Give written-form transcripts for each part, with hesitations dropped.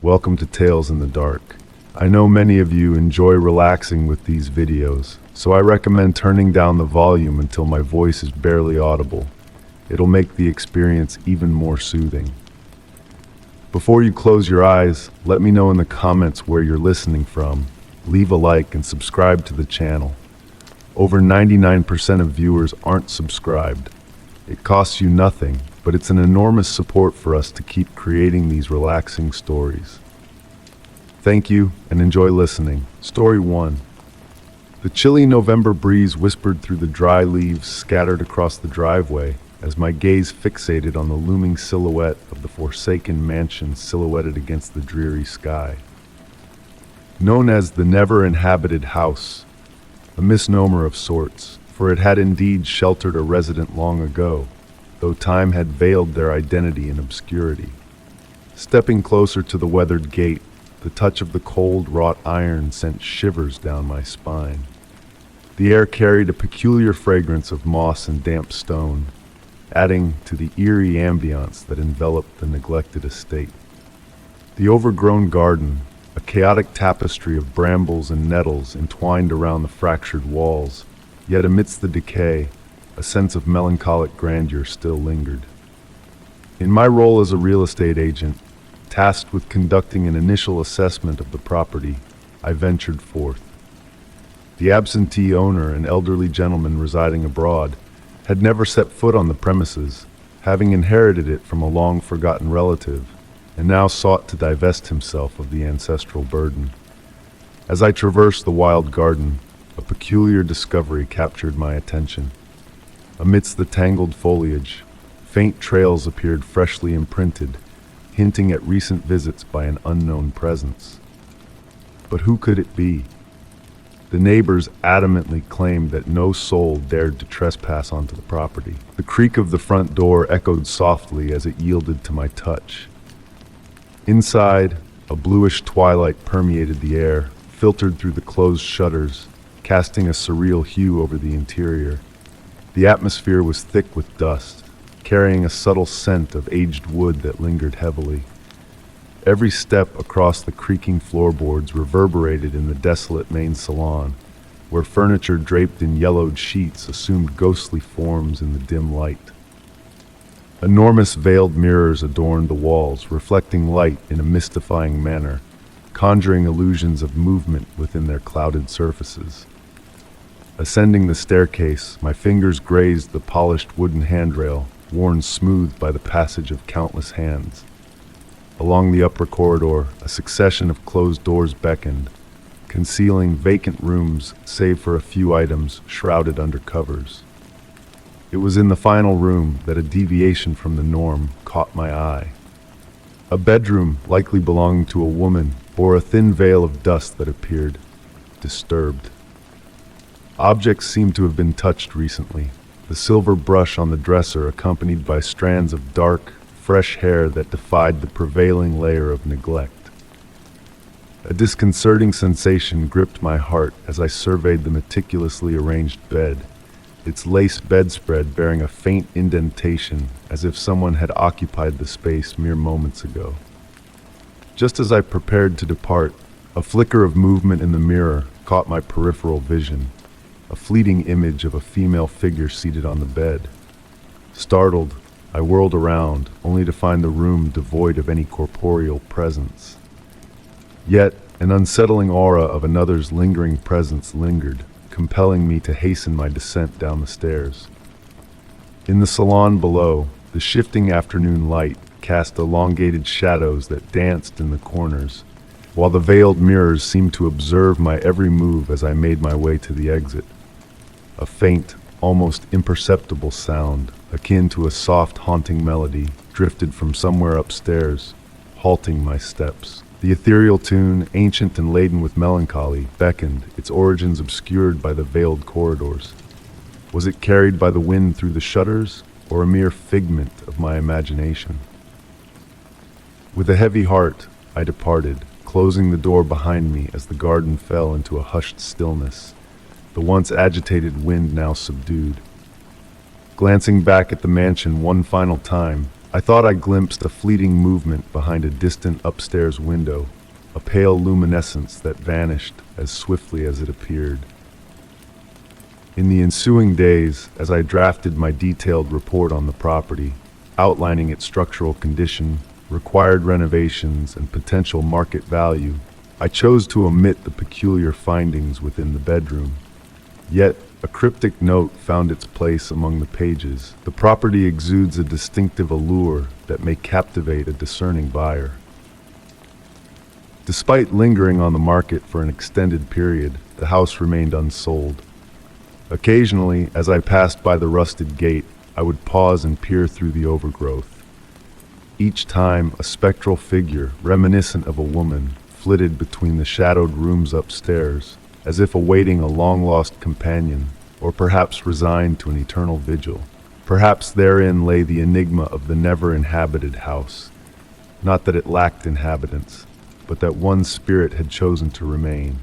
Welcome to Tales in the Dark. I know many of you enjoy relaxing with these videos, so I recommend turning down the volume until my voice is barely audible. It'll make the experience even more soothing. Before you close your eyes, let me know in the comments where you're listening from. Leave a like and subscribe to the channel. Over 99% of viewers aren't subscribed. It costs you nothing, but it's an enormous support for us to keep creating these relaxing stories. Thank you and enjoy listening. Story 1. The chilly November breeze whispered through the dry leaves scattered across the driveway as my gaze fixated on the looming silhouette of the forsaken mansion silhouetted against the dreary sky. Known as the never-inhabited house, a misnomer of sorts, for it had indeed sheltered a resident long ago, though time had veiled their identity in obscurity. Stepping closer to the weathered gate, the touch of the cold wrought iron sent shivers down my spine. The air carried a peculiar fragrance of moss and damp stone, adding to the eerie ambience that enveloped the neglected estate. The overgrown garden, a chaotic tapestry of brambles and nettles entwined around the fractured walls, yet amidst the decay, a sense of melancholic grandeur still lingered. In my role as a real estate agent, tasked with conducting an initial assessment of the property, I ventured forth. The absentee owner, an elderly gentleman residing abroad, had never set foot on the premises, having inherited it from a long-forgotten relative, and now sought to divest himself of the ancestral burden. As I traversed the wild garden, a peculiar discovery captured my attention. Amidst the tangled foliage, faint trails appeared freshly imprinted, hinting at recent visits by an unknown presence. But who could it be? The neighbors adamantly claimed that no soul dared to trespass onto the property. The creak of the front door echoed softly as it yielded to my touch. Inside, a bluish twilight permeated the air, filtered through the closed shutters, casting a surreal hue over the interior. The atmosphere was thick with dust, carrying a subtle scent of aged wood that lingered heavily. Every step across the creaking floorboards reverberated in the desolate main salon, where furniture draped in yellowed sheets assumed ghostly forms in the dim light. Enormous veiled mirrors adorned the walls, reflecting light in a mystifying manner, conjuring illusions of movement within their clouded surfaces. Ascending the staircase, my fingers grazed the polished wooden handrail, worn smooth by the passage of countless hands. Along the upper corridor, a succession of closed doors beckoned, concealing vacant rooms save for a few items shrouded under covers. It was in the final room that a deviation from the norm caught my eye. A bedroom, likely belonging to a woman, bore a thin veil of dust that appeared disturbed. Objects seemed to have been touched recently, the silver brush on the dresser accompanied by strands of dark, fresh hair that defied the prevailing layer of neglect. A disconcerting sensation gripped my heart as I surveyed the meticulously arranged bed, its lace bedspread bearing a faint indentation as if someone had occupied the space mere moments ago. Just as I prepared to depart, a flicker of movement in the mirror caught my peripheral vision, a fleeting image of a female figure seated on the bed. Startled, I whirled around, only to find the room devoid of any corporeal presence. Yet, an unsettling aura of another's lingering presence lingered, compelling me to hasten my descent down the stairs. In the salon below, the shifting afternoon light cast elongated shadows that danced in the corners, while the veiled mirrors seemed to observe my every move as I made my way to the exit. A faint, almost imperceptible sound, akin to a soft, haunting melody, drifted from somewhere upstairs, halting my steps. The ethereal tune, ancient and laden with melancholy, beckoned, its origins obscured by the veiled corridors. Was it carried by the wind through the shutters, or a mere figment of my imagination? With a heavy heart, I departed, closing the door behind me as the garden fell into a hushed stillness, the once agitated wind now subdued. Glancing back at the mansion one final time, I thought I glimpsed a fleeting movement behind a distant upstairs window, a pale luminescence that vanished as swiftly as it appeared. In the ensuing days, as I drafted my detailed report on the property, outlining its structural condition, required renovations, and potential market value, I chose to omit the peculiar findings within the bedroom. Yet, a cryptic note found its place among the pages. The property exudes a distinctive allure that may captivate a discerning buyer. Despite lingering on the market for an extended period, the house remained unsold. Occasionally, as I passed by the rusted gate, I would pause and peer through the overgrowth. Each time, a spectral figure, reminiscent of a woman, flitted between the shadowed rooms upstairs, as if awaiting a long-lost companion, or perhaps resigned to an eternal vigil. Perhaps therein lay the enigma of the never-inhabited house. Not that it lacked inhabitants, but that one spirit had chosen to remain,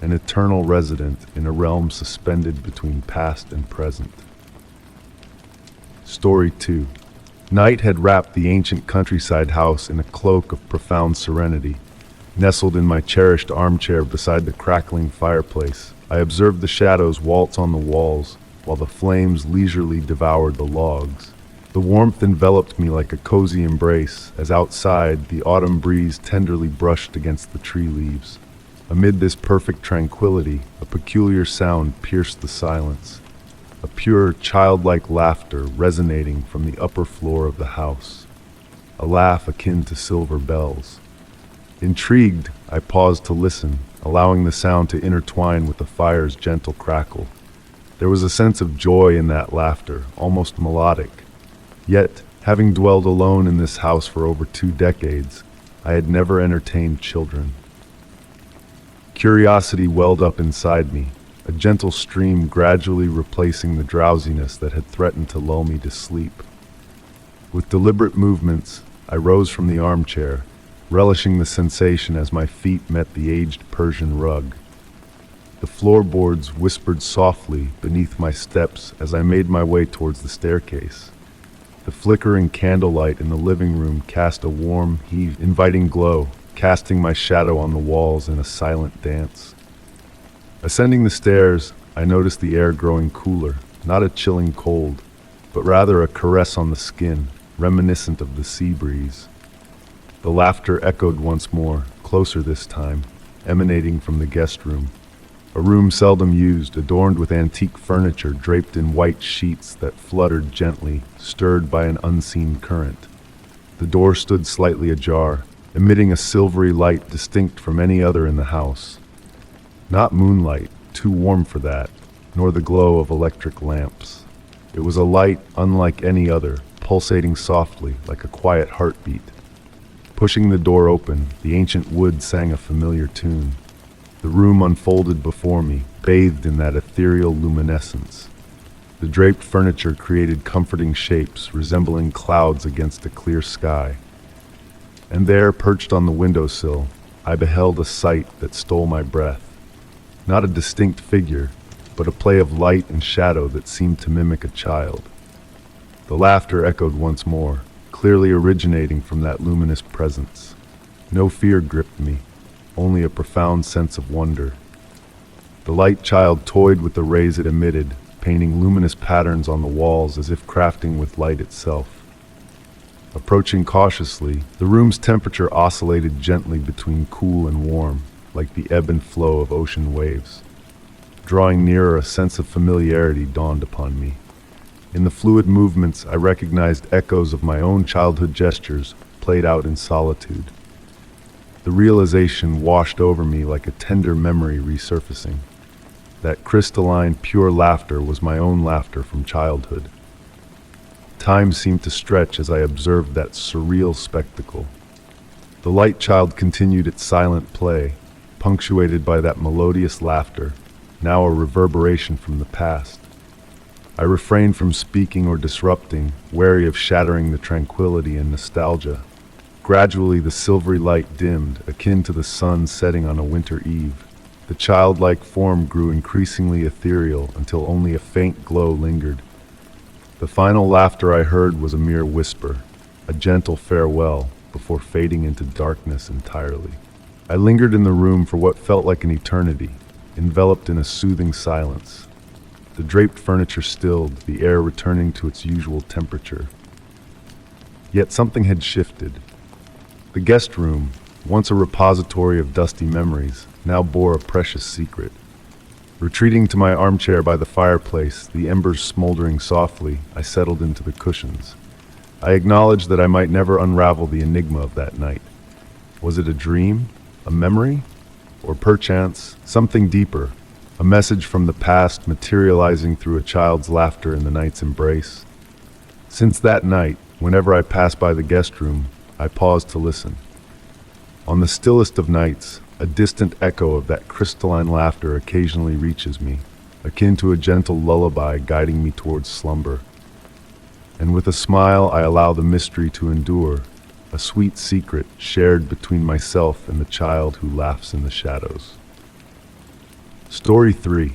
an eternal resident in a realm suspended between past and present. Story 2. Night had wrapped the ancient countryside house in a cloak of profound serenity. Nestled in my cherished armchair beside the crackling fireplace, I observed the shadows waltz on the walls, while the flames leisurely devoured the logs. The warmth enveloped me like a cozy embrace, as outside, the autumn breeze tenderly brushed against the tree leaves. Amid this perfect tranquility, a peculiar sound pierced the silence, a pure, childlike laughter resonating from the upper floor of the house, a laugh akin to silver bells. Intrigued, I paused to listen, allowing the sound to intertwine with the fire's gentle crackle. There was a sense of joy in that laughter, almost melodic. Yet, having dwelled alone in this house for over 2 decades, I had never entertained children. Curiosity welled up inside me, a gentle stream gradually replacing the drowsiness that had threatened to lull me to sleep. With deliberate movements, I rose from the armchair, relishing the sensation as my feet met the aged Persian rug. The floorboards whispered softly beneath my steps as I made my way towards the staircase. The flickering candlelight in the living room cast a warm, inviting glow, casting my shadow on the walls in a silent dance. Ascending the stairs, I noticed the air growing cooler, not a chilling cold, but rather a caress on the skin, reminiscent of the sea breeze. The laughter echoed once more, closer this time, emanating from the guest room. A room seldom used, adorned with antique furniture draped in white sheets that fluttered gently, stirred by an unseen current. The door stood slightly ajar, emitting a silvery light distinct from any other in the house. Not moonlight, too warm for that, nor the glow of electric lamps. It was a light unlike any other, pulsating softly like a quiet heartbeat. Pushing the door open, the ancient wood sang a familiar tune. The room unfolded before me, bathed in that ethereal luminescence. The draped furniture created comforting shapes resembling clouds against a clear sky. And there, perched on the windowsill, I beheld a sight that stole my breath. Not a distinct figure, but a play of light and shadow that seemed to mimic a child. The laughter echoed once more, clearly originating from that luminous presence. No fear gripped me, only a profound sense of wonder. The light child toyed with the rays it emitted, painting luminous patterns on the walls as if crafting with light itself. Approaching cautiously, the room's temperature oscillated gently between cool and warm, like the ebb and flow of ocean waves. Drawing nearer, a sense of familiarity dawned upon me. In the fluid movements, I recognized echoes of my own childhood gestures played out in solitude. The realization washed over me like a tender memory resurfacing. That crystalline, pure laughter was my own laughter from childhood. Time seemed to stretch as I observed that surreal spectacle. The light child continued its silent play, punctuated by that melodious laughter, now a reverberation from the past. I refrained from speaking or disrupting, wary of shattering the tranquility and nostalgia. Gradually, the silvery light dimmed, akin to the sun setting on a winter eve. The childlike form grew increasingly ethereal until only a faint glow lingered. The final laughter I heard was a mere whisper, a gentle farewell before fading into darkness entirely. I lingered in the room for what felt like an eternity, enveloped in a soothing silence. The draped furniture stilled, the air returning to its usual temperature. Yet something had shifted. The guest room, once a repository of dusty memories, now bore a precious secret. Retreating to my armchair by the fireplace, the embers smoldering softly, I settled into the cushions. I acknowledged that I might never unravel the enigma of that night. Was it a dream? A memory? Or perchance, something deeper? A message from the past materializing through a child's laughter in the night's embrace? Since that night, whenever I pass by the guest room, I pause to listen. On the stillest of nights, a distant echo of that crystalline laughter occasionally reaches me, akin to a gentle lullaby guiding me towards slumber. And with a smile, I allow the mystery to endure, a sweet secret shared between myself and the child who laughs in the shadows. Story 3.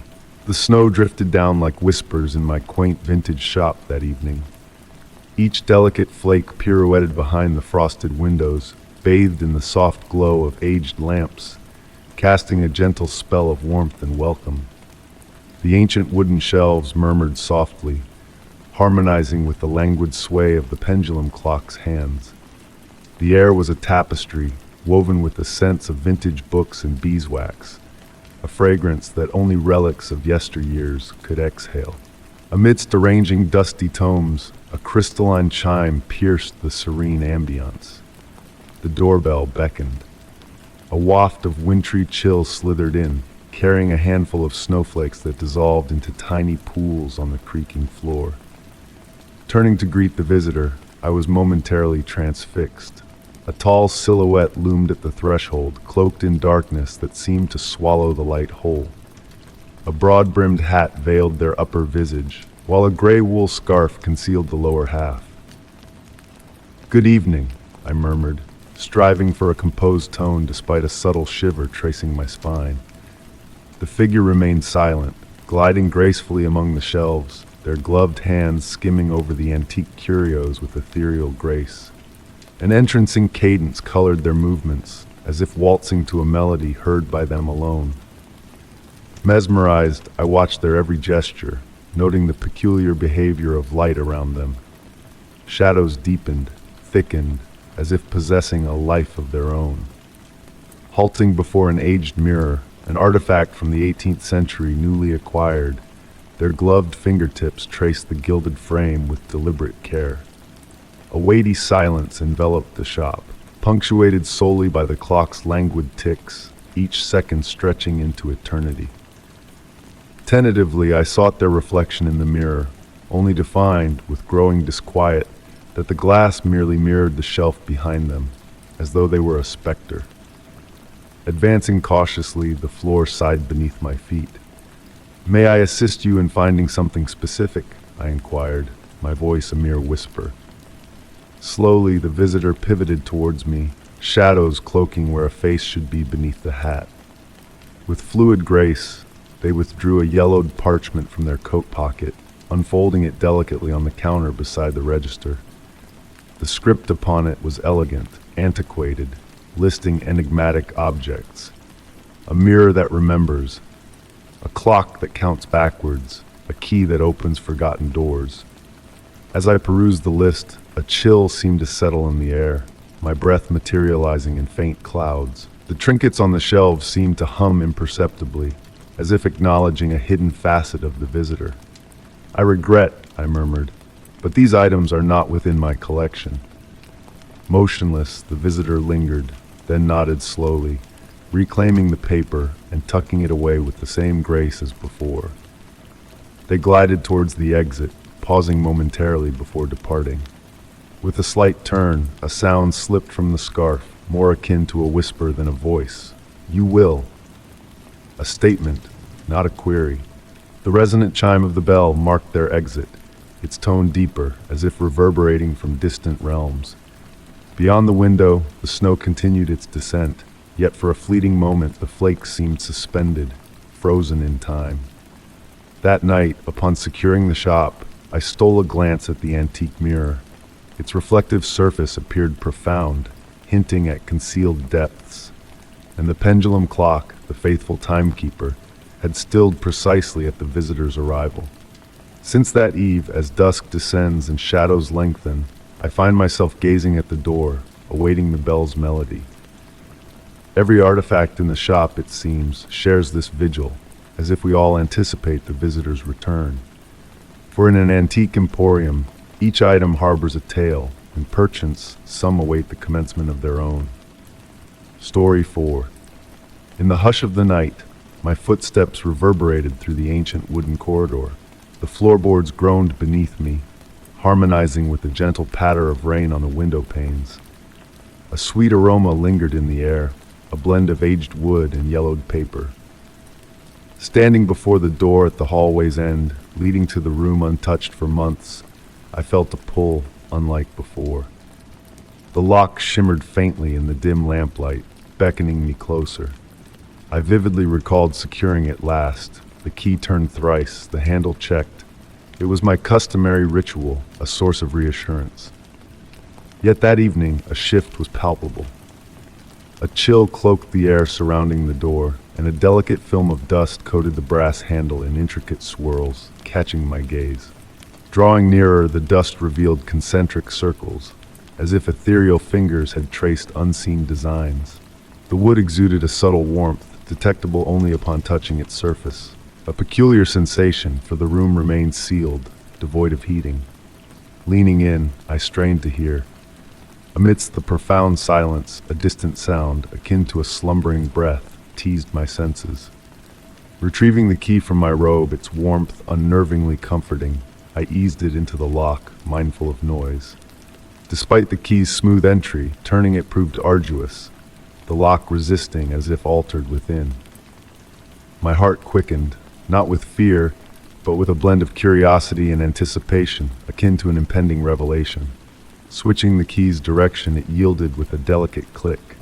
The snow drifted down like whispers in my quaint vintage shop that evening. Each delicate flake pirouetted behind the frosted windows, bathed in the soft glow of aged lamps, casting a gentle spell of warmth and welcome. The ancient wooden shelves murmured softly, harmonizing with the languid sway of the pendulum clock's hands. The air was a tapestry, woven with the scents of vintage books and beeswax, a fragrance that only relics of yesteryears could exhale. Amidst arranging dusty tomes, a crystalline chime pierced the serene ambience. The doorbell beckoned. A waft of wintry chill slithered in, carrying a handful of snowflakes that dissolved into tiny pools on the creaking floor. Turning to greet the visitor, I was momentarily transfixed. A tall silhouette loomed at the threshold, cloaked in darkness that seemed to swallow the light whole. A broad-brimmed hat veiled their upper visage, while a gray wool scarf concealed the lower half. "Good evening," I murmured, striving for a composed tone despite a subtle shiver tracing my spine. The figure remained silent, gliding gracefully among the shelves, their gloved hands skimming over the antique curios with ethereal grace. An entrancing cadence colored their movements, as if waltzing to a melody heard by them alone. Mesmerized, I watched their every gesture, noting the peculiar behavior of light around them. Shadows deepened, thickened, as if possessing a life of their own. Halting before an aged mirror, an artifact from the 18th century newly acquired, their gloved fingertips traced the gilded frame with deliberate care. A weighty silence enveloped the shop, punctuated solely by the clock's languid ticks, each second stretching into eternity. Tentatively, I sought their reflection in the mirror, only to find, with growing disquiet, that the glass merely mirrored the shelf behind them, as though they were a specter. Advancing cautiously, the floor sighed beneath my feet. "May I assist you in finding something specific?" I inquired, my voice a mere whisper. Slowly, the visitor pivoted towards me, shadows cloaking where a face should be beneath the hat. With fluid grace, they withdrew a yellowed parchment from their coat pocket, unfolding it delicately on the counter beside the register. The script upon it was elegant, antiquated, listing enigmatic objects. A mirror that remembers, a clock that counts backwards, a key that opens forgotten doors. As I perused the list, a chill seemed to settle in the air, my breath materializing in faint clouds. The trinkets on the shelves seemed to hum imperceptibly, as if acknowledging a hidden facet of the visitor. "I regret," I murmured, "but these items are not within my collection." Motionless, the visitor lingered, then nodded slowly, reclaiming the paper and tucking it away with the same grace as before. They glided towards the exit, pausing momentarily before departing. With a slight turn, a sound slipped from the scarf, more akin to a whisper than a voice. "You will." A statement, not a query. The resonant chime of the bell marked their exit, its tone deeper, as if reverberating from distant realms. Beyond the window, the snow continued its descent, yet for a fleeting moment the flakes seemed suspended, frozen in time. That night, upon securing the shop, I stole a glance at the antique mirror. Its reflective surface appeared profound, hinting at concealed depths, and the pendulum clock, the faithful timekeeper, had stilled precisely at the visitor's arrival. Since that eve, as dusk descends and shadows lengthen, I find myself gazing at the door, awaiting the bell's melody. Every artifact in the shop, it seems, shares this vigil, as if we all anticipate the visitor's return. For in an antique emporium, each item harbors a tale, and perchance some await the commencement of their own. Story 4. In the hush of the night, my footsteps reverberated through the ancient wooden corridor. The floorboards groaned beneath me, harmonizing with the gentle patter of rain on the window panes. A sweet aroma lingered in the air, a blend of aged wood and yellowed paper. Standing before the door at the hallway's end, leading to the room untouched for months, I felt a pull unlike before. The lock shimmered faintly in the dim lamplight, beckoning me closer. I vividly recalled securing it last. The key turned thrice, the handle checked. It was my customary ritual, a source of reassurance. Yet that evening, a shift was palpable. A chill cloaked the air surrounding the door, and a delicate film of dust coated the brass handle in intricate swirls, catching my gaze. Drawing nearer, the dust revealed concentric circles, as if ethereal fingers had traced unseen designs. The wood exuded a subtle warmth, detectable only upon touching its surface. A peculiar sensation, for the room remained sealed, devoid of heating. Leaning in, I strained to hear. Amidst the profound silence, a distant sound, akin to a slumbering breath, teased my senses. Retrieving the key from my robe, its warmth unnervingly comforting, I eased it into the lock, mindful of noise. Despite the key's smooth entry, turning it proved arduous, the lock resisting as if altered within. My heart quickened, not with fear, but with a blend of curiosity and anticipation, akin to an impending revelation. Switching the key's direction, it yielded with a delicate click.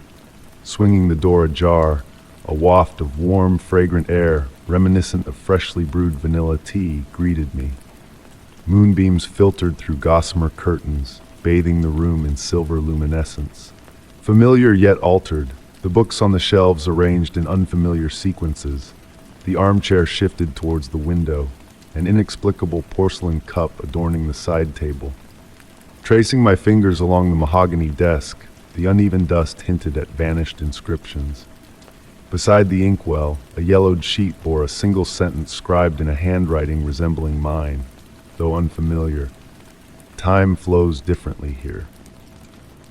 Swinging the door ajar, a waft of warm, fragrant air, reminiscent of freshly brewed vanilla tea, greeted me. Moonbeams filtered through gossamer curtains, bathing the room in silver luminescence. Familiar yet altered, the books on the shelves arranged in unfamiliar sequences. The armchair shifted towards the window, an inexplicable porcelain cup adorning the side table. Tracing my fingers along the mahogany desk, the uneven dust hinted at vanished inscriptions. Beside the inkwell, a yellowed sheet bore a single sentence scribed in a handwriting resembling mine, though unfamiliar. Time flows differently here.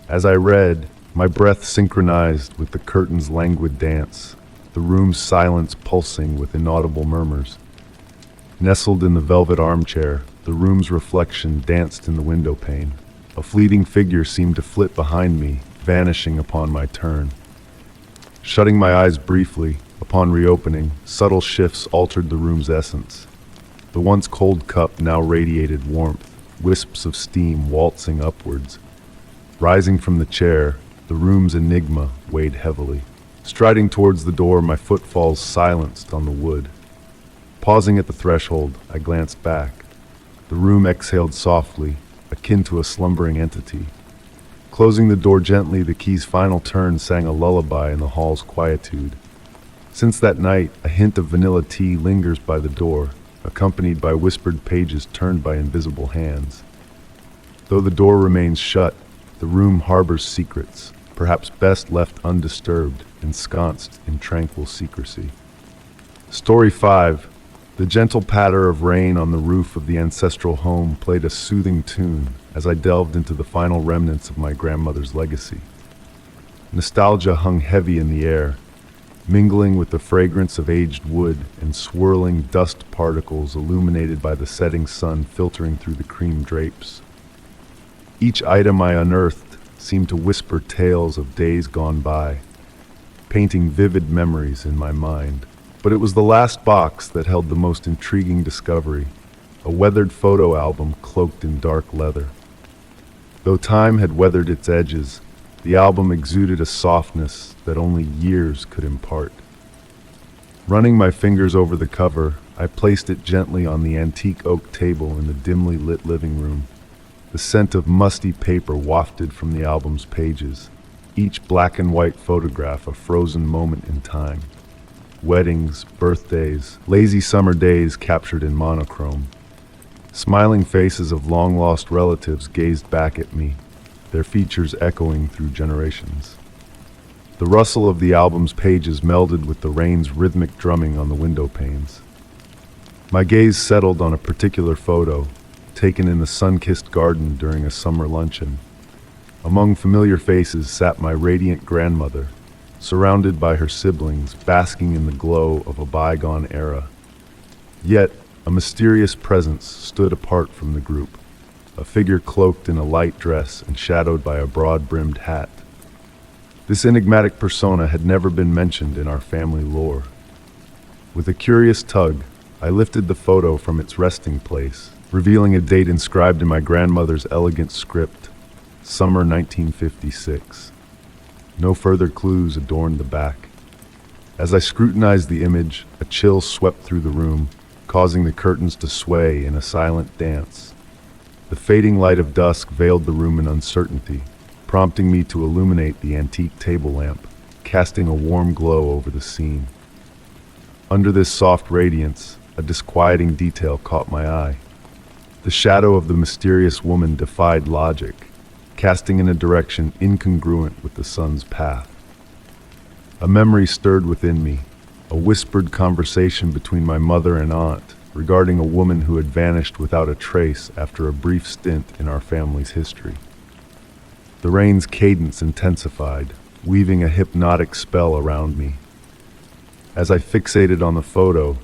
As I read, my breath synchronized with the curtain's languid dance, the room's silence pulsing with inaudible murmurs. Nestled in the velvet armchair, the room's reflection danced in the window pane. A fleeting figure seemed to flit behind me, vanishing upon my turn. Shutting my eyes briefly, upon reopening, subtle shifts altered the room's essence. The once cold cup now radiated warmth, wisps of steam waltzing upwards. Rising from the chair, the room's enigma weighed heavily. Striding towards the door, my footfalls silenced on the wood. Pausing at the threshold, I glanced back. The room exhaled softly, akin to a slumbering entity. Closing the door gently, the key's final turn sang a lullaby in the hall's quietude. Since that night, a hint of vanilla tea lingers by the door, accompanied by whispered pages turned by invisible hands. Though the door remains shut, the room harbors secrets, perhaps best left undisturbed, ensconced in tranquil secrecy. Story 5. The gentle patter of rain on the roof of the ancestral home played a soothing tune as I delved into the final remnants of my grandmother's legacy. Nostalgia hung heavy in the air, mingling with the fragrance of aged wood and swirling dust particles illuminated by the setting sun filtering through the cream drapes. Each item I unearthed seemed to whisper tales of days gone by, painting vivid memories in my mind. But it was the last box that held the most intriguing discovery, a weathered photo album cloaked in dark leather. Though time had weathered its edges, the album exuded a softness that only years could impart. Running my fingers over the cover, I placed it gently on the antique oak table in the dimly lit living room. The scent of musty paper wafted from the album's pages, each black and white photograph a frozen moment in time. Weddings, birthdays, lazy summer days captured in monochrome. Smiling faces of long-lost relatives gazed back at me, their features echoing through generations. The rustle of the album's pages melded with the rain's rhythmic drumming on the window panes. My gaze settled on a particular photo, taken in the sun-kissed garden during a summer luncheon. Among familiar faces sat my radiant grandmother, surrounded by her siblings, basking in the glow of a bygone era. Yet, a mysterious presence stood apart from the group, a figure cloaked in a light dress and shadowed by a broad-brimmed hat. This enigmatic persona had never been mentioned in our family lore. With a curious tug, I lifted the photo from its resting place, revealing a date inscribed in my grandmother's elegant script, summer 1956. No further clues adorned the back. As I scrutinized the image, a chill swept through the room, causing the curtains to sway in a silent dance. The fading light of dusk veiled the room in uncertainty, prompting me to illuminate the antique table lamp, casting a warm glow over the scene. Under this soft radiance, a disquieting detail caught my eye. The shadow of the mysterious woman defied logic, casting in a direction incongruent with the sun's path. A memory stirred within me, a whispered conversation between my mother and aunt regarding a woman who had vanished without a trace after a brief stint in our family's history. The rain's cadence intensified, weaving a hypnotic spell around me. As I fixated on the photo,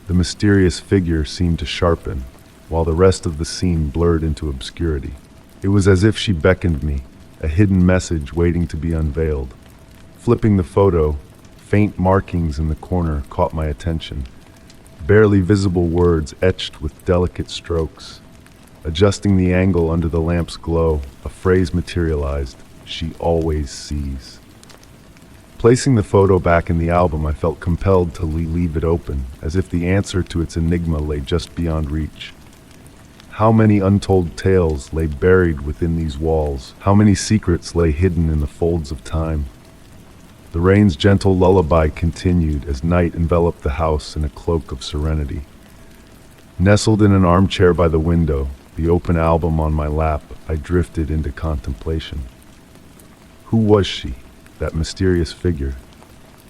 the mysterious figure seemed to sharpen, while the rest of the scene blurred into obscurity. It was as if she beckoned me, a hidden message waiting to be unveiled. Flipping the photo, faint markings in the corner caught my attention. Barely visible words etched with delicate strokes. Adjusting the angle under the lamp's glow, a phrase materialized, "She always sees." Placing the photo back in the album, I felt compelled to leave it open, as if the answer to its enigma lay just beyond reach. How many untold tales lay buried within these walls? How many secrets lay hidden in the folds of time? The rain's gentle lullaby continued as night enveloped the house in a cloak of serenity. Nestled in an armchair by the window, the open album on my lap, I drifted into contemplation. Who was she, that mysterious figure?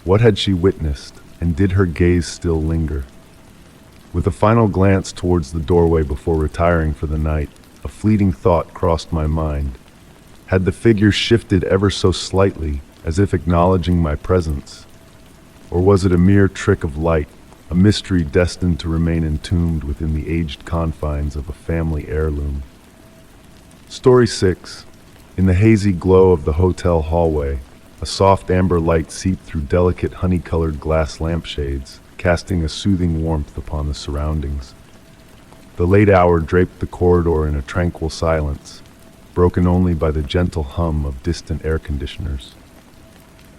What had she witnessed, and did her gaze still linger? With a final glance towards the doorway before retiring for the night, a fleeting thought crossed my mind. Had the figure shifted ever so slightly, as if acknowledging my presence? Or was it a mere trick of light, a mystery destined to remain entombed within the aged confines of a family heirloom? Story 6. In the hazy glow of the hotel hallway, a soft amber light seeped through delicate honey-colored glass lampshades, casting a soothing warmth upon the surroundings. The late hour draped the corridor in a tranquil silence, broken only by the gentle hum of distant air conditioners.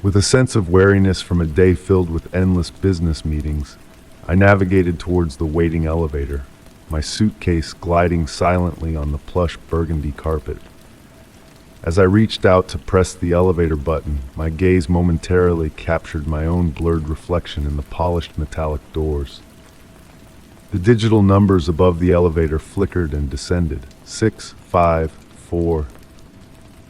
With a sense of weariness from a day filled with endless business meetings, I navigated towards the waiting elevator, my suitcase gliding silently on the plush burgundy carpet. As I reached out to press the elevator button, my gaze momentarily captured my own blurred reflection in the polished metallic doors. The digital numbers above the elevator flickered and descended. 6, 5, 4.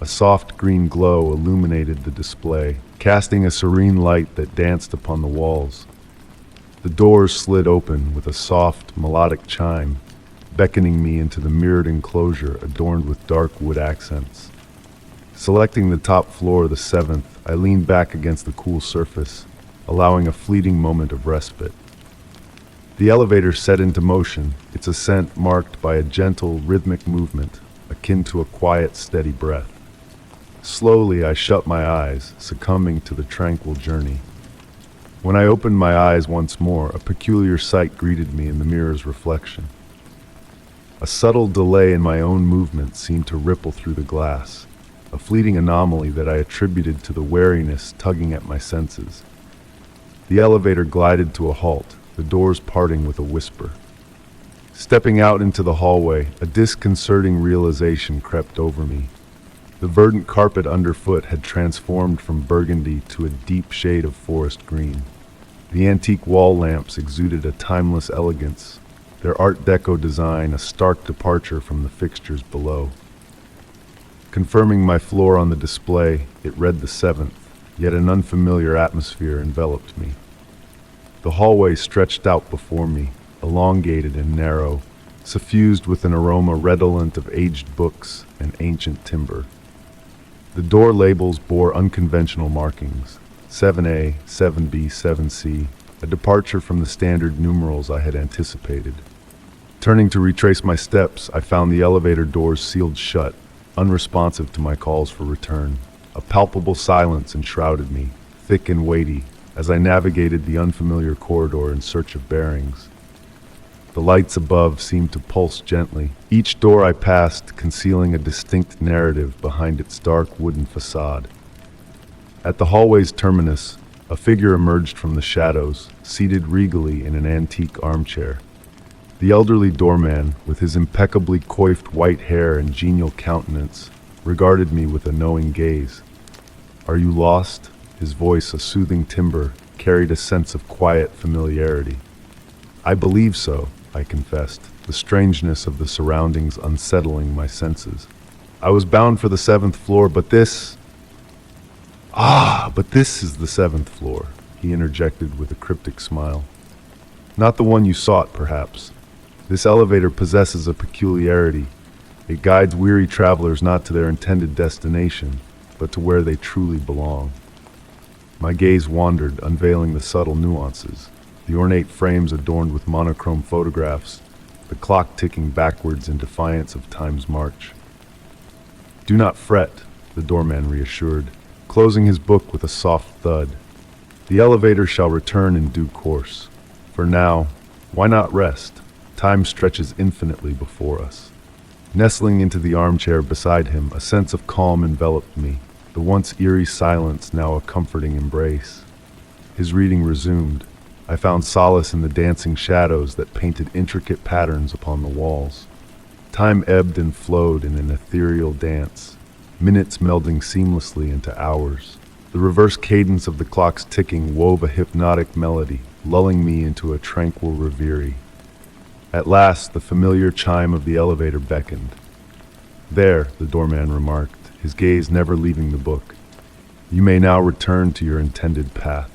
A soft green glow illuminated the display, casting a serene light that danced upon the walls. The doors slid open with a soft, melodic chime, beckoning me into the mirrored enclosure adorned with dark wood accents. Selecting the top floor, the 7th, I leaned back against the cool surface, allowing a fleeting moment of respite. The elevator set into motion, its ascent marked by a gentle, rhythmic movement, akin to a quiet, steady breath. Slowly, I shut my eyes, succumbing to the tranquil journey. When I opened my eyes once more, a peculiar sight greeted me in the mirror's reflection. A subtle delay in my own movement seemed to ripple through the glass, a fleeting anomaly that I attributed to the wariness tugging at my senses. The elevator glided to a halt, the doors parting with a whisper. Stepping out into the hallway, a disconcerting realization crept over me. The verdant carpet underfoot had transformed from burgundy to a deep shade of forest green. The antique wall lamps exuded a timeless elegance, their Art Deco design a stark departure from the fixtures below. Confirming my floor on the display, it read the 7th, yet an unfamiliar atmosphere enveloped me. The hallway stretched out before me, elongated and narrow, suffused with an aroma redolent of aged books and ancient timber. The door labels bore unconventional markings: 7A, 7B, 7C, a departure from the standard numerals I had anticipated. Turning to retrace my steps, I found the elevator doors sealed shut, unresponsive to my calls for return. A palpable silence enshrouded me, thick and weighty, as I navigated the unfamiliar corridor in search of bearings. The lights above seemed to pulse gently, each door I passed concealing a distinct narrative behind its dark wooden facade. At the hallway's terminus, a figure emerged from the shadows, seated regally in an antique armchair. The elderly doorman, with his impeccably coiffed white hair and genial countenance, regarded me with a knowing gaze. "Are you lost?" His voice, a soothing timbre, carried a sense of quiet familiarity. "I believe so," I confessed, the strangeness of the surroundings unsettling my senses. "I was bound for the 7th floor, but this is the 7th floor," he interjected with a cryptic smile. "Not the one you sought, perhaps. This elevator possesses a peculiarity. It guides weary travelers not to their intended destination, but to where they truly belong." My gaze wandered, unveiling the subtle nuances. The ornate frames adorned with monochrome photographs, the clock ticking backwards in defiance of time's march. "Do not fret," the doorman reassured, closing his book with a soft thud. "The elevator shall return in due course. For now, why not rest? Time stretches infinitely before us." Nestling into the armchair beside him, a sense of calm enveloped me, the once eerie silence now a comforting embrace. His reading resumed. I found solace in the dancing shadows that painted intricate patterns upon the walls. Time ebbed and flowed in an ethereal dance, minutes melding seamlessly into hours. The reverse cadence of the clock's ticking wove a hypnotic melody, lulling me into a tranquil reverie. At last, the familiar chime of the elevator beckoned. "There," the doorman remarked, his gaze never leaving the book. "You may now return to your intended path."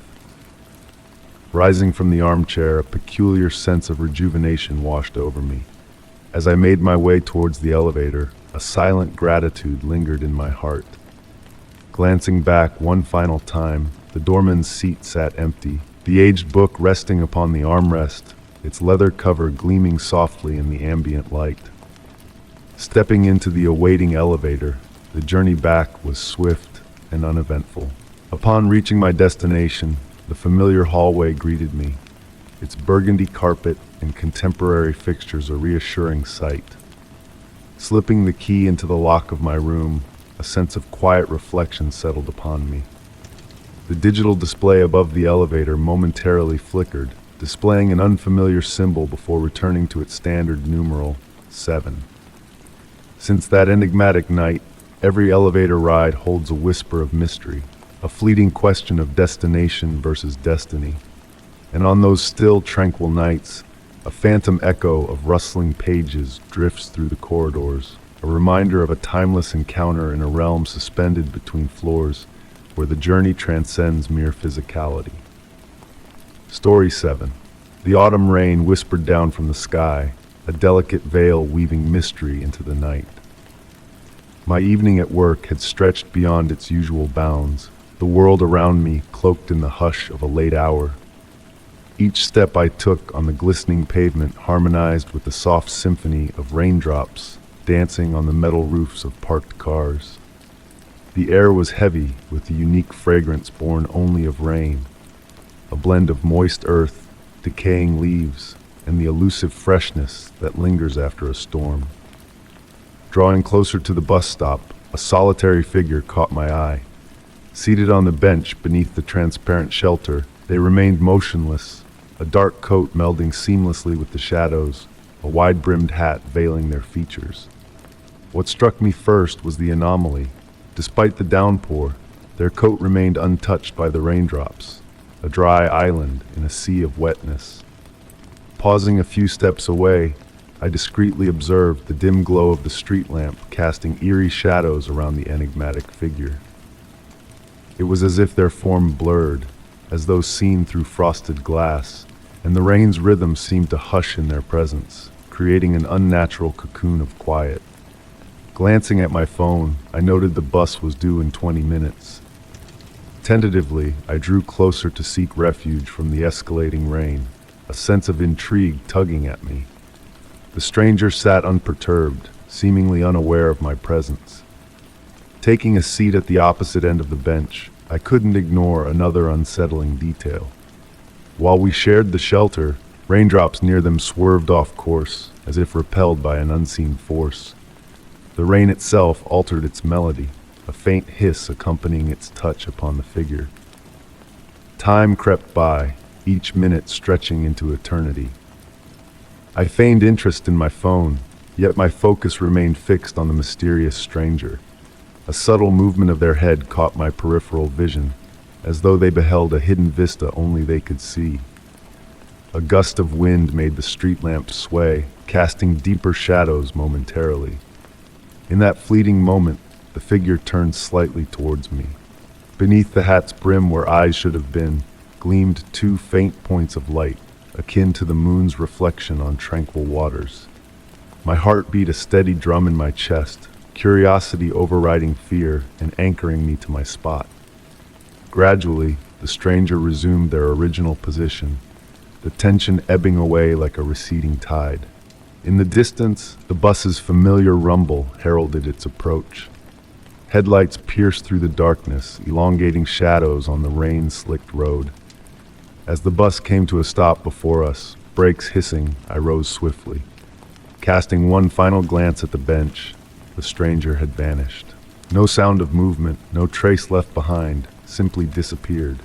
Rising from the armchair, a peculiar sense of rejuvenation washed over me. As I made my way towards the elevator, a silent gratitude lingered in my heart. Glancing back one final time, the doorman's seat sat empty, the aged book resting upon the armrest, its leather cover gleaming softly in the ambient light. Stepping into the awaiting elevator, the journey back was swift and uneventful. Upon reaching my destination, the familiar hallway greeted me, its burgundy carpet and contemporary fixtures a reassuring sight. Slipping the key into the lock of my room, a sense of quiet reflection settled upon me. The digital display above the elevator momentarily flickered, displaying an unfamiliar symbol before returning to its standard numeral, 7. Since that enigmatic night, every elevator ride holds a whisper of mystery, a fleeting question of destination versus destiny. And on those still, tranquil nights, a phantom echo of rustling pages drifts through the corridors, a reminder of a timeless encounter in a realm suspended between floors where the journey transcends mere physicality. Story 7. The autumn rain whispered down from the sky, a delicate veil weaving mystery into the night. My evening at work had stretched beyond its usual bounds, the world around me cloaked in the hush of a late hour. Each step I took on the glistening pavement harmonized with the soft symphony of raindrops dancing on the metal roofs of parked cars. The air was heavy with the unique fragrance born only of rain, a blend of moist earth, decaying leaves, and the elusive freshness that lingers after a storm. Drawing closer to the bus stop, a solitary figure caught my eye. Seated on the bench beneath the transparent shelter, they remained motionless, a dark coat melding seamlessly with the shadows, a wide-brimmed hat veiling their features. What struck me first was the anomaly. Despite the downpour, their coat remained untouched by the raindrops, a dry island in a sea of wetness. Pausing a few steps away, I discreetly observed the dim glow of the street lamp casting eerie shadows around the enigmatic figure. It was as if their form blurred, as though seen through frosted glass, and the rain's rhythm seemed to hush in their presence, creating an unnatural cocoon of quiet. Glancing at my phone, I noted the bus was due in 20 minutes. Tentatively, I drew closer to seek refuge from the escalating rain, a sense of intrigue tugging at me. The stranger sat unperturbed, seemingly unaware of my presence. Taking a seat at the opposite end of the bench, I couldn't ignore another unsettling detail. While we shared the shelter, raindrops near them swerved off course, as if repelled by an unseen force. The rain itself altered its melody, a faint hiss accompanying its touch upon the figure. Time crept by, each minute stretching into eternity. I feigned interest in my phone, yet my focus remained fixed on the mysterious stranger. A subtle movement of their head caught my peripheral vision, as though they beheld a hidden vista only they could see. A gust of wind made the street lamp sway, casting deeper shadows momentarily. In that fleeting moment, the figure turned slightly towards me. Beneath the hat's brim, where eyes should have been, gleamed two faint points of light, akin to the moon's reflection on tranquil waters. My heart beat a steady drum in my chest, curiosity overriding fear and anchoring me to my spot. Gradually, the stranger resumed their original position, the tension ebbing away like a receding tide. In the distance, the bus's familiar rumble heralded its approach. Headlights pierced through the darkness, elongating shadows on the rain-slicked road. As the bus came to a stop before us, brakes hissing, I rose swiftly. Casting one final glance at the bench, the stranger had vanished. No sound of movement, no trace left behind, simply disappeared.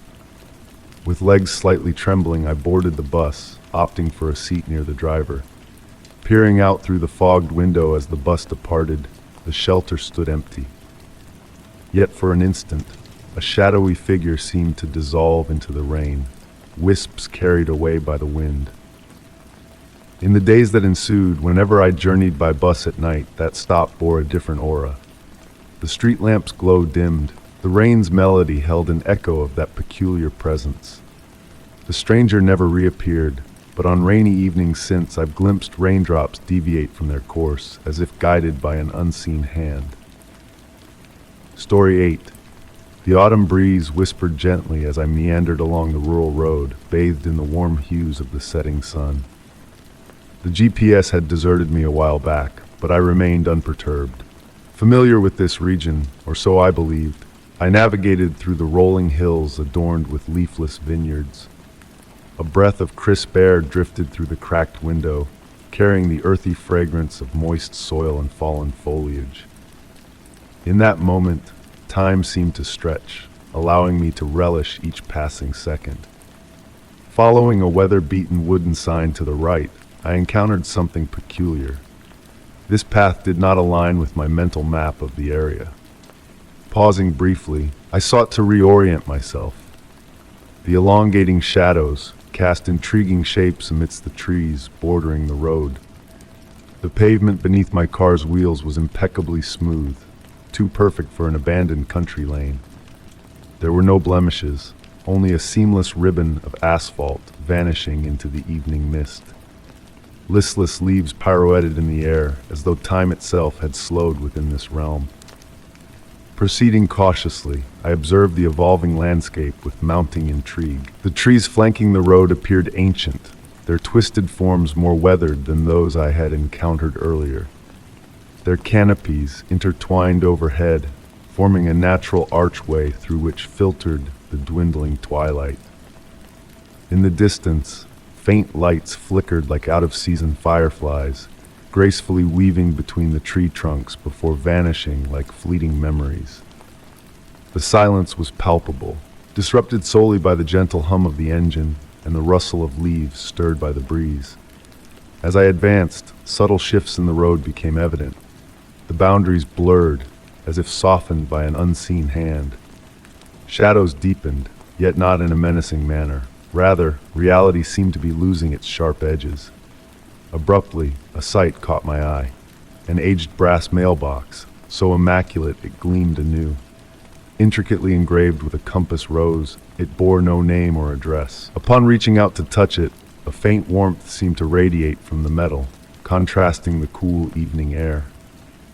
With legs slightly trembling, I boarded the bus, opting for a seat near the driver. Peering out through the fogged window as the bus departed, the shelter stood empty. Yet for an instant, a shadowy figure seemed to dissolve into the rain, wisps carried away by the wind. In the days that ensued, whenever I journeyed by bus at night, that stop bore a different aura. The street lamp's glow dimmed, the rain's melody held an echo of that peculiar presence. The stranger never reappeared, but on rainy evenings since, I've glimpsed raindrops deviate from their course, as if guided by an unseen hand. Story 8. The autumn breeze whispered gently as I meandered along the rural road, bathed in the warm hues of the setting sun. The GPS had deserted me a while back, but I remained unperturbed. Familiar with this region, or so I believed, I navigated through the rolling hills adorned with leafless vineyards. A breath of crisp air drifted through the cracked window, carrying the earthy fragrance of moist soil and fallen foliage. In that moment, time seemed to stretch, allowing me to relish each passing second. Following a weather-beaten wooden sign to the right, I encountered something peculiar. This path did not align with my mental map of the area. Pausing briefly, I sought to reorient myself. The elongating shadows cast intriguing shapes amidst the trees bordering the road. The pavement beneath my car's wheels was impeccably smooth, too perfect for an abandoned country lane. There were no blemishes, only a seamless ribbon of asphalt vanishing into the evening mist. Listless leaves pirouetted in the air, as though time itself had slowed within this realm. Proceeding cautiously, I observed the evolving landscape with mounting intrigue. The trees flanking the road appeared ancient, their twisted forms more weathered than those I had encountered earlier. Their canopies intertwined overhead, forming a natural archway through which filtered the dwindling twilight. In the distance, faint lights flickered like out-of-season fireflies, gracefully weaving between the tree trunks before vanishing like fleeting memories. The silence was palpable, disrupted solely by the gentle hum of the engine and the rustle of leaves stirred by the breeze. As I advanced, subtle shifts in the road became evident. The boundaries blurred, as if softened by an unseen hand. Shadows deepened, yet not in a menacing manner. Rather, reality seemed to be losing its sharp edges. Abruptly, a sight caught my eye. An aged brass mailbox, so immaculate it gleamed anew. Intricately engraved with a compass rose, it bore no name or address. Upon reaching out to touch it, a faint warmth seemed to radiate from the metal, contrasting the cool evening air.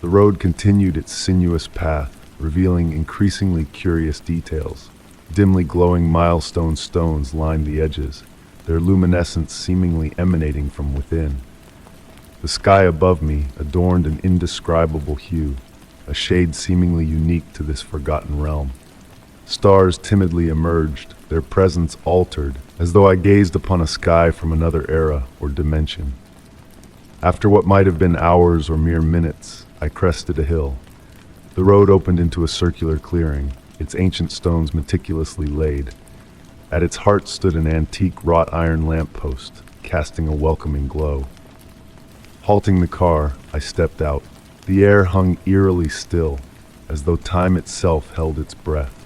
The road continued its sinuous path, revealing increasingly curious details. Dimly glowing milestone stones lined the edges, their luminescence seemingly emanating from within. The sky above me adorned an indescribable hue, a shade seemingly unique to this forgotten realm. Stars timidly emerged, their presence altered, as though I gazed upon a sky from another era or dimension. After what might have been hours or mere minutes, I crested a hill. The road opened into a circular clearing, its ancient stones meticulously laid. At its heart stood an antique wrought iron lamppost, casting a welcoming glow. Halting the car, I stepped out. The air hung eerily still, as though time itself held its breath.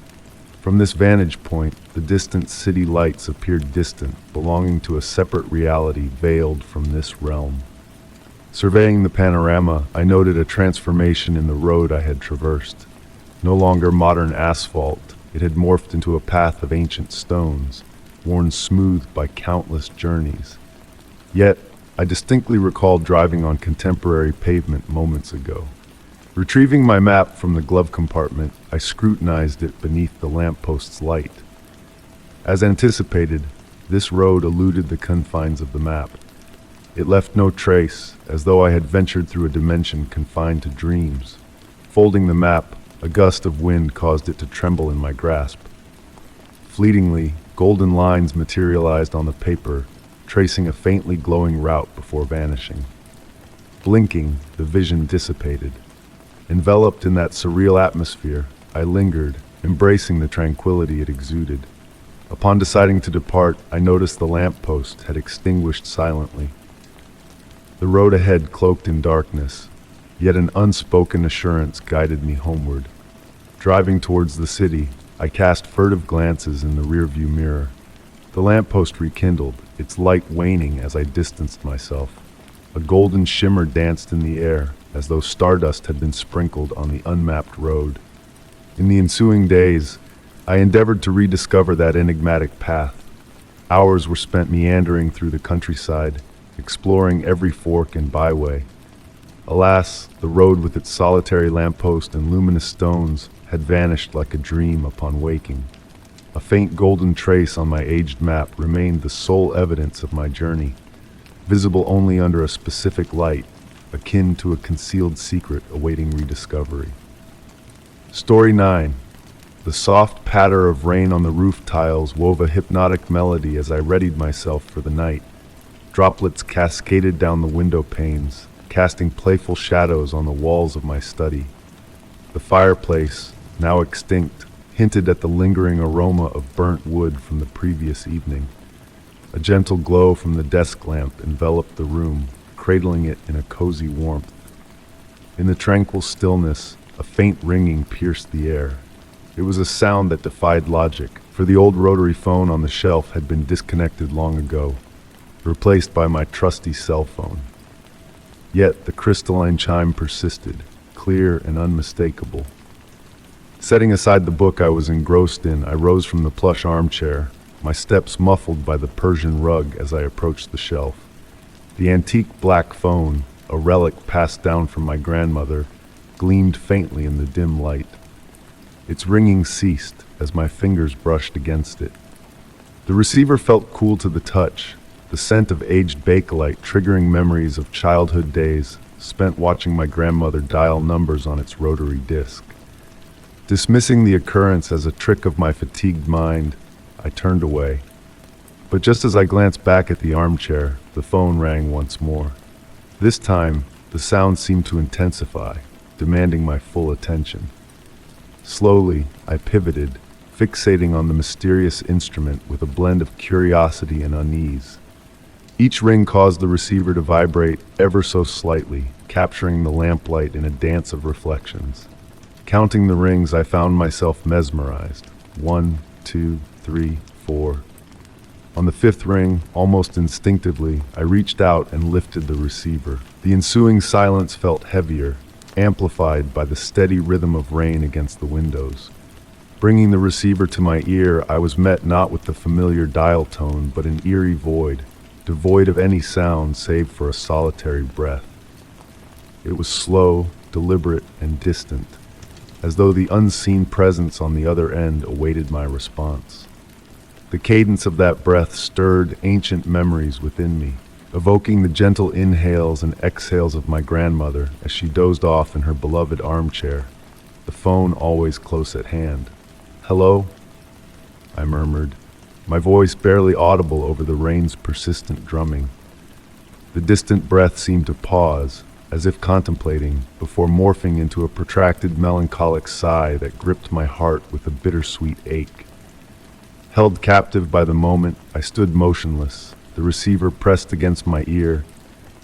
From this vantage point, the distant city lights appeared distant, belonging to a separate reality veiled from this realm. Surveying the panorama, I noted a transformation in the road I had traversed. No longer modern asphalt, it had morphed into a path of ancient stones, worn smooth by countless journeys. Yet, I distinctly recalled driving on contemporary pavement moments ago. Retrieving my map from the glove compartment, I scrutinized it beneath the lamppost's light. As anticipated, this road eluded the confines of the map. It left no trace, as though I had ventured through a dimension confined to dreams. Folding the map, a gust of wind caused it to tremble in my grasp. Fleetingly, golden lines materialized on the paper, tracing a faintly glowing route before vanishing. Blinking, the vision dissipated. Enveloped in that surreal atmosphere, I lingered, embracing the tranquility it exuded. Upon deciding to depart, I noticed the lamppost had extinguished silently. The road ahead cloaked in darkness, yet an unspoken assurance guided me homeward. Driving towards the city, I cast furtive glances in the rearview mirror. The lamppost rekindled, its light waning as I distanced myself. A golden shimmer danced in the air, as though stardust had been sprinkled on the unmapped road. In the ensuing days, I endeavored to rediscover that enigmatic path. Hours were spent meandering through the countryside, exploring every fork and byway. Alas, the road with its solitary lamppost and luminous stones had vanished like a dream upon waking. A faint golden trace on my aged map remained the sole evidence of my journey, visible only under a specific light, akin to a concealed secret awaiting rediscovery. Story 9. The soft patter of rain on the roof tiles wove a hypnotic melody as I readied myself for the night. Droplets cascaded down the window panes, casting playful shadows on the walls of my study. The fireplace, now extinct, hinted at the lingering aroma of burnt wood from the previous evening. A gentle glow from the desk lamp enveloped the room, cradling it in a cozy warmth. In the tranquil stillness, a faint ringing pierced the air. It was a sound that defied logic, for the old rotary phone on the shelf had been disconnected long ago, replaced by my trusty cell phone. Yet the crystalline chime persisted, clear and unmistakable. Setting aside the book I was engrossed in, I rose from the plush armchair, my steps muffled by the Persian rug as I approached the shelf. The antique black phone, a relic passed down from my grandmother, gleamed faintly in the dim light. Its ringing ceased as my fingers brushed against it. The receiver felt cool to the touch, the scent of aged Bakelite triggering memories of childhood days spent watching my grandmother dial numbers on its rotary disc. Dismissing the occurrence as a trick of my fatigued mind, I turned away. But just as I glanced back at the armchair, the phone rang once more. This time, the sound seemed to intensify, demanding my full attention. Slowly, I pivoted, fixating on the mysterious instrument with a blend of curiosity and unease. Each ring caused the receiver to vibrate ever so slightly, capturing the lamplight in a dance of reflections. Counting the rings, I found myself mesmerized. 1, 2, 3, 4. On the fifth ring, almost instinctively, I reached out and lifted the receiver. The ensuing silence felt heavier, amplified by the steady rhythm of rain against the windows. Bringing the receiver to my ear, I was met not with the familiar dial tone, but an eerie void, devoid of any sound save for a solitary breath. It was slow, deliberate, and distant, as though the unseen presence on the other end awaited my response. The cadence of that breath stirred ancient memories within me, evoking the gentle inhales and exhales of my grandmother as she dozed off in her beloved armchair, the phone always close at hand. "Hello?" I murmured, my voice barely audible over the rain's persistent drumming. The distant breath seemed to pause, as if contemplating, before morphing into a protracted melancholic sigh that gripped my heart with a bittersweet ache. Held captive by the moment, I stood motionless, the receiver pressed against my ear,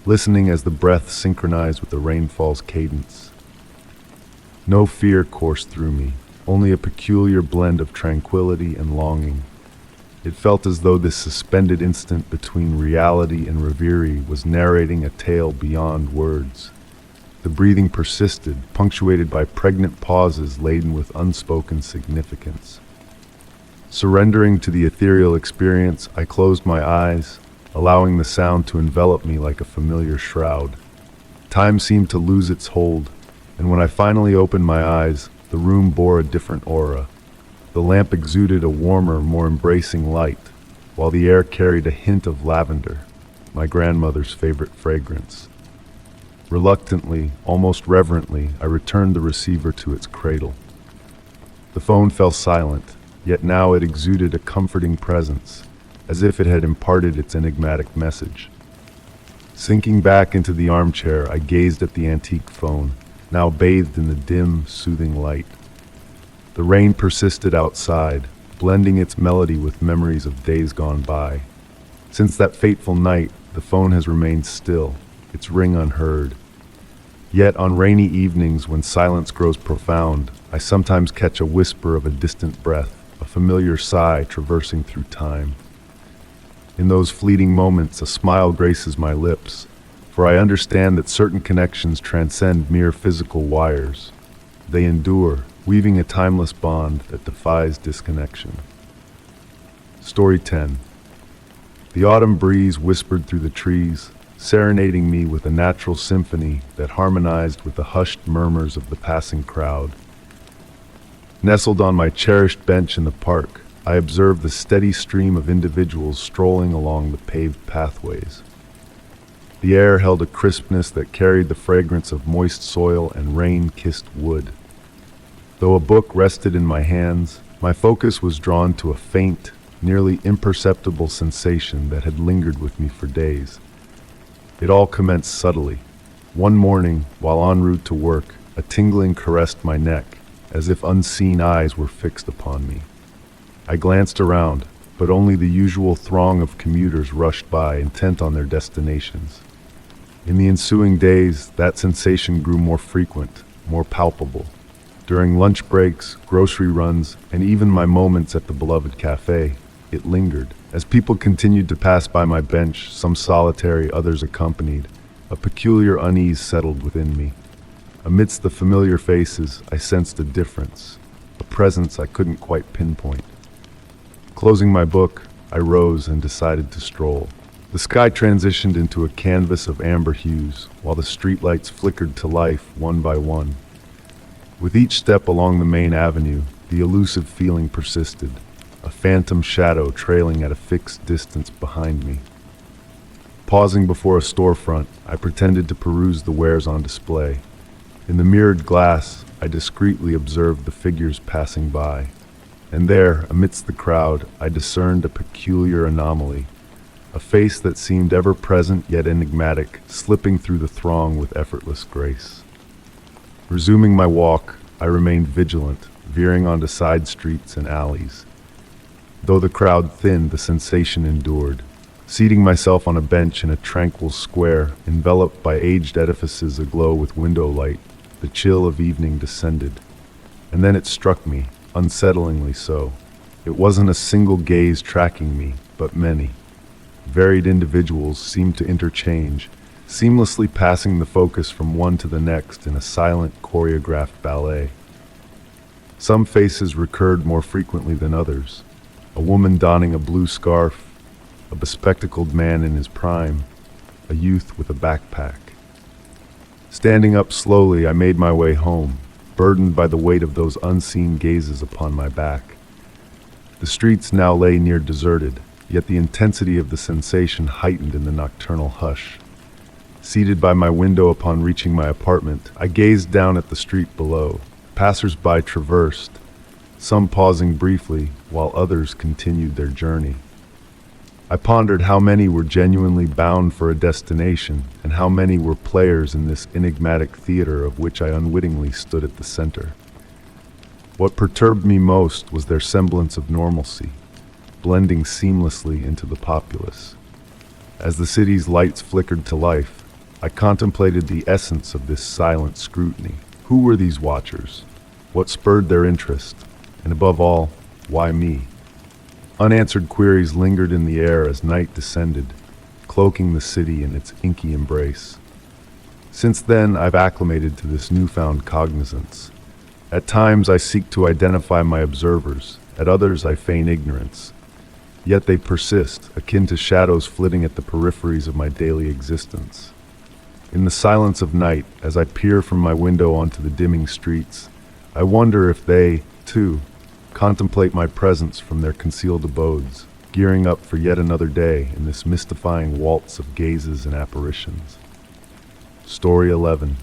listening as the breath synchronized with the rainfall's cadence. No fear coursed through me, only a peculiar blend of tranquility and longing. It felt as though this suspended instant between reality and reverie was narrating a tale beyond words. The breathing persisted, punctuated by pregnant pauses laden with unspoken significance. Surrendering to the ethereal experience, I closed my eyes, allowing the sound to envelop me like a familiar shroud. Time seemed to lose its hold, and when I finally opened my eyes, the room bore a different aura. The lamp exuded a warmer, more embracing light, while the air carried a hint of lavender, my grandmother's favorite fragrance. Reluctantly, almost reverently, I returned the receiver to its cradle. The phone fell silent, yet now it exuded a comforting presence, as if it had imparted its enigmatic message. Sinking back into the armchair, I gazed at the antique phone, now bathed in the dim, soothing light. The rain persisted outside, blending its melody with memories of days gone by. Since that fateful night, the phone has remained still, its ring unheard. Yet on rainy evenings when silence grows profound, I sometimes catch a whisper of a distant breath, a familiar sigh traversing through time. In those fleeting moments, a smile graces my lips, for I understand that certain connections transcend mere physical wires. They endure, weaving a timeless bond that defies disconnection. Story 10. The autumn breeze whispered through the trees, serenading me with a natural symphony that harmonized with the hushed murmurs of the passing crowd. Nestled on my cherished bench in the park, I observed the steady stream of individuals strolling along the paved pathways. The air held a crispness that carried the fragrance of moist soil and rain-kissed wood. Though a book rested in my hands, my focus was drawn to a faint, nearly imperceptible sensation that had lingered with me for days. It all commenced subtly. One morning, while en route to work, a tingling caressed my neck, as if unseen eyes were fixed upon me. I glanced around, but only the usual throng of commuters rushed by, intent on their destinations. In the ensuing days, that sensation grew more frequent, more palpable. During lunch breaks, grocery runs, and even my moments at the beloved cafe, it lingered. As people continued to pass by my bench, some solitary, others accompanied, a peculiar unease settled within me. Amidst the familiar faces, I sensed a difference, a presence I couldn't quite pinpoint. Closing my book, I rose and decided to stroll. The sky transitioned into a canvas of amber hues, while the streetlights flickered to life one by one. With each step along the main avenue, the elusive feeling persisted, a phantom shadow trailing at a fixed distance behind me. Pausing before a storefront, I pretended to peruse the wares on display. In the mirrored glass, I discreetly observed the figures passing by. And there, amidst the crowd, I discerned a peculiar anomaly, a face that seemed ever-present yet enigmatic, slipping through the throng with effortless grace. Resuming my walk, I remained vigilant, veering onto side streets and alleys. Though the crowd thinned, the sensation endured, Seating myself on a bench in a tranquil square, enveloped by aged edifices aglow with window light, the chill of evening descended. And then it struck me, unsettlingly so. It wasn't a single gaze tracking me, but many. Varied individuals seemed to interchange, seamlessly passing the focus from one to the next in a silent, choreographed ballet. Some faces recurred more frequently than others. A woman donning a blue scarf, a bespectacled man in his prime, a youth with a backpack. Standing up slowly, I made my way home, burdened by the weight of those unseen gazes upon my back. The streets now lay near deserted, yet the intensity of the sensation heightened in the nocturnal hush. Seated by my window upon reaching my apartment, I gazed down at the street below. Passers-by traversed, some pausing briefly, while others continued their journey. I pondered how many were genuinely bound for a destination, and how many were players in this enigmatic theater of which I unwittingly stood at the center. What perturbed me most was their semblance of normalcy, blending seamlessly into the populace. As the city's lights flickered to life, I contemplated the essence of this silent scrutiny. Who were these watchers? What spurred their interest? And above all, why me? Unanswered queries lingered in the air as night descended, cloaking the city in its inky embrace. Since then, I've acclimated to this newfound cognizance. At times I seek to identify my observers, at others I feign ignorance. Yet they persist, akin to shadows flitting at the peripheries of my daily existence. In the silence of night, as I peer from my window onto the dimming streets, I wonder if they, too, contemplate my presence from their concealed abodes, gearing up for yet another day in this mystifying waltz of gazes and apparitions. Story 11.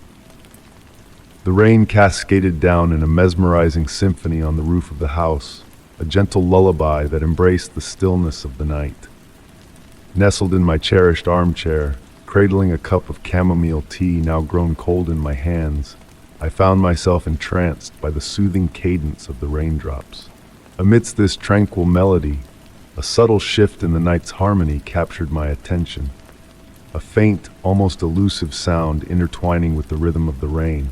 The rain cascaded down in a mesmerizing symphony on the roof of the house, a gentle lullaby that embraced the stillness of the night. Nestled in my cherished armchair, cradling a cup of chamomile tea now grown cold in my hands, I found myself entranced by the soothing cadence of the raindrops. Amidst this tranquil melody, a subtle shift in the night's harmony captured my attention. A faint, almost elusive sound intertwining with the rhythm of the rain,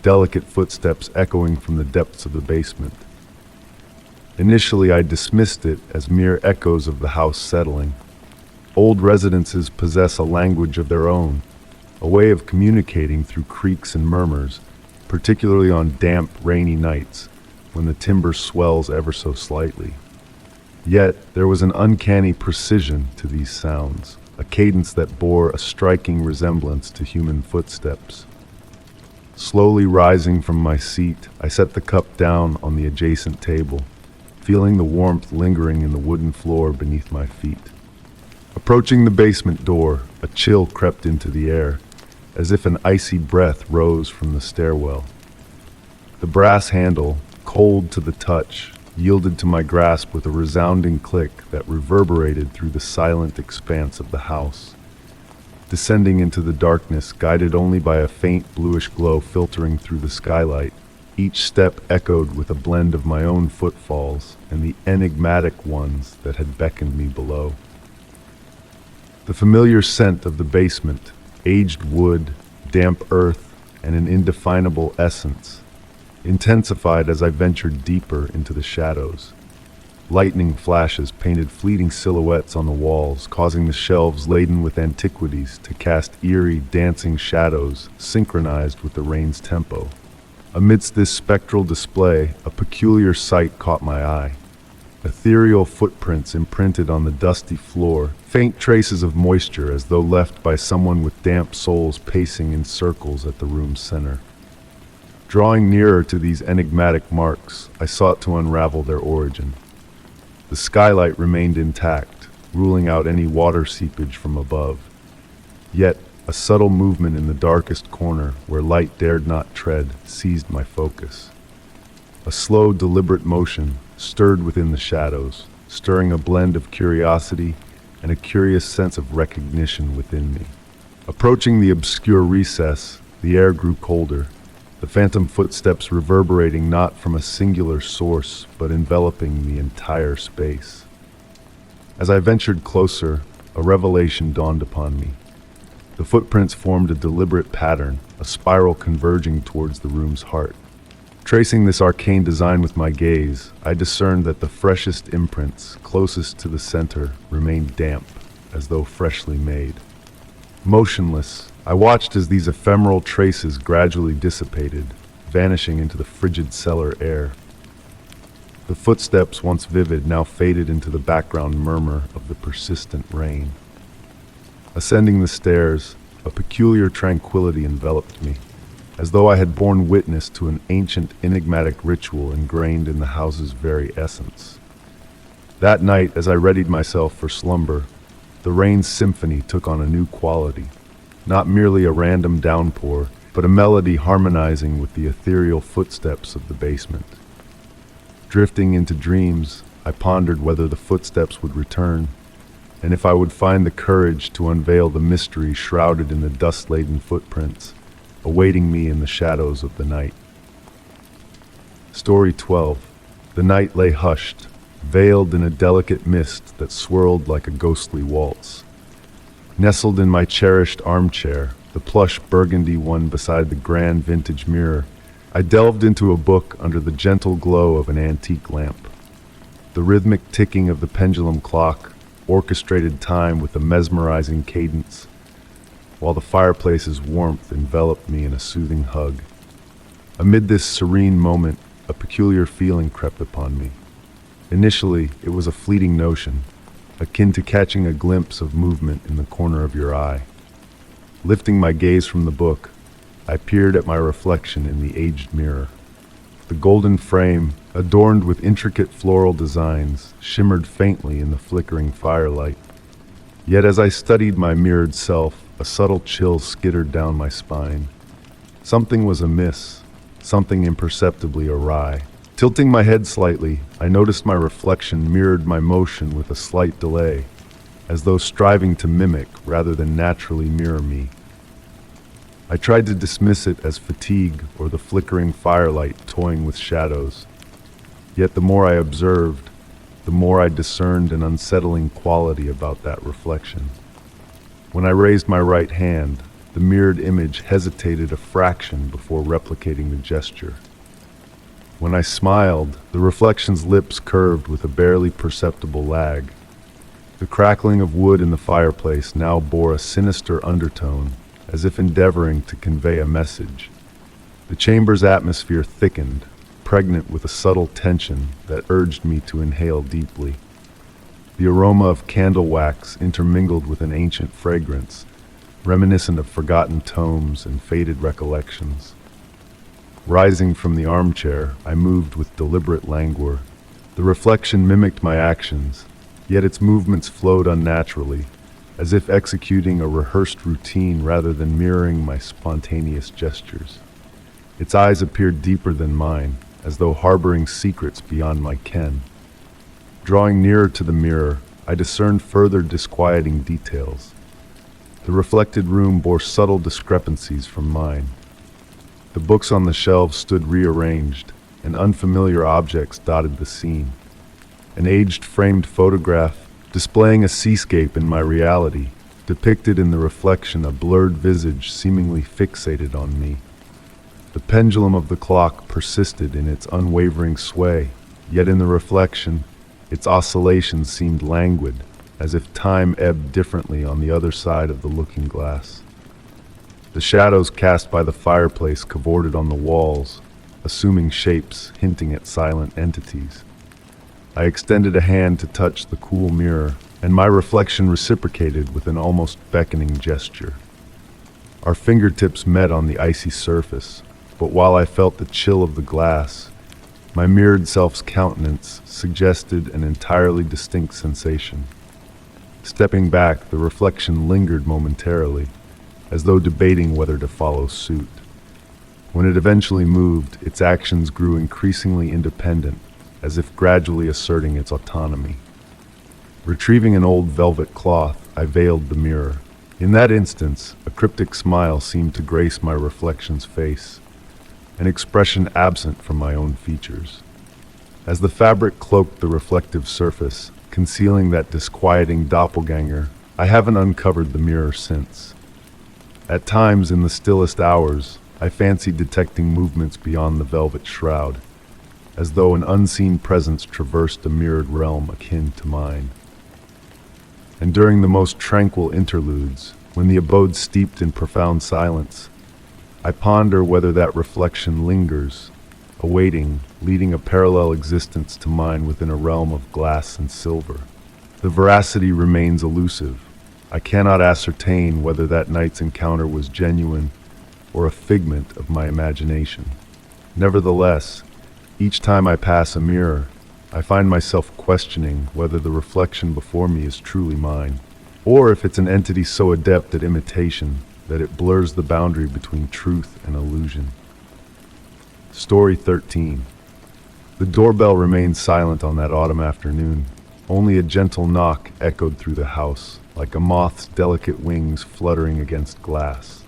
delicate footsteps echoing from the depths of the basement. Initially, I dismissed it as mere echoes of the house settling. Old residences possess a language of their own, a way of communicating through creaks and murmurs, particularly on damp, rainy nights, when the timber swells ever so slightly. Yet, there was an uncanny precision to these sounds, a cadence that bore a striking resemblance to human footsteps. Slowly rising from my seat, I set the cup down on the adjacent table, feeling the warmth lingering in the wooden floor beneath my feet. Approaching the basement door, a chill crept into the air, as if an icy breath rose from the stairwell. The brass handle, cold to the touch, yielded to my grasp with a resounding click that reverberated through the silent expanse of the house. Descending into the darkness, guided only by a faint bluish glow filtering through the skylight, each step echoed with a blend of my own footfalls and the enigmatic ones that had beckoned me below. The familiar scent of the basement, aged wood, damp earth, and an indefinable essence, intensified as I ventured deeper into the shadows. Lightning flashes painted fleeting silhouettes on the walls, causing the shelves laden with antiquities to cast eerie, dancing shadows synchronized with the rain's tempo. Amidst this spectral display, a peculiar sight caught my eye. Ethereal footprints imprinted on the dusty floor, faint traces of moisture as though left by someone with damp soles pacing in circles at the room's center. Drawing nearer to these enigmatic marks, I sought to unravel their origin. The skylight remained intact, ruling out any water seepage from above. Yet, a subtle movement in the darkest corner, where light dared not tread, seized my focus. A slow, deliberate motion stirred within the shadows, stirring a blend of curiosity and a curious sense of recognition within me. Approaching the obscure recess, the air grew colder, the phantom footsteps reverberating not from a singular source, but enveloping the entire space. As I ventured closer, a revelation dawned upon me. The footprints formed a deliberate pattern, a spiral converging towards the room's heart. Tracing this arcane design with my gaze, I discerned that the freshest imprints, closest to the center, remained damp, as though freshly made. Motionless, I watched as these ephemeral traces gradually dissipated, vanishing into the frigid cellar air. The footsteps, once vivid, now faded into the background murmur of the persistent rain. Ascending the stairs, a peculiar tranquility enveloped me, as though I had borne witness to an ancient, enigmatic ritual ingrained in the house's very essence. That night, as I readied myself for slumber, the rain's symphony took on a new quality, not merely a random downpour, but a melody harmonizing with the ethereal footsteps of the basement. Drifting into dreams, I pondered whether the footsteps would return, and if I would find the courage to unveil the mystery shrouded in the dust-laden footprints, awaiting me in the shadows of the night. Story 12. The night lay hushed, veiled in a delicate mist that swirled like a ghostly waltz. Nestled in my cherished armchair, the plush burgundy one beside the grand vintage mirror, I delved into a book under the gentle glow of an antique lamp. The rhythmic ticking of the pendulum clock orchestrated time with a mesmerizing cadence, while the fireplace's warmth enveloped me in a soothing hug. Amid this serene moment, a peculiar feeling crept upon me. Initially, it was a fleeting notion, akin to catching a glimpse of movement in the corner of your eye. Lifting my gaze from the book, I peered at my reflection in the aged mirror. The golden frame, adorned with intricate floral designs, shimmered faintly in the flickering firelight. Yet as I studied my mirrored self, a subtle chill skittered down my spine. Something was amiss, something imperceptibly awry. Tilting my head slightly, I noticed my reflection mirrored my motion with a slight delay, as though striving to mimic rather than naturally mirror me. I tried to dismiss it as fatigue or the flickering firelight toying with shadows. Yet the more I observed, the more I discerned an unsettling quality about that reflection. When I raised my right hand, the mirrored image hesitated a fraction before replicating the gesture. When I smiled, the reflection's lips curved with a barely perceptible lag. The crackling of wood in the fireplace now bore a sinister undertone, as if endeavoring to convey a message. The chamber's atmosphere thickened, pregnant with a subtle tension that urged me to inhale deeply. The aroma of candle wax intermingled with an ancient fragrance, reminiscent of forgotten tomes and faded recollections. Rising from the armchair, I moved with deliberate languor. The reflection mimicked my actions, yet its movements flowed unnaturally, as if executing a rehearsed routine rather than mirroring my spontaneous gestures. Its eyes appeared deeper than mine, as though harboring secrets beyond my ken. Drawing nearer to the mirror, I discerned further disquieting details. The reflected room bore subtle discrepancies from mine. The books on the shelves stood rearranged, and unfamiliar objects dotted the scene. An aged framed photograph, displaying a seascape in my reality, depicted in the reflection a blurred visage seemingly fixated on me. The pendulum of the clock persisted in its unwavering sway, yet in the reflection, its oscillations seemed languid, as if time ebbed differently on the other side of the looking glass. The shadows cast by the fireplace cavorted on the walls, assuming shapes hinting at silent entities. I extended a hand to touch the cool mirror, and my reflection reciprocated with an almost beckoning gesture. Our fingertips met on the icy surface, but while I felt the chill of the glass, my mirrored self's countenance suggested an entirely distinct sensation. Stepping back, the reflection lingered momentarily, as though debating whether to follow suit. When it eventually moved, its actions grew increasingly independent, as if gradually asserting its autonomy. Retrieving an old velvet cloth, I veiled the mirror. In that instance, a cryptic smile seemed to grace my reflection's face, an expression absent from my own features. As the fabric cloaked the reflective surface, concealing that disquieting doppelganger, I haven't uncovered the mirror since. At times, in the stillest hours, I fancied detecting movements beyond the velvet shroud, as though an unseen presence traversed a mirrored realm akin to mine. And during the most tranquil interludes, when the abode steeped in profound silence, I ponder whether that reflection lingers, awaiting, leading a parallel existence to mine within a realm of glass and silver. The veracity remains elusive. I cannot ascertain whether that night's encounter was genuine or a figment of my imagination. Nevertheless, each time I pass a mirror, I find myself questioning whether the reflection before me is truly mine, or if it's an entity so adept at imitation that it blurs the boundary between truth and illusion. Story 13. The doorbell remained silent on that autumn afternoon. Only a gentle knock echoed through the house, like a moth's delicate wings fluttering against glass.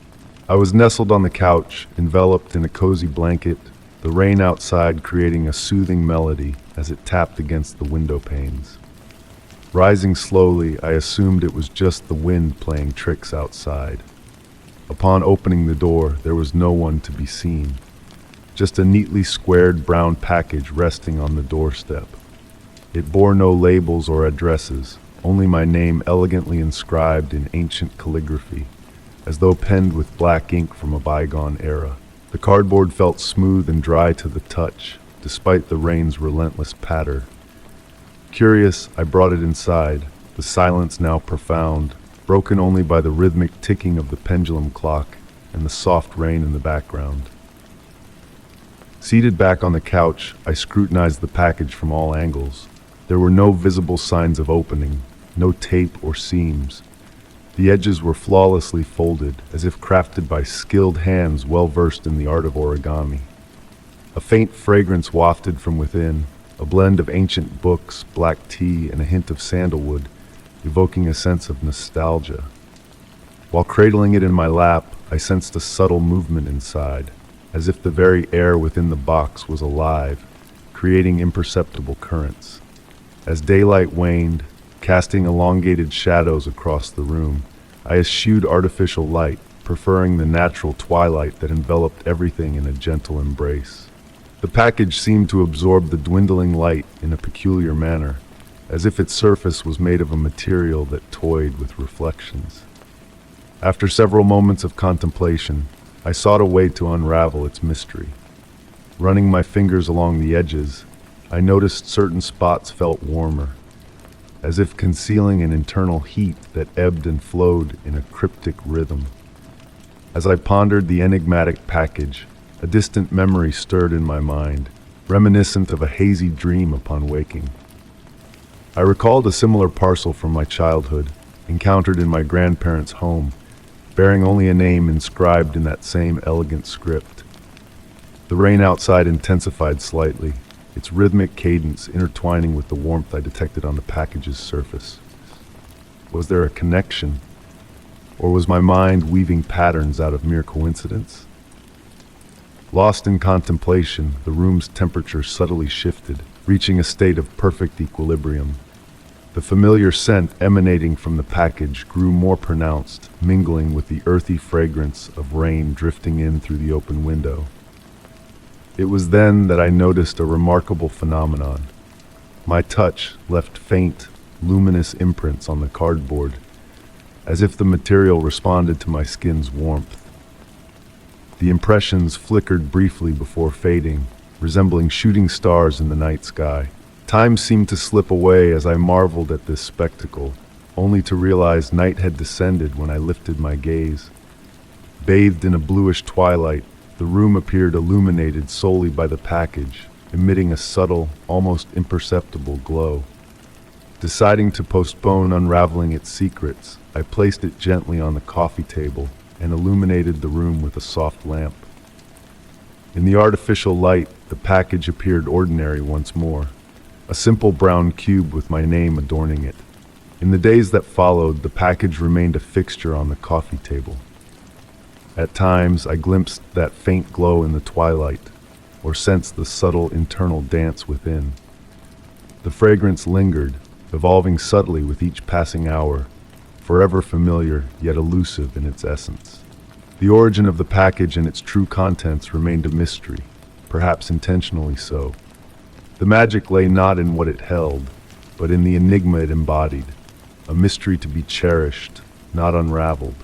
I was nestled on the couch, enveloped in a cozy blanket, the rain outside creating a soothing melody as it tapped against the window panes. Rising slowly, I assumed it was just the wind playing tricks outside. Upon opening the door, there was no one to be seen. Just a neatly squared brown package resting on the doorstep. It bore no labels or addresses, only my name elegantly inscribed in ancient calligraphy, as though penned with black ink from a bygone era. The cardboard felt smooth and dry to the touch, despite the rain's relentless patter. Curious, I brought it inside, the silence now profound, broken only by the rhythmic ticking of the pendulum clock and the soft rain in the background. Seated back on the couch, I scrutinized the package from all angles. There were no visible signs of opening, no tape or seams. The edges were flawlessly folded, as if crafted by skilled hands well versed in the art of origami. A faint fragrance wafted from within, a blend of ancient books, black tea, and a hint of sandalwood, evoking a sense of nostalgia. While cradling it in my lap, I sensed a subtle movement inside, as if the very air within the box was alive, creating imperceptible currents. As daylight waned, casting elongated shadows across the room, I eschewed artificial light, preferring the natural twilight that enveloped everything in a gentle embrace. The package seemed to absorb the dwindling light in a peculiar manner, as if its surface was made of a material that toyed with reflections. After several moments of contemplation, I sought a way to unravel its mystery. Running my fingers along the edges, I noticed certain spots felt warmer, as if concealing an internal heat that ebbed and flowed in a cryptic rhythm. As I pondered the enigmatic package, a distant memory stirred in my mind, reminiscent of a hazy dream upon waking. I recalled a similar parcel from my childhood, encountered in my grandparents' home, bearing only a name inscribed in that same elegant script. The rain outside intensified slightly, its rhythmic cadence intertwining with the warmth I detected on the package's surface. Was there a connection, or was my mind weaving patterns out of mere coincidence? Lost in contemplation, the room's temperature subtly shifted, reaching a state of perfect equilibrium. The familiar scent emanating from the package grew more pronounced, mingling with the earthy fragrance of rain drifting in through the open window. It was then that I noticed a remarkable phenomenon. My touch left faint, luminous imprints on the cardboard, as if the material responded to my skin's warmth. The impressions flickered briefly before fading, resembling shooting stars in the night sky. Time seemed to slip away as I marveled at this spectacle, only to realize night had descended when I lifted my gaze. Bathed in a bluish twilight, the room appeared illuminated solely by the package, emitting a subtle, almost imperceptible glow. Deciding to postpone unraveling its secrets, I placed it gently on the coffee table and illuminated the room with a soft lamp. In the artificial light, the package appeared ordinary once more, a simple brown cube with my name adorning it. In the days that followed, the package remained a fixture on the coffee table. At times, I glimpsed that faint glow in the twilight, or sensed the subtle internal dance within. The fragrance lingered, evolving subtly with each passing hour, forever familiar yet elusive in its essence. The origin of the package and its true contents remained a mystery, perhaps intentionally so. The magic lay not in what it held, but in the enigma it embodied, a mystery to be cherished, not unraveled.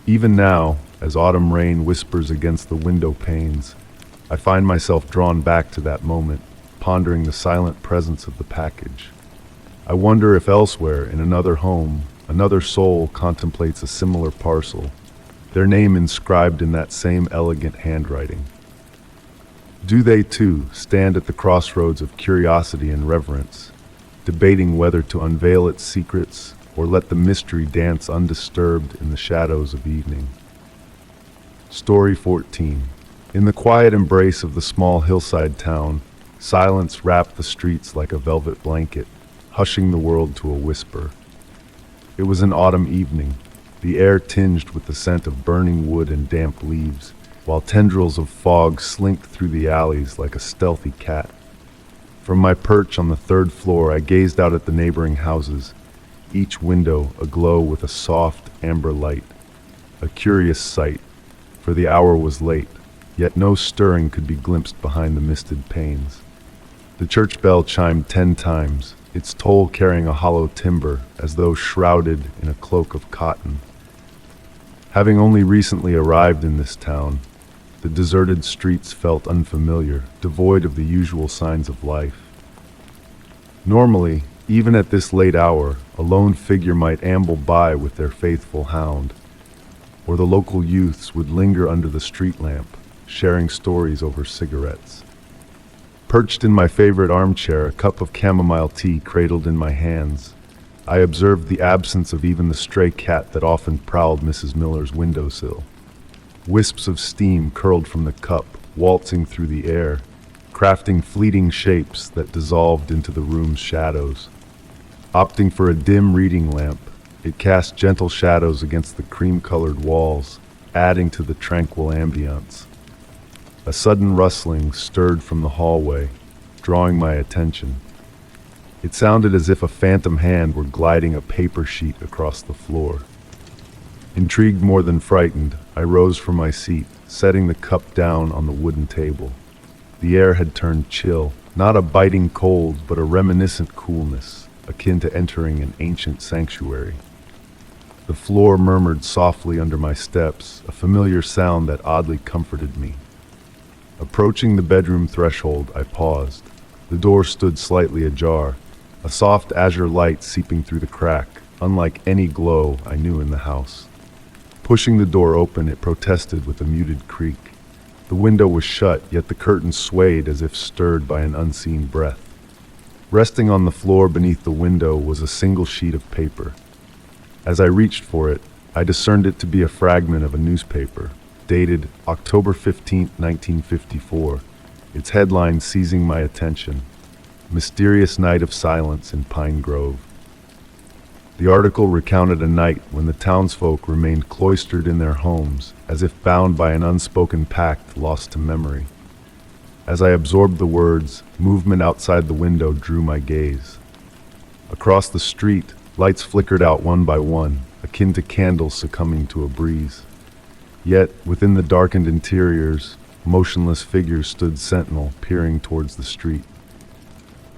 Even now, as autumn rain whispers against the window panes, I find myself drawn back to that moment, pondering the silent presence of the package. I wonder if elsewhere, in another home, another soul contemplates a similar parcel, their name inscribed in that same elegant handwriting. Do they, too, stand at the crossroads of curiosity and reverence, debating whether to unveil its secrets or let the mystery dance undisturbed in the shadows of evening? Story 14. In the quiet embrace of the small hillside town, silence wrapped the streets like a velvet blanket, hushing the world to a whisper. It was an autumn evening, the air tinged with the scent of burning wood and damp leaves, while tendrils of fog slinked through the alleys like a stealthy cat. From my perch on the third floor, I gazed out at the neighboring houses, each window aglow with a soft amber light. A curious sight, for the hour was late, yet no stirring could be glimpsed behind the misted panes. The church bell chimed 10 times, its toll carrying a hollow timbre as though shrouded in a cloak of cotton. Having only recently arrived in this town, the deserted streets felt unfamiliar, devoid of the usual signs of life. Normally, even at this late hour, a lone figure might amble by with their faithful hound, or the local youths would linger under the street lamp, sharing stories over cigarettes. Perched in my favorite armchair, a cup of chamomile tea cradled in my hands, I observed the absence of even the stray cat that often prowled Mrs. Miller's windowsill. Wisps of steam curled from the cup, waltzing through the air, crafting fleeting shapes that dissolved into the room's shadows. Opting for a dim reading lamp, it cast gentle shadows against the cream-colored walls, adding to the tranquil ambience. A sudden rustling stirred from the hallway, drawing my attention. It sounded as if a phantom hand were gliding a paper sheet across the floor. Intrigued more than frightened, I rose from my seat, setting the cup down on the wooden table. The air had turned chill, not a biting cold, but a reminiscent coolness, akin to entering an ancient sanctuary. The floor murmured softly under my steps, a familiar sound that oddly comforted me. Approaching the bedroom threshold, I paused. The door stood slightly ajar, a soft azure light seeping through the crack, unlike any glow I knew in the house. Pushing the door open, it protested with a muted creak. The window was shut, yet the curtains swayed as if stirred by an unseen breath. Resting on the floor beneath the window was a single sheet of paper. As I reached for it, I discerned it to be a fragment of a newspaper, dated October 15, 1954, its headline seizing my attention, "Mysterious Night of Silence in Pine Grove." The article recounted a night when the townsfolk remained cloistered in their homes, as if bound by an unspoken pact lost to memory. As I absorbed the words, movement outside the window drew my gaze. Across the street, lights flickered out one by one, akin to candles succumbing to a breeze. Yet, within the darkened interiors, motionless figures stood sentinel, peering towards the street.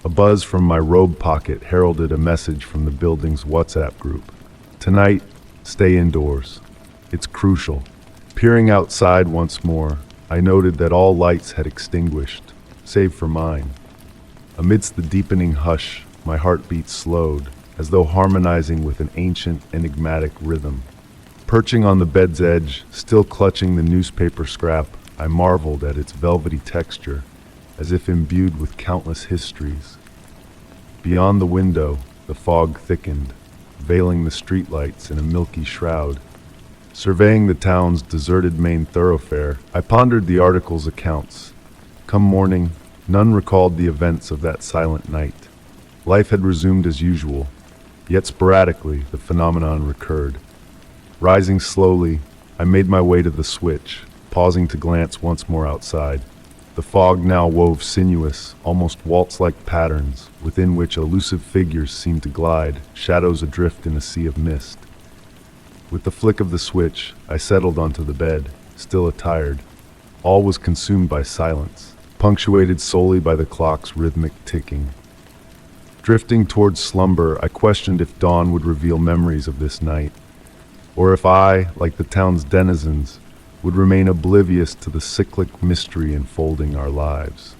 A buzz from my robe pocket heralded a message from the building's WhatsApp group. "Tonight, stay indoors. It's crucial." Peering outside once more, I noted that all lights had extinguished, save for mine. Amidst the deepening hush, my heartbeat slowed, as though harmonizing with an ancient, enigmatic rhythm. Perching on the bed's edge, still clutching the newspaper scrap, I marveled at its velvety texture, as if imbued with countless histories. Beyond the window, the fog thickened, veiling the streetlights in a milky shroud. Surveying the town's deserted main thoroughfare, I pondered the article's accounts. Come morning, none recalled the events of that silent night. Life had resumed as usual, yet sporadically the phenomenon recurred. Rising slowly, I made my way to the switch, pausing to glance once more outside. The fog now wove sinuous, almost waltz-like patterns, within which elusive figures seemed to glide, shadows adrift in a sea of mist. With the flick of the switch, I settled onto the bed, still attired. All was consumed by silence, punctuated solely by the clock's rhythmic ticking. Drifting towards slumber, I questioned if dawn would reveal memories of this night, or if I, like the town's denizens, would remain oblivious to the cyclic mystery enfolding our lives.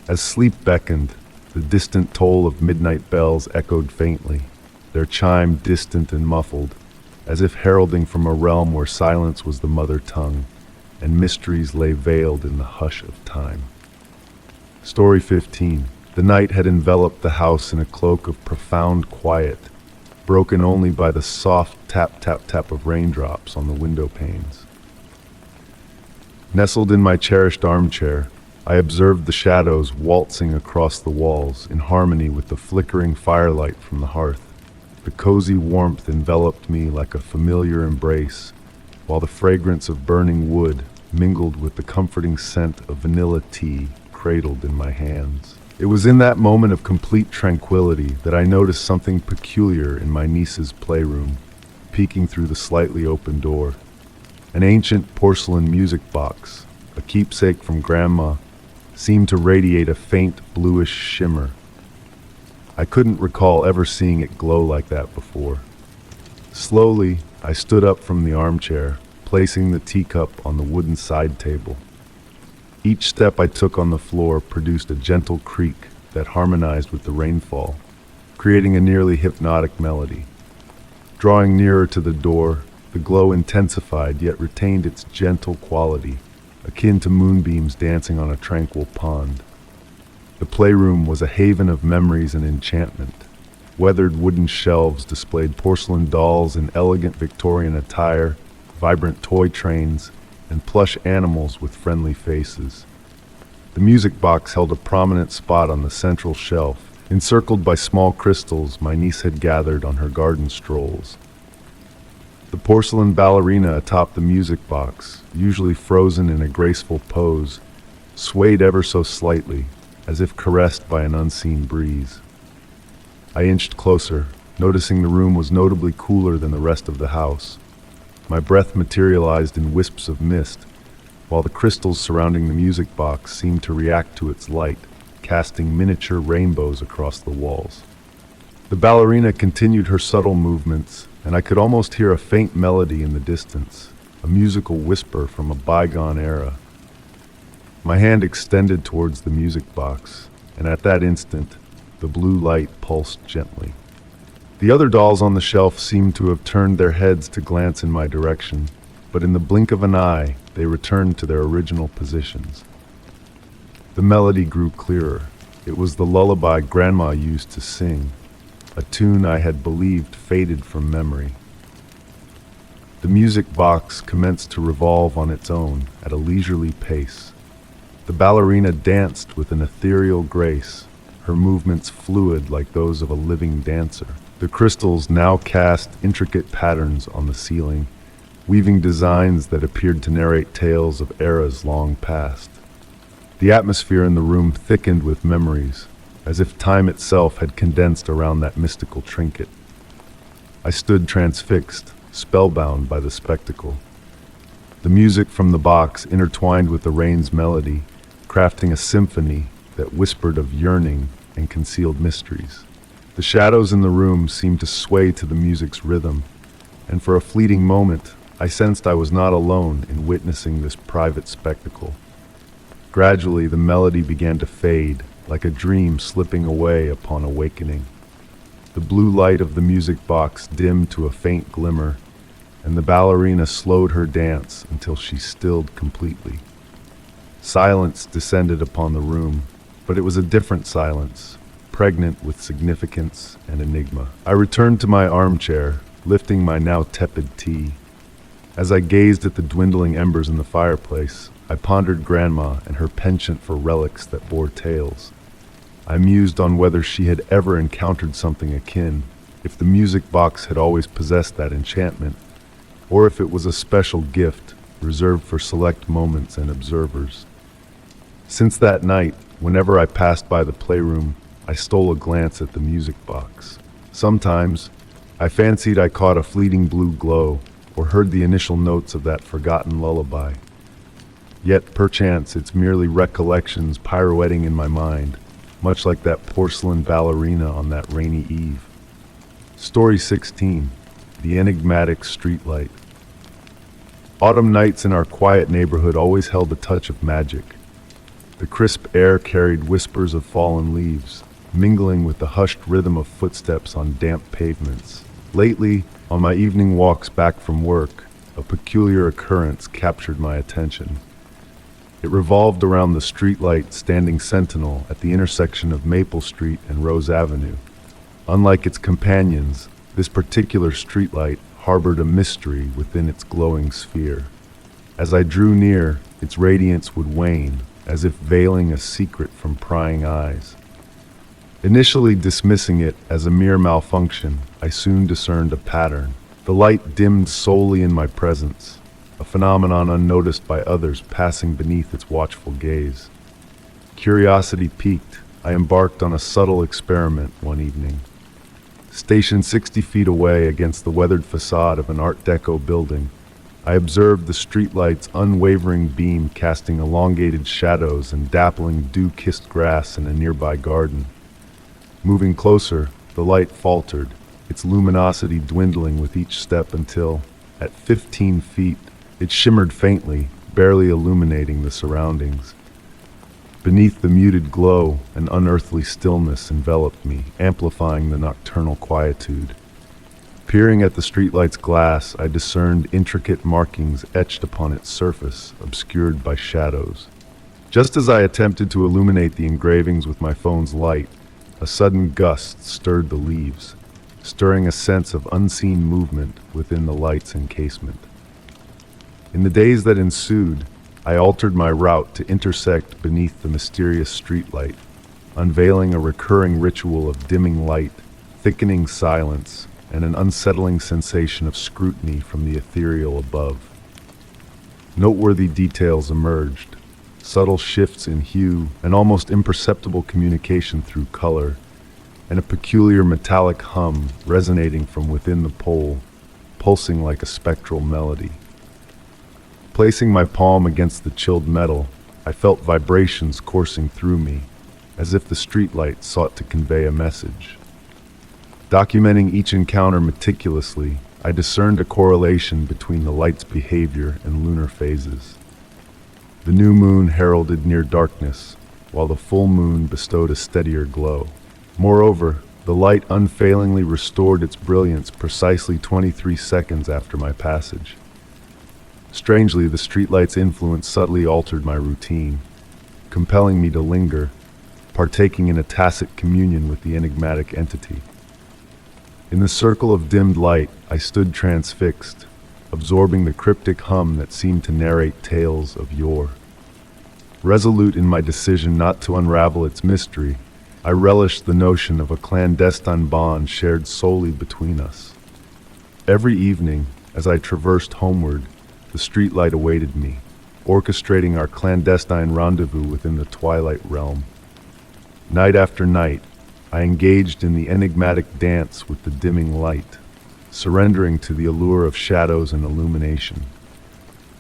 As sleep beckoned, the distant toll of midnight bells echoed faintly, their chime distant and muffled, as if heralding from a realm where silence was the mother tongue, and mysteries lay veiled in the hush of time. Story 15. The night had enveloped the house in a cloak of profound quiet, broken only by the soft tap-tap-tap of raindrops on the window panes. Nestled in my cherished armchair, I observed the shadows waltzing across the walls in harmony with the flickering firelight from the hearth. The cozy warmth enveloped me like a familiar embrace, while the fragrance of burning wood mingled with the comforting scent of vanilla tea cradled in my hands. It was in that moment of complete tranquility that I noticed something peculiar in my niece's playroom, peeking through the slightly open door. An ancient porcelain music box, a keepsake from Grandma, seemed to radiate a faint bluish shimmer. I couldn't recall ever seeing it glow like that before. Slowly, I stood up from the armchair, placing the teacup on the wooden side table. Each step I took on the floor produced a gentle creak that harmonized with the rainfall, creating a nearly hypnotic melody. Drawing nearer to the door, the glow intensified yet retained its gentle quality, akin to moonbeams dancing on a tranquil pond. The playroom was a haven of memories and enchantment. Weathered wooden shelves displayed porcelain dolls in elegant Victorian attire, vibrant toy trains, and plush animals with friendly faces. The music box held a prominent spot on the central shelf, encircled by small crystals my niece had gathered on her garden strolls. The porcelain ballerina atop the music box, usually frozen in a graceful pose, swayed ever so slightly, as if caressed by an unseen breeze. I inched closer, noticing the room was notably cooler than the rest of the house. My breath materialized in wisps of mist, while the crystals surrounding the music box seemed to react to its light, casting miniature rainbows across the walls. The ballerina continued her subtle movements, and I could almost hear a faint melody in the distance, a musical whisper from a bygone era. My hand extended towards the music box, and at that instant, the blue light pulsed gently. The other dolls on the shelf seemed to have turned their heads to glance in my direction, but in the blink of an eye, they returned to their original positions. The melody grew clearer. It was the lullaby Grandma used to sing, a tune I had believed faded from memory. The music box commenced to revolve on its own at a leisurely pace. The ballerina danced with an ethereal grace, her movements fluid like those of a living dancer. The crystals now cast intricate patterns on the ceiling, weaving designs that appeared to narrate tales of eras long past. The atmosphere in the room thickened with memories, as if time itself had condensed around that mystical trinket. I stood transfixed, spellbound by the spectacle. The music from the box intertwined with the rain's melody, crafting a symphony that whispered of yearning and concealed mysteries. The shadows in the room seemed to sway to the music's rhythm, and for a fleeting moment, I sensed I was not alone in witnessing this private spectacle. Gradually, the melody began to fade, like a dream slipping away upon awakening. The blue light of the music box dimmed to a faint glimmer, and the ballerina slowed her dance until she stilled completely. Silence descended upon the room, but it was a different silence, pregnant with significance and enigma. I returned to my armchair, lifting my now tepid tea. As I gazed at the dwindling embers in the fireplace, I pondered Grandma and her penchant for relics that bore tales. I mused on whether she had ever encountered something akin, if the music box had always possessed that enchantment, or if it was a special gift reserved for select moments and observers. Since that night, whenever I passed by the playroom, I stole a glance at the music box. Sometimes, I fancied I caught a fleeting blue glow or heard the initial notes of that forgotten lullaby. Yet, perchance, it's merely recollections pirouetting in my mind, much like that porcelain ballerina on that rainy eve. Story 16. The Enigmatic Streetlight. Autumn nights in our quiet neighborhood always held a touch of magic. The crisp air carried whispers of fallen leaves, mingling with the hushed rhythm of footsteps on damp pavements. Lately, on my evening walks back from work, a peculiar occurrence captured my attention. It revolved around the streetlight standing sentinel at the intersection of Maple Street and Rose Avenue. Unlike its companions, this particular streetlight harbored a mystery within its glowing sphere. As I drew near, its radiance would wane, as if veiling a secret from prying eyes. Initially dismissing it as a mere malfunction, I soon discerned a pattern. The light dimmed solely in my presence, a phenomenon unnoticed by others passing beneath its watchful gaze. Curiosity piqued, I embarked on a subtle experiment one evening. Stationed 60 feet away against the weathered facade of an Art Deco building, I observed the streetlight's unwavering beam casting elongated shadows and dappling dew-kissed grass in a nearby garden. Moving closer, the light faltered, its luminosity dwindling with each step until, at 15 feet, it shimmered faintly, barely illuminating the surroundings. Beneath the muted glow, an unearthly stillness enveloped me, amplifying the nocturnal quietude. Peering at the streetlight's glass, I discerned intricate markings etched upon its surface, obscured by shadows. Just as I attempted to illuminate the engravings with my phone's light, a sudden gust stirred the leaves, stirring a sense of unseen movement within the light's encasement. In the days that ensued, I altered my route to intersect beneath the mysterious streetlight, unveiling a recurring ritual of dimming light, thickening silence, and an unsettling sensation of scrutiny from the ethereal above. Noteworthy details emerged, subtle shifts in hue, an almost imperceptible communication through color, and a peculiar metallic hum resonating from within the pole, pulsing like a spectral melody. Placing my palm against the chilled metal, I felt vibrations coursing through me, as if the streetlight sought to convey a message. Documenting each encounter meticulously, I discerned a correlation between the light's behavior and lunar phases. The new moon heralded near darkness, while the full moon bestowed a steadier glow. Moreover, the light unfailingly restored its brilliance precisely 23 seconds after my passage. Strangely, the streetlight's influence subtly altered my routine, compelling me to linger, partaking in a tacit communion with the enigmatic entity. In the circle of dimmed light, I stood transfixed, absorbing the cryptic hum that seemed to narrate tales of yore. Resolute in my decision not to unravel its mystery, I relished the notion of a clandestine bond shared solely between us. Every evening, as I traversed homeward, the streetlight awaited me, orchestrating our clandestine rendezvous within the twilight realm. Night after night, I engaged in the enigmatic dance with the dimming light, surrendering to the allure of shadows and illumination.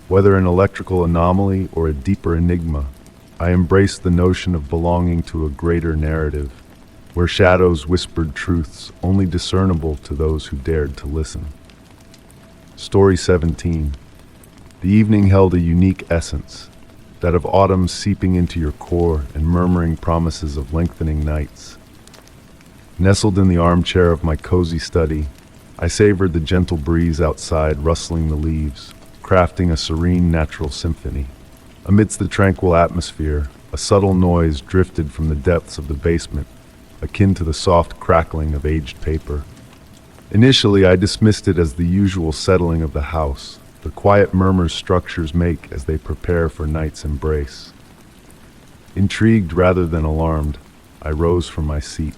Whether an electrical anomaly or a deeper enigma, I embraced the notion of belonging to a greater narrative, where shadows whispered truths only discernible to those who dared to listen. Story 17. The evening held a unique essence, that of autumn seeping into your core and murmuring promises of lengthening nights. Nestled in the armchair of my cozy study, I savored the gentle breeze outside rustling the leaves, crafting a serene natural symphony. Amidst the tranquil atmosphere, a subtle noise drifted from the depths of the basement, akin to the soft crackling of aged paper. Initially, I dismissed it as the usual settling of the house, the quiet murmurs structures make as they prepare for night's embrace. Intrigued rather than alarmed, I rose from my seat.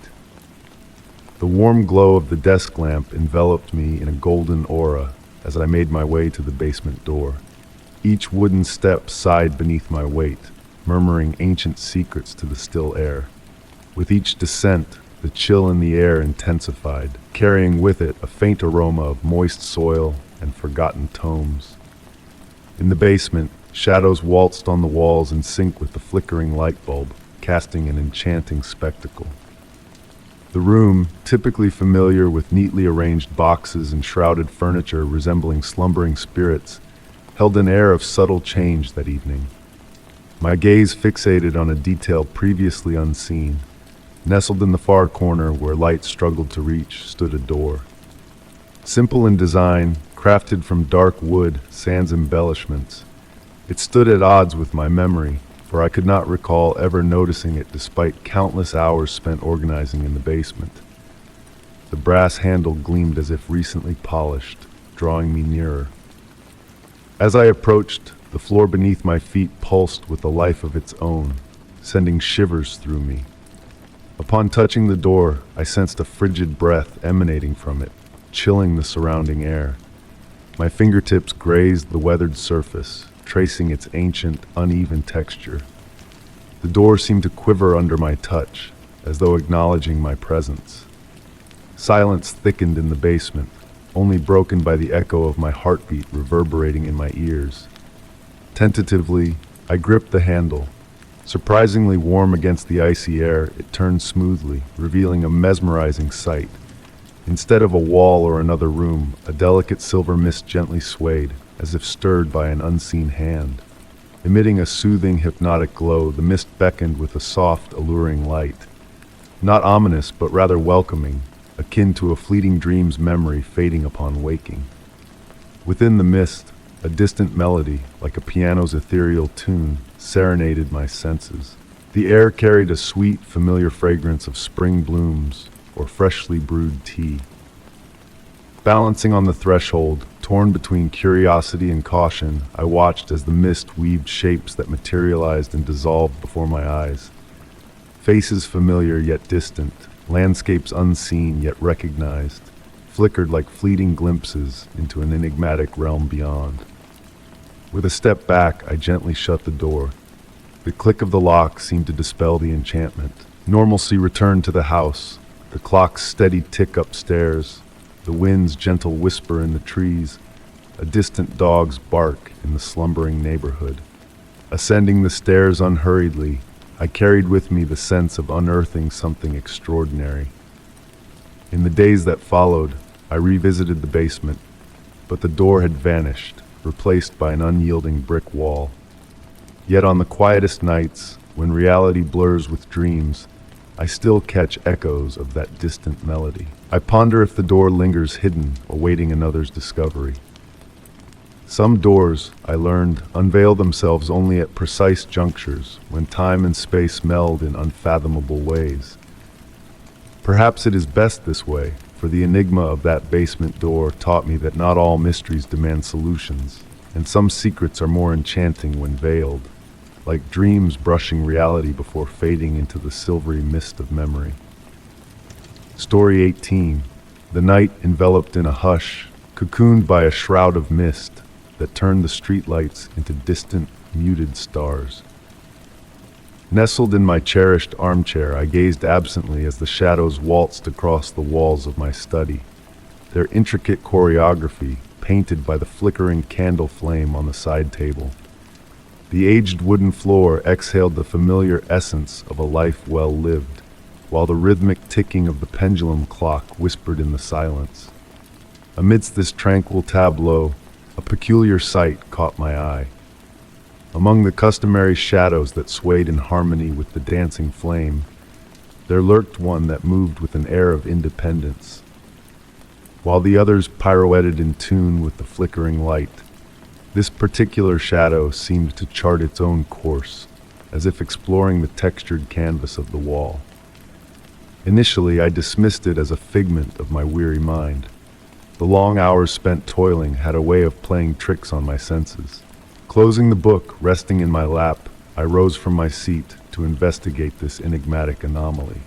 The warm glow of the desk lamp enveloped me in a golden aura as I made my way to the basement door. Each wooden step sighed beneath my weight, murmuring ancient secrets to the still air. With each descent, the chill in the air intensified, carrying with it a faint aroma of moist soil and forgotten tomes. In the basement, shadows waltzed on the walls in sync with the flickering light bulb, casting an enchanting spectacle. The room, typically familiar with neatly arranged boxes and shrouded furniture resembling slumbering spirits, held an air of subtle change that evening. My gaze fixated on a detail previously unseen. Nestled in the far corner where light struggled to reach stood a door. Simple in design, crafted from dark wood sans embellishments, it stood at odds with my memory, for I could not recall ever noticing it despite countless hours spent organizing in the basement. The brass handle gleamed as if recently polished, drawing me nearer. As I approached, the floor beneath my feet pulsed with a life of its own, sending shivers through me. Upon touching the door, I sensed a frigid breath emanating from it, chilling the surrounding air. My fingertips grazed the weathered surface, tracing its ancient, uneven texture. The door seemed to quiver under my touch, as though acknowledging my presence. Silence thickened in the basement, only broken by the echo of my heartbeat reverberating in my ears. Tentatively, I gripped the handle. Surprisingly warm against the icy air, it turned smoothly, revealing a mesmerizing sight. Instead of a wall or another room, a delicate silver mist gently swayed, as if stirred by an unseen hand. Emitting a soothing, hypnotic glow, the mist beckoned with a soft, alluring light. Not ominous, but rather welcoming, akin to a fleeting dream's memory fading upon waking. Within the mist, a distant melody, like a piano's ethereal tune, serenaded my senses. The air carried a sweet, familiar fragrance of spring blooms or freshly brewed tea. Balancing on the threshold, torn between curiosity and caution, I watched as the mist weaved shapes that materialized and dissolved before my eyes. Faces familiar yet distant, landscapes unseen yet recognized, flickered like fleeting glimpses into an enigmatic realm beyond. With a step back, I gently shut the door. The click of the lock seemed to dispel the enchantment. Normalcy returned to the house, the clock's steady tick upstairs, the wind's gentle whisper in the trees, a distant dog's bark in the slumbering neighborhood. Ascending the stairs unhurriedly, I carried with me the sense of unearthing something extraordinary. In the days that followed, I revisited the basement, but the door had vanished, replaced by an unyielding brick wall. Yet on the quietest nights, when reality blurs with dreams, I still catch echoes of that distant melody. I ponder if the door lingers hidden, awaiting another's discovery. Some doors, I learned, unveil themselves only at precise junctures, when time and space meld in unfathomable ways. Perhaps it is best this way, for the enigma of that basement door taught me that not all mysteries demand solutions, and some secrets are more enchanting when veiled, like dreams brushing reality before fading into the silvery mist of memory. Story 18. The night enveloped in a hush, cocooned by a shroud of mist that turned the streetlights into distant, muted stars. Nestled in my cherished armchair, I gazed absently as the shadows waltzed across the walls of my study, their intricate choreography painted by the flickering candle flame on the side table. The aged wooden floor exhaled the familiar essence of a life well lived, while the rhythmic ticking of the pendulum clock whispered in the silence. Amidst this tranquil tableau, a peculiar sight caught my eye. Among the customary shadows that swayed in harmony with the dancing flame, there lurked one that moved with an air of independence. While the others pirouetted in tune with the flickering light, this particular shadow seemed to chart its own course, as if exploring the textured canvas of the wall. Initially, I dismissed it as a figment of my weary mind. The long hours spent toiling had a way of playing tricks on my senses. Closing the book resting in my lap, I rose from my seat to investigate this enigmatic anomaly.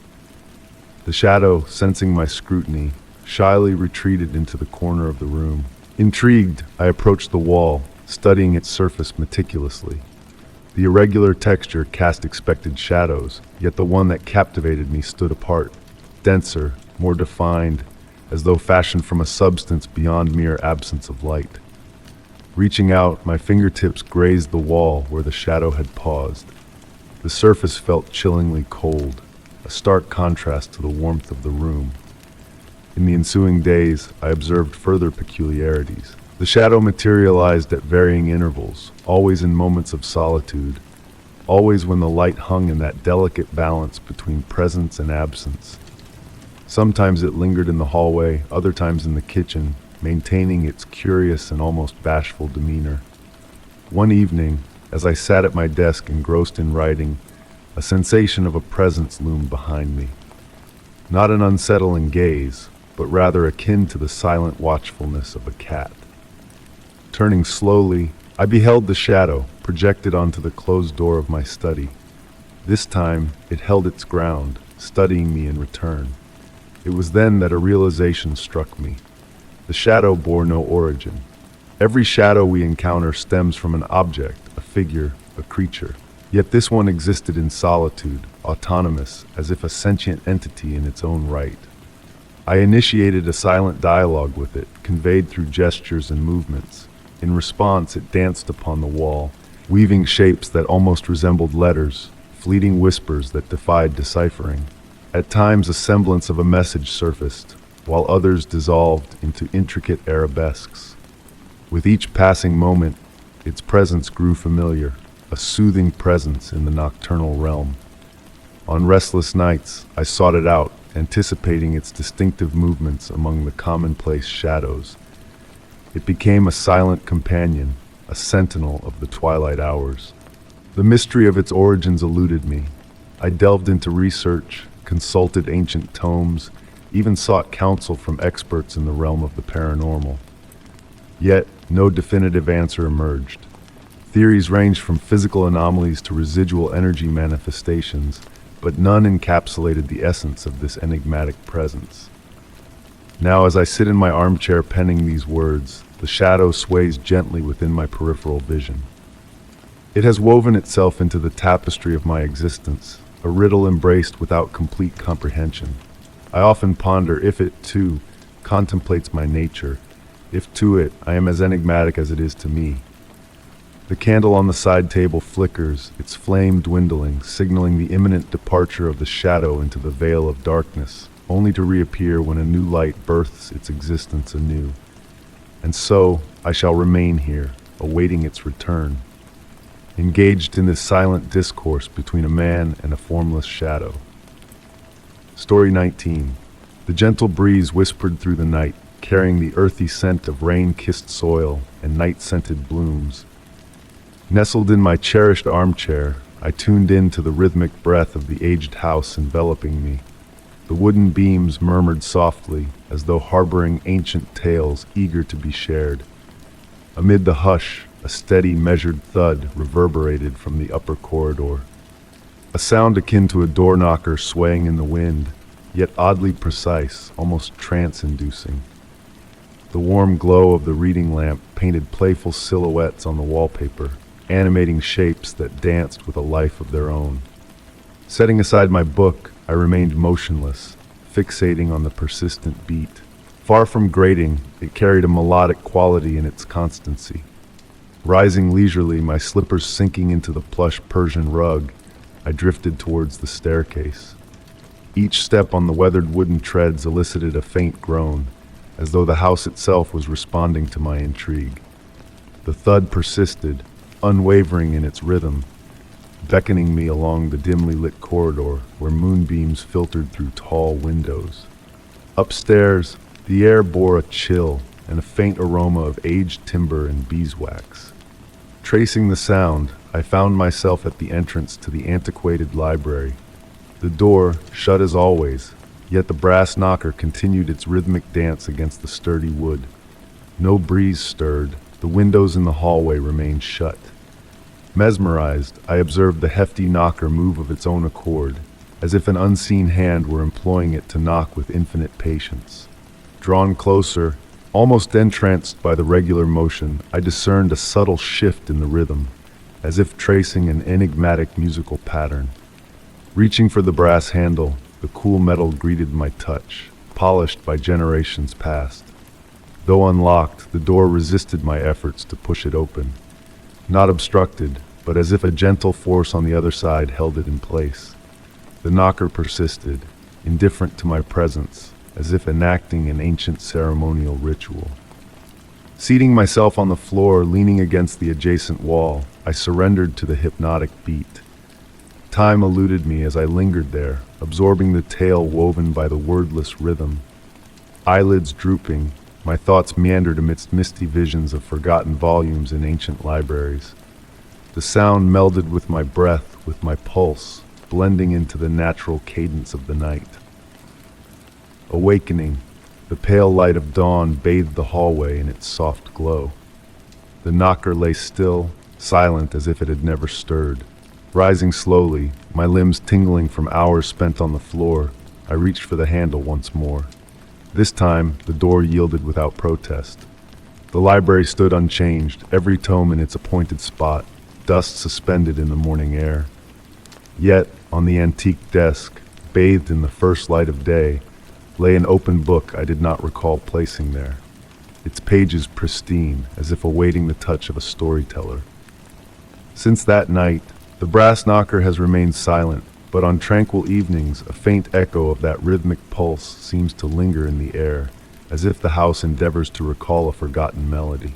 The shadow, sensing my scrutiny, shyly retreated into the corner of the room. Intrigued, I approached the wall, studying its surface meticulously. The irregular texture cast expected shadows, yet the one that captivated me stood apart, denser, more defined, as though fashioned from a substance beyond mere absence of light. Reaching out, my fingertips grazed the wall where the shadow had paused. The surface felt chillingly cold, a stark contrast to the warmth of the room. In the ensuing days, I observed further peculiarities. The shadow materialized at varying intervals, always in moments of solitude, always when the light hung in that delicate balance between presence and absence. Sometimes it lingered in the hallway, other times in the kitchen, maintaining its curious and almost bashful demeanor. One evening, as I sat at my desk engrossed in writing, a sensation of a presence loomed behind me. Not an unsettling gaze, but rather akin to the silent watchfulness of a cat. Turning slowly, I beheld the shadow projected onto the closed door of my study. This time, it held its ground, studying me in return. It was then that a realization struck me. The shadow bore no origin. Every shadow we encounter stems from an object, a figure, a creature. Yet this one existed in solitude, autonomous, as if a sentient entity in its own right. I initiated a silent dialogue with it, conveyed through gestures and movements. In response, it danced upon the wall, weaving shapes that almost resembled letters, fleeting whispers that defied deciphering. At times, a semblance of a message surfaced, while others dissolved into intricate arabesques. With each passing moment, its presence grew familiar, a soothing presence in the nocturnal realm. On restless nights, I sought it out, anticipating its distinctive movements among the commonplace shadows. It became a silent companion, a sentinel of the twilight hours. The mystery of its origins eluded me. I delved into research, consulted ancient tomes, even sought counsel from experts in the realm of the paranormal. Yet, no definitive answer emerged. Theories ranged from physical anomalies to residual energy manifestations, but none encapsulated the essence of this enigmatic presence. Now, as I sit in my armchair penning these words, the shadow sways gently within my peripheral vision. It has woven itself into the tapestry of my existence, a riddle embraced without complete comprehension. I often ponder if it, too, contemplates my nature, if to it I am as enigmatic as it is to me. The candle on the side table flickers, its flame dwindling, signaling the imminent departure of the shadow into the veil of darkness, only to reappear when a new light births its existence anew. And so, I shall remain here, awaiting its return, engaged in this silent discourse between a man and a formless shadow. Story 19. The gentle breeze whispered through the night, carrying the earthy scent of rain-kissed soil and night-scented blooms. Nestled in my cherished armchair, I tuned in to the rhythmic breath of the aged house enveloping me. The wooden beams murmured softly, as though harboring ancient tales eager to be shared. Amid the hush, a steady, measured thud reverberated from the upper corridor. A sound akin to a door knocker swaying in the wind, yet oddly precise, almost trance-inducing. The warm glow of the reading lamp painted playful silhouettes on the wallpaper, animating shapes that danced with a life of their own. Setting aside my book, I remained motionless, fixating on the persistent beat. Far from grating, it carried a melodic quality in its constancy. Rising leisurely, my slippers sinking into the plush Persian rug, I drifted towards the staircase. Each step on the weathered wooden treads elicited a faint groan, as though the house itself was responding to my intrigue. The thud persisted, unwavering in its rhythm, beckoning me along the dimly lit corridor where moonbeams filtered through tall windows. Upstairs, the air bore a chill and a faint aroma of aged timber and beeswax. Tracing the sound, I found myself at the entrance to the antiquated library. The door, shut as always, yet the brass knocker continued its rhythmic dance against the sturdy wood. No breeze stirred, the windows in the hallway remained shut. Mesmerized, I observed the hefty knocker move of its own accord, as if an unseen hand were employing it to knock with infinite patience. Drawn closer, almost entranced by the regular motion, I discerned a subtle shift in the rhythm. as if tracing an enigmatic musical pattern. Reaching for the brass handle, the cool metal greeted my touch, polished by generations past. Though unlocked, the door resisted my efforts to push it open. Not obstructed, but as if a gentle force on the other side held it in place. The knocker persisted, indifferent to my presence, as if enacting an ancient ceremonial ritual. Seating myself on the floor, leaning against the adjacent wall, I surrendered to the hypnotic beat. Time eluded me as I lingered there, absorbing the tale woven by the wordless rhythm. Eyelids drooping, my thoughts meandered amidst misty visions of forgotten volumes in ancient libraries. The sound melded with my breath, with my pulse, blending into the natural cadence of the night. Awakening, the pale light of dawn bathed the hallway in its soft glow. The knocker lay still, silent as if it had never stirred. Rising slowly, my limbs tingling from hours spent on the floor, I reached for the handle once more. This time, the door yielded without protest. The library stood unchanged, every tome in its appointed spot, dust suspended in the morning air. Yet, on the antique desk, bathed in the first light of day, lay an open book I did not recall placing there, its pages pristine, as if awaiting the touch of a storyteller. Since that night, the brass knocker has remained silent, but on tranquil evenings, a faint echo of that rhythmic pulse seems to linger in the air, as if the house endeavors to recall a forgotten melody.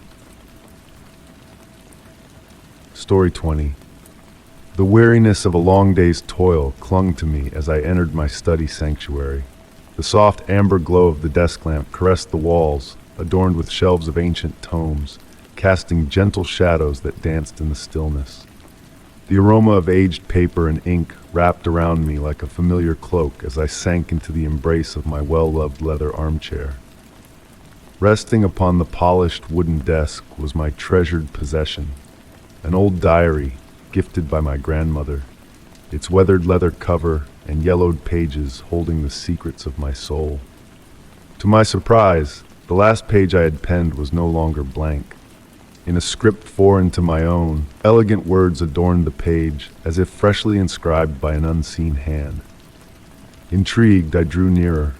Story 20. The weariness of a long day's toil clung to me as I entered my study sanctuary. The soft amber glow of the desk lamp caressed the walls, adorned with shelves of ancient tomes, casting gentle shadows that danced in the stillness. The aroma of aged paper and ink wrapped around me like a familiar cloak as I sank into the embrace of my well-loved leather armchair. Resting upon the polished wooden desk was my treasured possession, an old diary gifted by my grandmother, its weathered leather cover and yellowed pages holding the secrets of my soul. To my surprise, the last page I had penned was no longer blank. In a script foreign to my own, elegant words adorned the page as if freshly inscribed by an unseen hand. Intrigued, I drew nearer,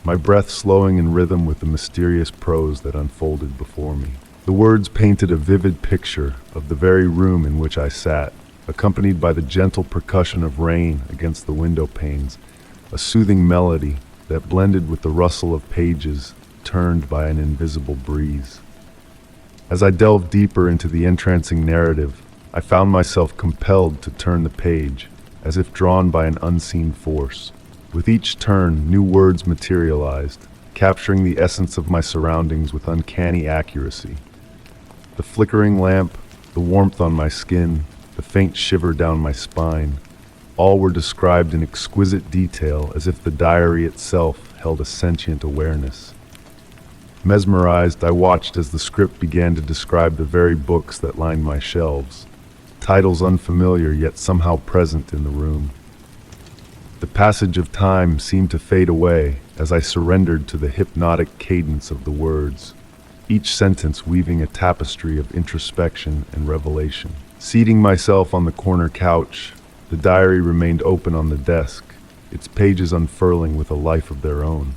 my breath slowing in rhythm with the mysterious prose that unfolded before me. The words painted a vivid picture of the very room in which I sat, accompanied by the gentle percussion of rain against the window panes, a soothing melody that blended with the rustle of pages turned by an invisible breeze. As I delved deeper into the entrancing narrative, I found myself compelled to turn the page, as if drawn by an unseen force. With each turn, new words materialized, capturing the essence of my surroundings with uncanny accuracy. The flickering lamp, the warmth on my skin, the faint shiver down my spine, all were described in exquisite detail as if the diary itself held a sentient awareness. Mesmerized, I watched as the script began to describe the very books that lined my shelves, titles unfamiliar yet somehow present in the room. The passage of time seemed to fade away as I surrendered to the hypnotic cadence of the words, each sentence weaving a tapestry of introspection and revelation. Seating myself on the corner couch, the diary remained open on the desk, its pages unfurling with a life of their own.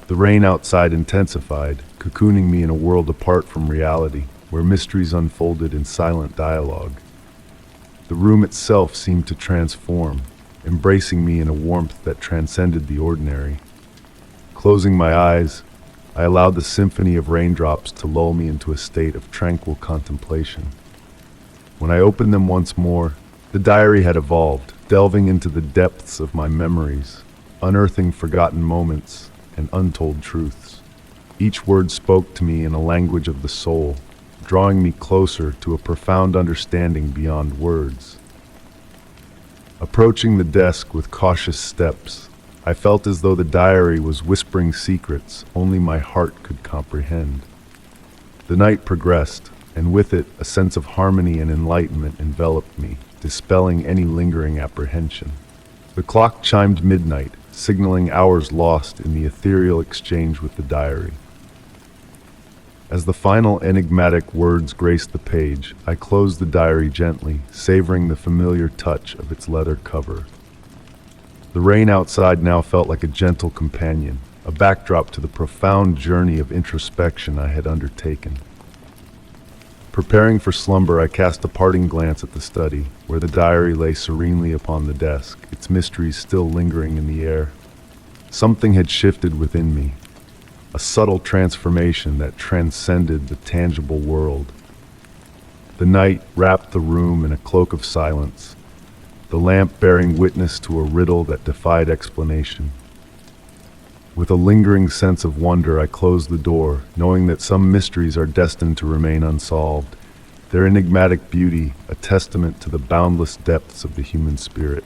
The rain outside intensified, cocooning me in a world apart from reality, where mysteries unfolded in silent dialogue. The room itself seemed to transform, embracing me in a warmth that transcended the ordinary. Closing my eyes, I allowed the symphony of raindrops to lull me into a state of tranquil contemplation. When I opened them once more, the diary had evolved, delving into the depths of my memories, unearthing forgotten moments and untold truths. Each word spoke to me in a language of the soul, drawing me closer to a profound understanding beyond words. Approaching the desk with cautious steps, I felt as though the diary was whispering secrets only my heart could comprehend. The night progressed, and with it a sense of harmony and enlightenment enveloped me, dispelling any lingering apprehension. The clock chimed midnight, signaling hours lost in the ethereal exchange with the diary. As the final enigmatic words graced the page, I closed the diary gently, savoring the familiar touch of its leather cover. The rain outside now felt like a gentle companion, a backdrop to the profound journey of introspection I had undertaken. Preparing for slumber, I cast a parting glance at the study, where the diary lay serenely upon the desk, its mysteries still lingering in the air. Something had shifted within me, a subtle transformation that transcended the tangible world. The night wrapped the room in a cloak of silence, the lamp bearing witness to a riddle that defied explanation. With a lingering sense of wonder, I closed the door, knowing that some mysteries are destined to remain unsolved, their enigmatic beauty a testament to the boundless depths of the human spirit.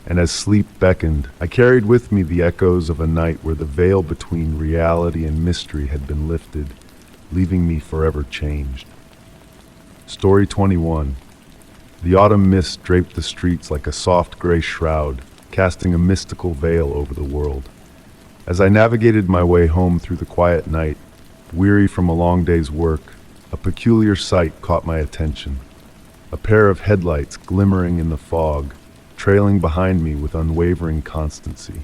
And as sleep beckoned, I carried with me the echoes of a night where the veil between reality and mystery had been lifted, leaving me forever changed. Story 21. The autumn mist draped the streets like a soft gray shroud, casting a mystical veil over the world. As I navigated my way home through the quiet night, weary from a long day's work, a peculiar sight caught my attention. A pair of headlights glimmering in the fog, trailing behind me with unwavering constancy.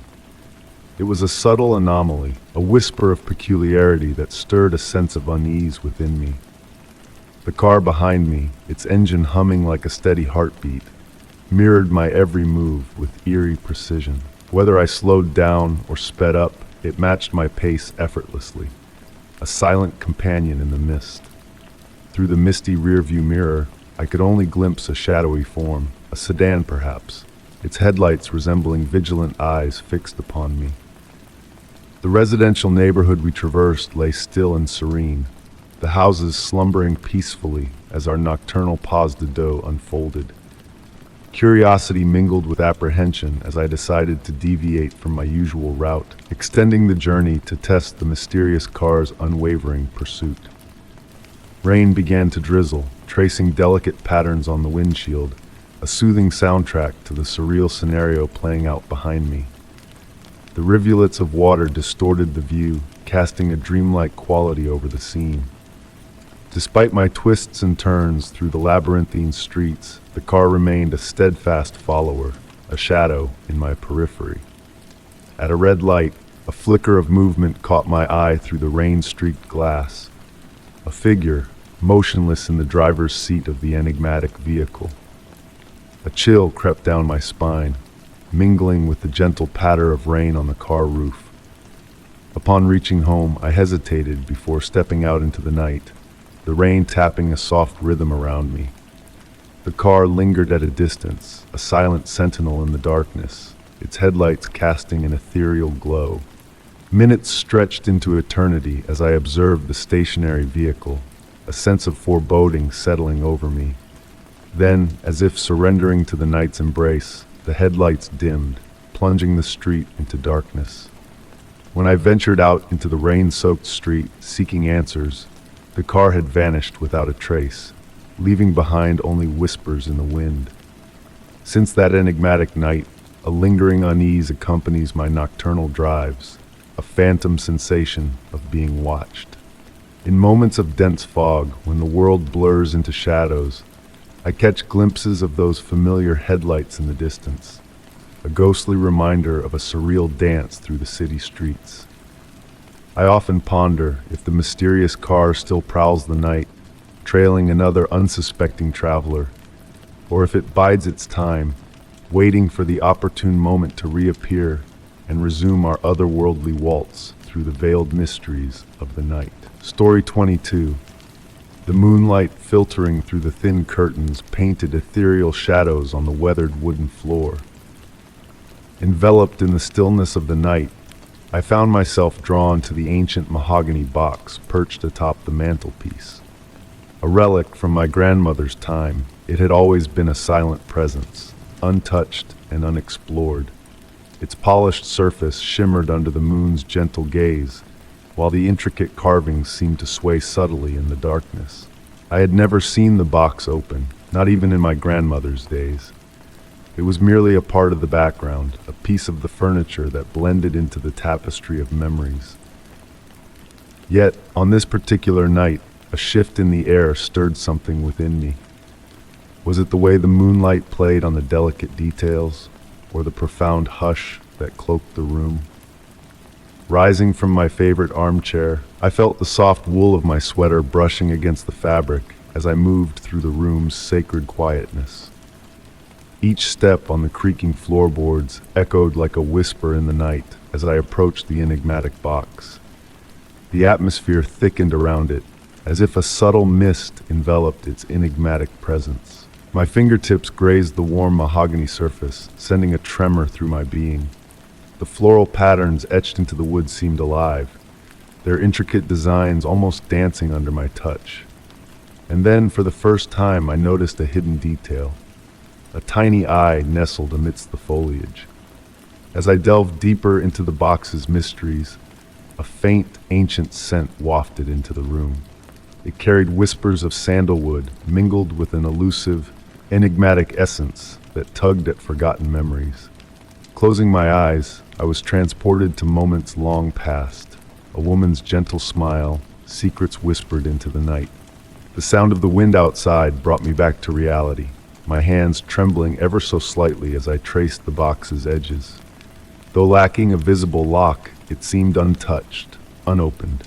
It was a subtle anomaly, a whisper of peculiarity that stirred a sense of unease within me. The car behind me, its engine humming like a steady heartbeat, mirrored my every move with eerie precision. Whether I slowed down or sped up, it matched my pace effortlessly, a silent companion in the mist. Through the misty rearview mirror, I could only glimpse a shadowy form, a sedan perhaps, its headlights resembling vigilant eyes fixed upon me. The residential neighborhood we traversed lay still and serene, the houses slumbering peacefully as our nocturnal pas de deux unfolded. Curiosity mingled with apprehension as I decided to deviate from my usual route, extending the journey to test the mysterious car's unwavering pursuit. Rain began to drizzle, tracing delicate patterns on the windshield, a soothing soundtrack to the surreal scenario playing out behind me. The rivulets of water distorted the view, casting a dreamlike quality over the scene. Despite my twists and turns through the labyrinthine streets, the car remained a steadfast follower, a shadow in my periphery. At a red light, a flicker of movement caught my eye through the rain-streaked glass. A figure, motionless in the driver's seat of the enigmatic vehicle. A chill crept down my spine, mingling with the gentle patter of rain on the car roof. Upon reaching home, I hesitated before stepping out into the night, the rain tapping a soft rhythm around me. The car lingered at a distance, a silent sentinel in the darkness, its headlights casting an ethereal glow. Minutes stretched into eternity as I observed the stationary vehicle, a sense of foreboding settling over me. Then, as if surrendering to the night's embrace, the headlights dimmed, plunging the street into darkness. When I ventured out into the rain-soaked street, seeking answers, the car had vanished without a trace, leaving behind only whispers in the wind. Since that enigmatic night, a lingering unease accompanies my nocturnal drives, a phantom sensation of being watched. In moments of dense fog, when the world blurs into shadows, I catch glimpses of those familiar headlights in the distance, a ghostly reminder of a surreal dance through the city streets. I often ponder if the mysterious car still prowls the night, trailing another unsuspecting traveler, or if it bides its time, waiting for the opportune moment to reappear and resume our otherworldly waltz through the veiled mysteries of the night. Story 22. The moonlight filtering through the thin curtains painted ethereal shadows on the weathered wooden floor. Enveloped in the stillness of the night, I found myself drawn to the ancient mahogany box perched atop the mantelpiece. A relic from my grandmother's time, it had always been a silent presence, untouched and unexplored. Its polished surface shimmered under the moon's gentle gaze, while the intricate carvings seemed to sway subtly in the darkness. I had never seen the box open, not even in my grandmother's days. It was merely a part of the background, a piece of the furniture that blended into the tapestry of memories. Yet, on this particular night, a shift in the air stirred something within me. Was it the way the moonlight played on the delicate details, or the profound hush that cloaked the room? Rising from my favorite armchair, I felt the soft wool of my sweater brushing against the fabric as I moved through the room's sacred quietness. Each step on the creaking floorboards echoed like a whisper in the night as I approached the enigmatic box. The atmosphere thickened around it, as if a subtle mist enveloped its enigmatic presence. My fingertips grazed the warm mahogany surface, sending a tremor through my being. The floral patterns etched into the wood seemed alive, their intricate designs almost dancing under my touch. And then, for the first time, I noticed a hidden detail. A tiny eye nestled amidst the foliage. As I delved deeper into the box's mysteries, a faint, ancient scent wafted into the room. It carried whispers of sandalwood mingled with an elusive, enigmatic essence that tugged at forgotten memories. Closing my eyes, I was transported to moments long past, a woman's gentle smile, secrets whispered into the night. The sound of the wind outside brought me back to reality, my hands trembling ever so slightly as I traced the box's edges. Though lacking a visible lock, it seemed untouched, unopened.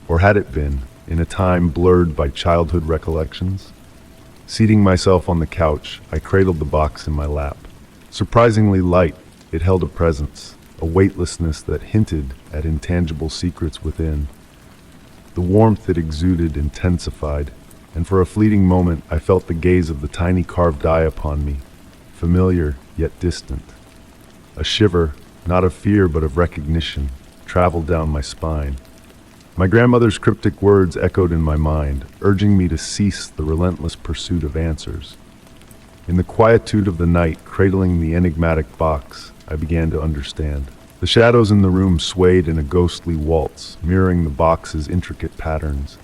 Or had it been, in a time blurred by childhood recollections? Seating myself on the couch, I cradled the box in my lap. Surprisingly light, it held a presence, a weightlessness that hinted at intangible secrets within. The warmth it exuded intensified, and for a fleeting moment I felt the gaze of the tiny carved eye upon me, familiar yet distant. A shiver, not of fear but of recognition, traveled down my spine. My grandmother's cryptic words echoed in my mind, urging me to cease the relentless pursuit of answers. In the quietude of the night, cradling the enigmatic box, I began to understand. The shadows in the room swayed in a ghostly waltz, mirroring the box's intricate patterns.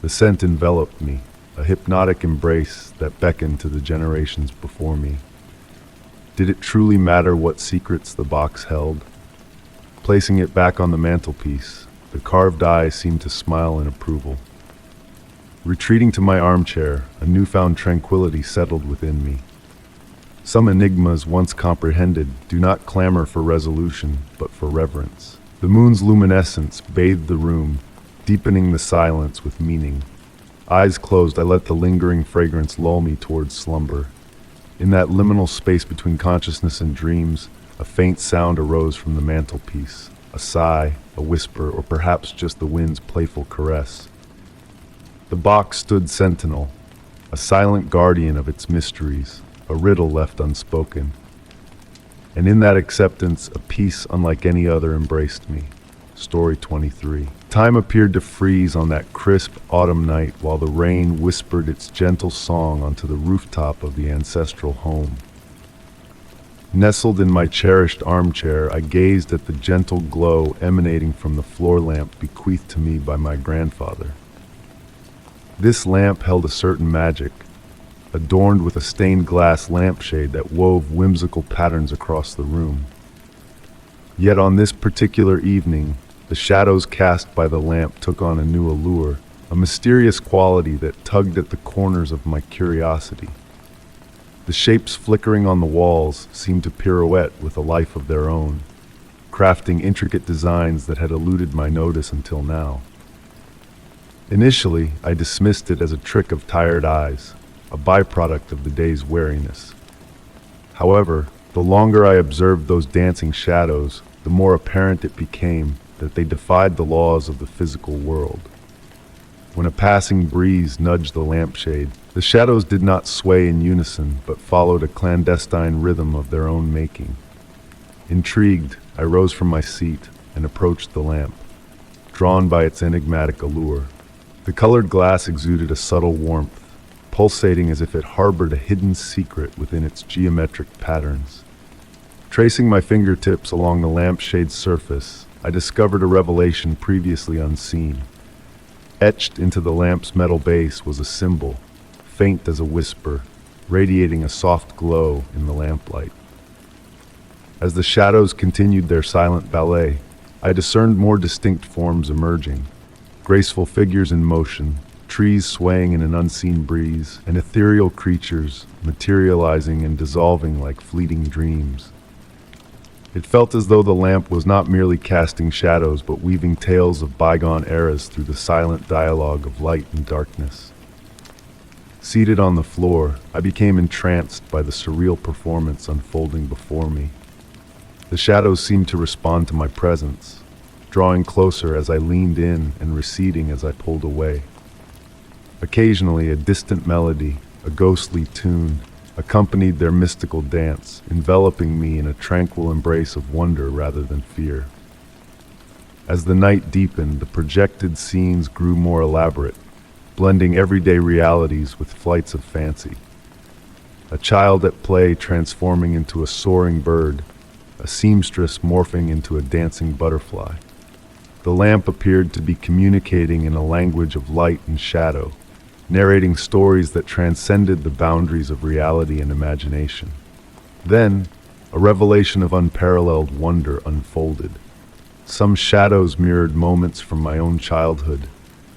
The scent enveloped me, a hypnotic embrace that beckoned to the generations before me. Did it truly matter what secrets the box held? Placing it back on the mantelpiece, the carved eye seemed to smile in approval. Retreating to my armchair, a newfound tranquility settled within me. Some enigmas once comprehended do not clamor for resolution, but for reverence. The moon's luminescence bathed the room, deepening the silence with meaning. Eyes closed, I let the lingering fragrance lull me towards slumber. In that liminal space between consciousness and dreams, a faint sound arose from the mantelpiece. A sigh, a whisper, or perhaps just the wind's playful caress. The box stood sentinel, a silent guardian of its mysteries, a riddle left unspoken. And in that acceptance, a peace unlike any other embraced me. Story 23. Time appeared to freeze on that crisp autumn night while the rain whispered its gentle song onto the rooftop of the ancestral home. Nestled in my cherished armchair, I gazed at the gentle glow emanating from the floor lamp bequeathed to me by my grandfather. This lamp held a certain magic, adorned with a stained glass lampshade that wove whimsical patterns across the room. Yet on this particular evening, the shadows cast by the lamp took on a new allure, a mysterious quality that tugged at the corners of my curiosity. The shapes flickering on the walls seemed to pirouette with a life of their own, crafting intricate designs that had eluded my notice until now. Initially, I dismissed it as a trick of tired eyes, a byproduct of the day's weariness. However, the longer I observed those dancing shadows, the more apparent it became that they defied the laws of the physical world. When a passing breeze nudged the lampshade, the shadows did not sway in unison, but followed a clandestine rhythm of their own making. Intrigued, I rose from my seat and approached the lamp, drawn by its enigmatic allure. The colored glass exuded a subtle warmth, pulsating as if it harbored a hidden secret within its geometric patterns. Tracing my fingertips along the lampshade's surface, I discovered a revelation previously unseen. Etched into the lamp's metal base was a symbol, faint as a whisper, radiating a soft glow in the lamplight. As the shadows continued their silent ballet, I discerned more distinct forms emerging, graceful figures in motion, trees swaying in an unseen breeze, and ethereal creatures materializing and dissolving like fleeting dreams. It felt as though the lamp was not merely casting shadows but weaving tales of bygone eras through the silent dialogue of light and darkness. Seated on the floor, I became entranced by the surreal performance unfolding before me. The shadows seemed to respond to my presence, drawing closer as I leaned in and receding as I pulled away. Occasionally, a distant melody, a ghostly tune, accompanied their mystical dance, enveloping me in a tranquil embrace of wonder rather than fear. As the night deepened, the projected scenes grew more elaborate, blending everyday realities with flights of fancy. A child at play transforming into a soaring bird, a seamstress morphing into a dancing butterfly. The lamp appeared to be communicating in a language of light and shadow, narrating stories that transcended the boundaries of reality and imagination. Then, a revelation of unparalleled wonder unfolded. Some shadows mirrored moments from my own childhood,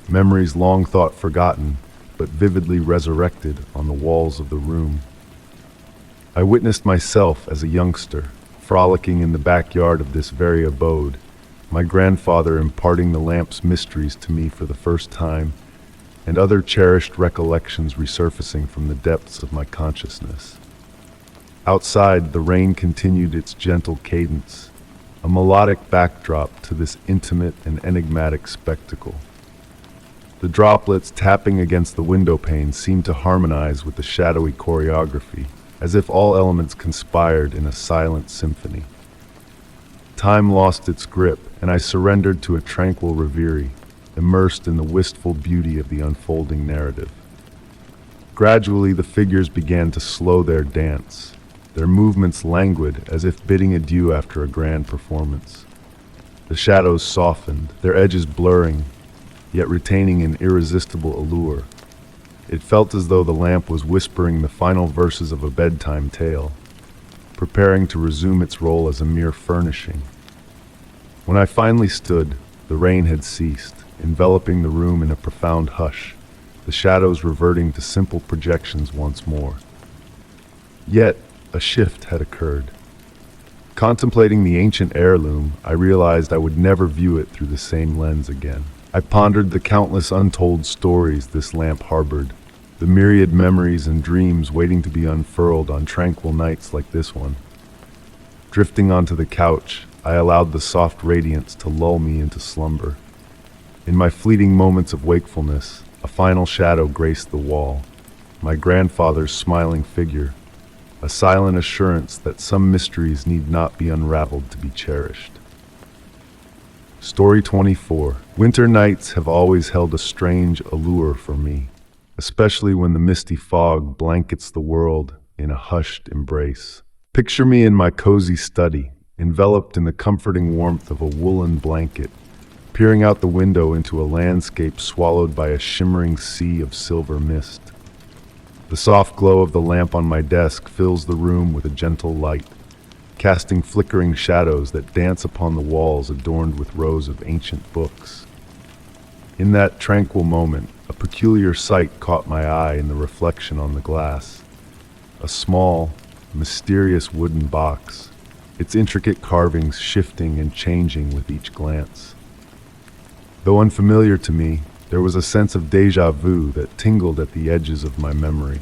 memories long thought forgotten, but vividly resurrected on the walls of the room. I witnessed myself as a youngster, frolicking in the backyard of this very abode, my grandfather imparting the lamp's mysteries to me for the first time, and other cherished recollections resurfacing from the depths of my consciousness. Outside, the rain continued its gentle cadence, a melodic backdrop to this intimate and enigmatic spectacle. The droplets tapping against the window pane seemed to harmonize with the shadowy choreography, as if all elements conspired in a silent symphony. Time lost its grip, and I surrendered to a tranquil reverie, immersed in the wistful beauty of the unfolding narrative. Gradually, the figures began to slow their dance, their movements languid as if bidding adieu after a grand performance. The shadows softened, their edges blurring, yet retaining an irresistible allure. It felt as though the lamp was whispering the final verses of a bedtime tale, preparing to resume its role as a mere furnishing. When I finally stood, the rain had ceased, enveloping the room in a profound hush, the shadows reverting to simple projections once more. Yet, a shift had occurred. Contemplating the ancient heirloom, I realized I would never view it through the same lens again. I pondered the countless untold stories this lamp harbored, the myriad memories and dreams waiting to be unfurled on tranquil nights like this one. Drifting onto the couch, I allowed the soft radiance to lull me into slumber. In my fleeting moments of wakefulness, a final shadow graced the wall, my grandfather's smiling figure, a silent assurance that some mysteries need not be unraveled to be cherished. Story 24. Winter nights have always held a strange allure for me, especially when the misty fog blankets the world in a hushed embrace. Picture me in my cozy study, enveloped in the comforting warmth of a woolen blanket, peering out the window into a landscape swallowed by a shimmering sea of silver mist. The soft glow of the lamp on my desk fills the room with a gentle light, casting flickering shadows that dance upon the walls adorned with rows of ancient books. In that tranquil moment, a peculiar sight caught my eye in the reflection on the glass. A small, mysterious wooden box, its intricate carvings shifting and changing with each glance. Though unfamiliar to me, there was a sense of déjà vu that tingled at the edges of my memory.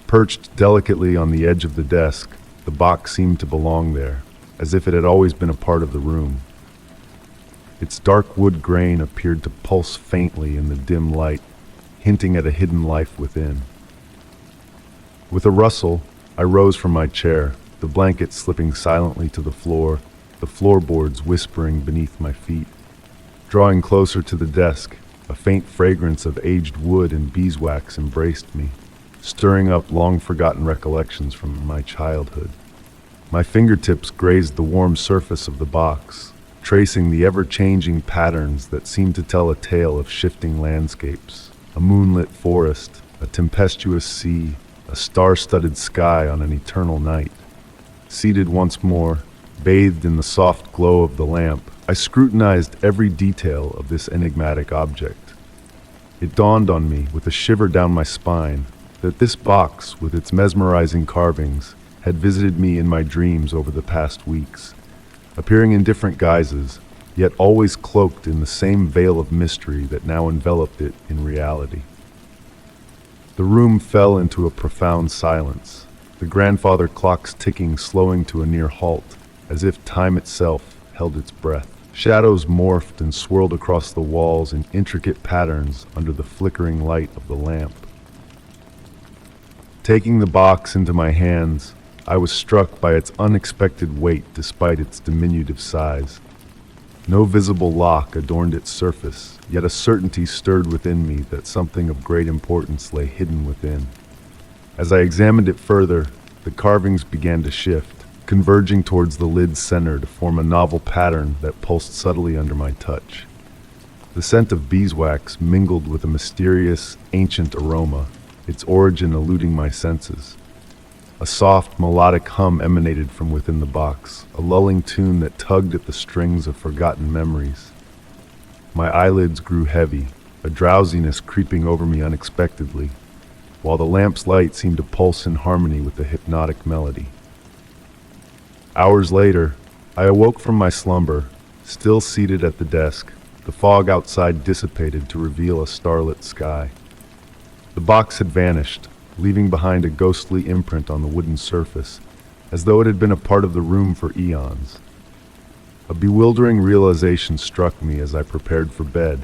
Perched delicately on the edge of the desk, the box seemed to belong there, as if it had always been a part of the room. Its dark wood grain appeared to pulse faintly in the dim light, hinting at a hidden life within. With a rustle, I rose from my chair, the blanket slipping silently to the floor, the floorboards whispering beneath my feet. Drawing closer to the desk, a faint fragrance of aged wood and beeswax embraced me, stirring up long-forgotten recollections from my childhood. My fingertips grazed the warm surface of the box, tracing the ever-changing patterns that seemed to tell a tale of shifting landscapes, a moonlit forest, a tempestuous sea, a star-studded sky on an eternal night. Seated once more, bathed in the soft glow of the lamp, I scrutinized every detail of this enigmatic object. It dawned on me, with a shiver down my spine, that this box, with its mesmerizing carvings, had visited me in my dreams over the past weeks, appearing in different guises, yet always cloaked in the same veil of mystery that now enveloped it in reality. The room fell into a profound silence, the grandfather clock's ticking slowing to a near halt, as if time itself held its breath. Shadows morphed and swirled across the walls in intricate patterns under the flickering light of the lamp. Taking the box into my hands, I was struck by its unexpected weight despite its diminutive size. No visible lock adorned its surface, yet a certainty stirred within me that something of great importance lay hidden within. As I examined it further, the carvings began to shift, converging towards the lid's center to form a novel pattern that pulsed subtly under my touch. The scent of beeswax mingled with a mysterious, ancient aroma, its origin eluding my senses. A soft, melodic hum emanated from within the box, a lulling tune that tugged at the strings of forgotten memories. My eyelids grew heavy, a drowsiness creeping over me unexpectedly, while the lamp's light seemed to pulse in harmony with the hypnotic melody. Hours later, I awoke from my slumber, still seated at the desk, the fog outside dissipated to reveal a starlit sky. The box had vanished, leaving behind a ghostly imprint on the wooden surface, as though it had been a part of the room for eons. A bewildering realization struck me as I prepared for bed.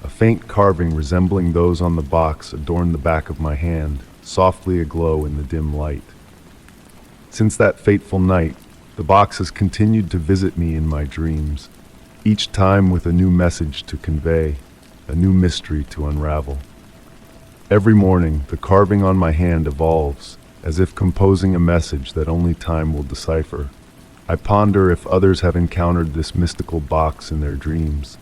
A faint carving resembling those on the box adorned the back of my hand, softly aglow in the dim light. Since that fateful night, the box has continued to visit me in my dreams, each time with a new message to convey, a new mystery to unravel. Every morning, the carving on my hand evolves, as if composing a message that only time will decipher. I ponder if others have encountered this mystical box in their dreams,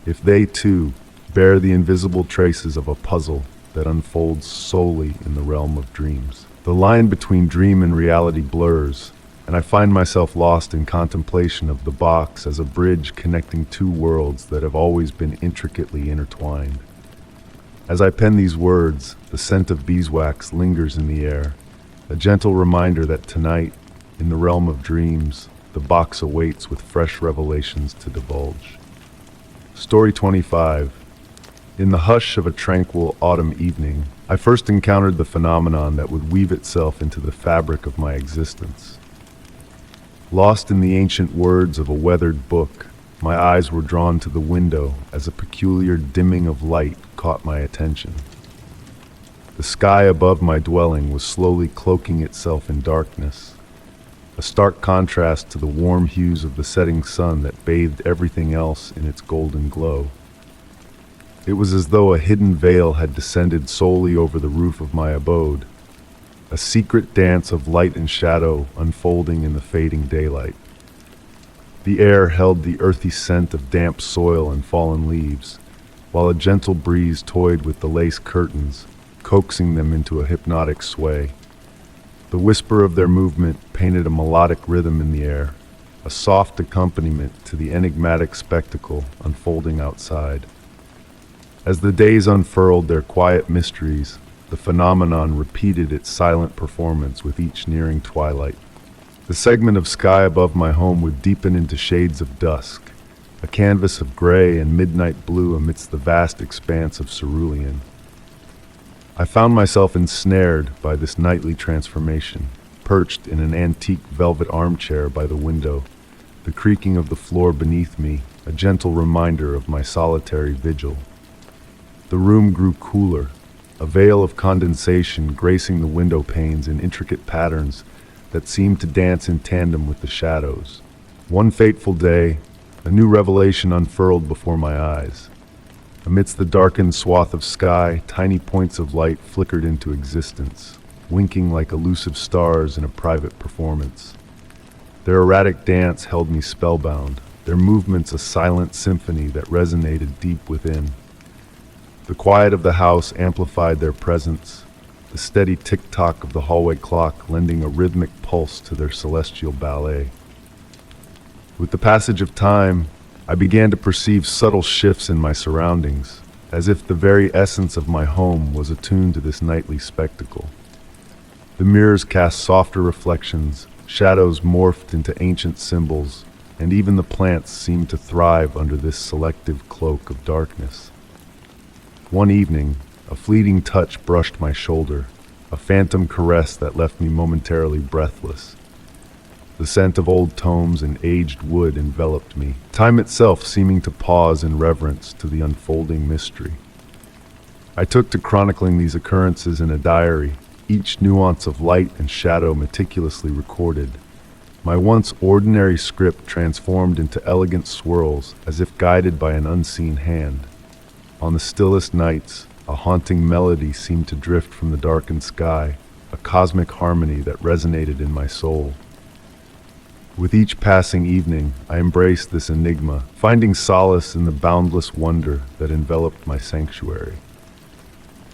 if they, too, bear the invisible traces of a puzzle that unfolds solely in the realm of dreams. The line between dream and reality blurs, and I find myself lost in contemplation of the box as a bridge connecting two worlds that have always been intricately intertwined. As I pen these words, the scent of beeswax lingers in the air, a gentle reminder that tonight, in the realm of dreams, the box awaits with fresh revelations to divulge. Story 25. In the hush of a tranquil autumn evening, I first encountered the phenomenon that would weave itself into the fabric of my existence. Lost in the ancient words of a weathered book, my eyes were drawn to the window as a peculiar dimming of light caught my attention. The sky above my dwelling was slowly cloaking itself in darkness, a stark contrast to the warm hues of the setting sun that bathed everything else in its golden glow. It was as though a hidden veil had descended solely over the roof of my abode, a secret dance of light and shadow unfolding in the fading daylight. The air held the earthy scent of damp soil and fallen leaves, while a gentle breeze toyed with the lace curtains, coaxing them into a hypnotic sway. The whisper of their movement painted a melodic rhythm in the air, a soft accompaniment to the enigmatic spectacle unfolding outside. As the days unfurled their quiet mysteries, the phenomenon repeated its silent performance with each nearing twilight. The segment of sky above my home would deepen into shades of dusk, a canvas of gray and midnight blue amidst the vast expanse of cerulean. I found myself ensnared by this nightly transformation, perched in an antique velvet armchair by the window, the creaking of the floor beneath me a gentle reminder of my solitary vigil. The room grew cooler, a veil of condensation gracing the window panes in intricate patterns that seemed to dance in tandem with the shadows. One fateful day, a new revelation unfurled before my eyes. Amidst the darkened swath of sky, tiny points of light flickered into existence, winking like elusive stars in a private performance. Their erratic dance held me spellbound, their movements a silent symphony that resonated deep within. The quiet of the house amplified their presence, the steady tick-tock of the hallway clock lending a rhythmic pulse to their celestial ballet. With the passage of time, I began to perceive subtle shifts in my surroundings, as if the very essence of my home was attuned to this nightly spectacle. The mirrors cast softer reflections, shadows morphed into ancient symbols, and even the plants seemed to thrive under this selective cloak of darkness. One evening, a fleeting touch brushed my shoulder, a phantom caress that left me momentarily breathless. The scent of old tomes and aged wood enveloped me, time itself seeming to pause in reverence to the unfolding mystery. I took to chronicling these occurrences in a diary, each nuance of light and shadow meticulously recorded. My once ordinary script transformed into elegant swirls as if guided by an unseen hand. On the stillest nights, a haunting melody seemed to drift from the darkened sky, a cosmic harmony that resonated in my soul. With each passing evening, I embraced this enigma, finding solace in the boundless wonder that enveloped my sanctuary.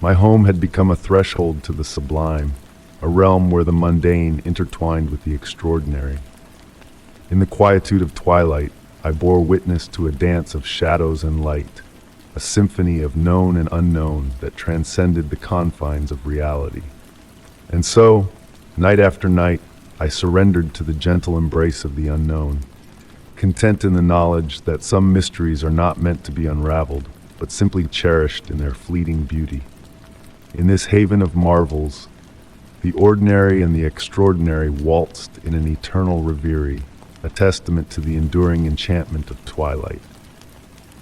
My home had become a threshold to the sublime, a realm where the mundane intertwined with the extraordinary. In the quietude of twilight, I bore witness to a dance of shadows and light, a symphony of known and unknown that transcended the confines of reality. And so, night after night, I surrendered to the gentle embrace of the unknown, content in the knowledge that some mysteries are not meant to be unraveled, but simply cherished in their fleeting beauty. In this haven of marvels, the ordinary and the extraordinary waltzed in an eternal reverie, a testament to the enduring enchantment of twilight.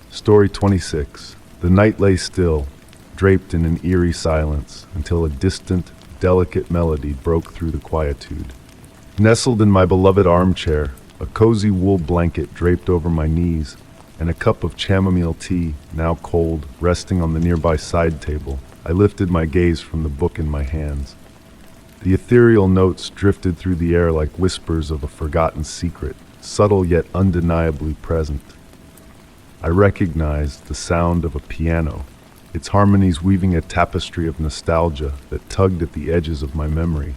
Story 26. The night lay still, draped in an eerie silence, until a distant, delicate melody broke through the quietude. Nestled in my beloved armchair, a cozy wool blanket draped over my knees, and a cup of chamomile tea, now cold, resting on the nearby side table, I lifted my gaze from the book in my hands. The ethereal notes drifted through the air like whispers of a forgotten secret, subtle yet undeniably present. I recognized the sound of a piano, its harmonies weaving a tapestry of nostalgia that tugged at the edges of my memory.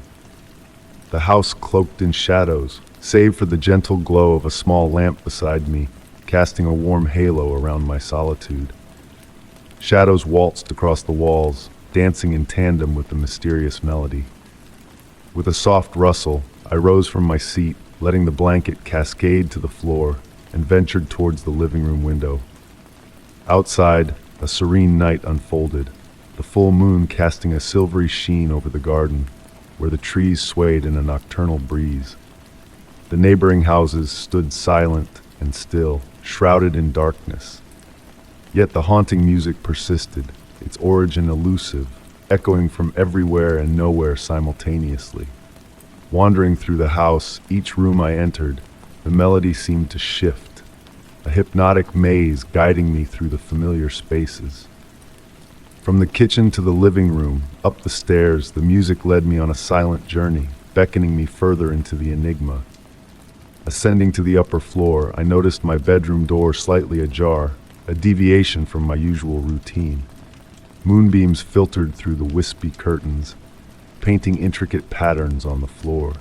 The house cloaked in shadows, save for the gentle glow of a small lamp beside me, casting a warm halo around my solitude. Shadows waltzed across the walls, dancing in tandem with the mysterious melody. With a soft rustle, I rose from my seat, letting the blanket cascade to the floor, and ventured towards the living room window. Outside, a serene night unfolded, the full moon casting a silvery sheen over the garden, where the trees swayed in a nocturnal breeze. The neighboring houses stood silent and still, shrouded in darkness. Yet the haunting music persisted, its origin elusive, echoing from everywhere and nowhere simultaneously. Wandering through the house, each room I entered, the melody seemed to shift, a hypnotic maze guiding me through the familiar spaces. From the kitchen to the living room, up the stairs, the music led me on a silent journey, beckoning me further into the enigma. Ascending to the upper floor, I noticed my bedroom door slightly ajar, a deviation from my usual routine. Moonbeams filtered through the wispy curtains, painting intricate patterns on the floor.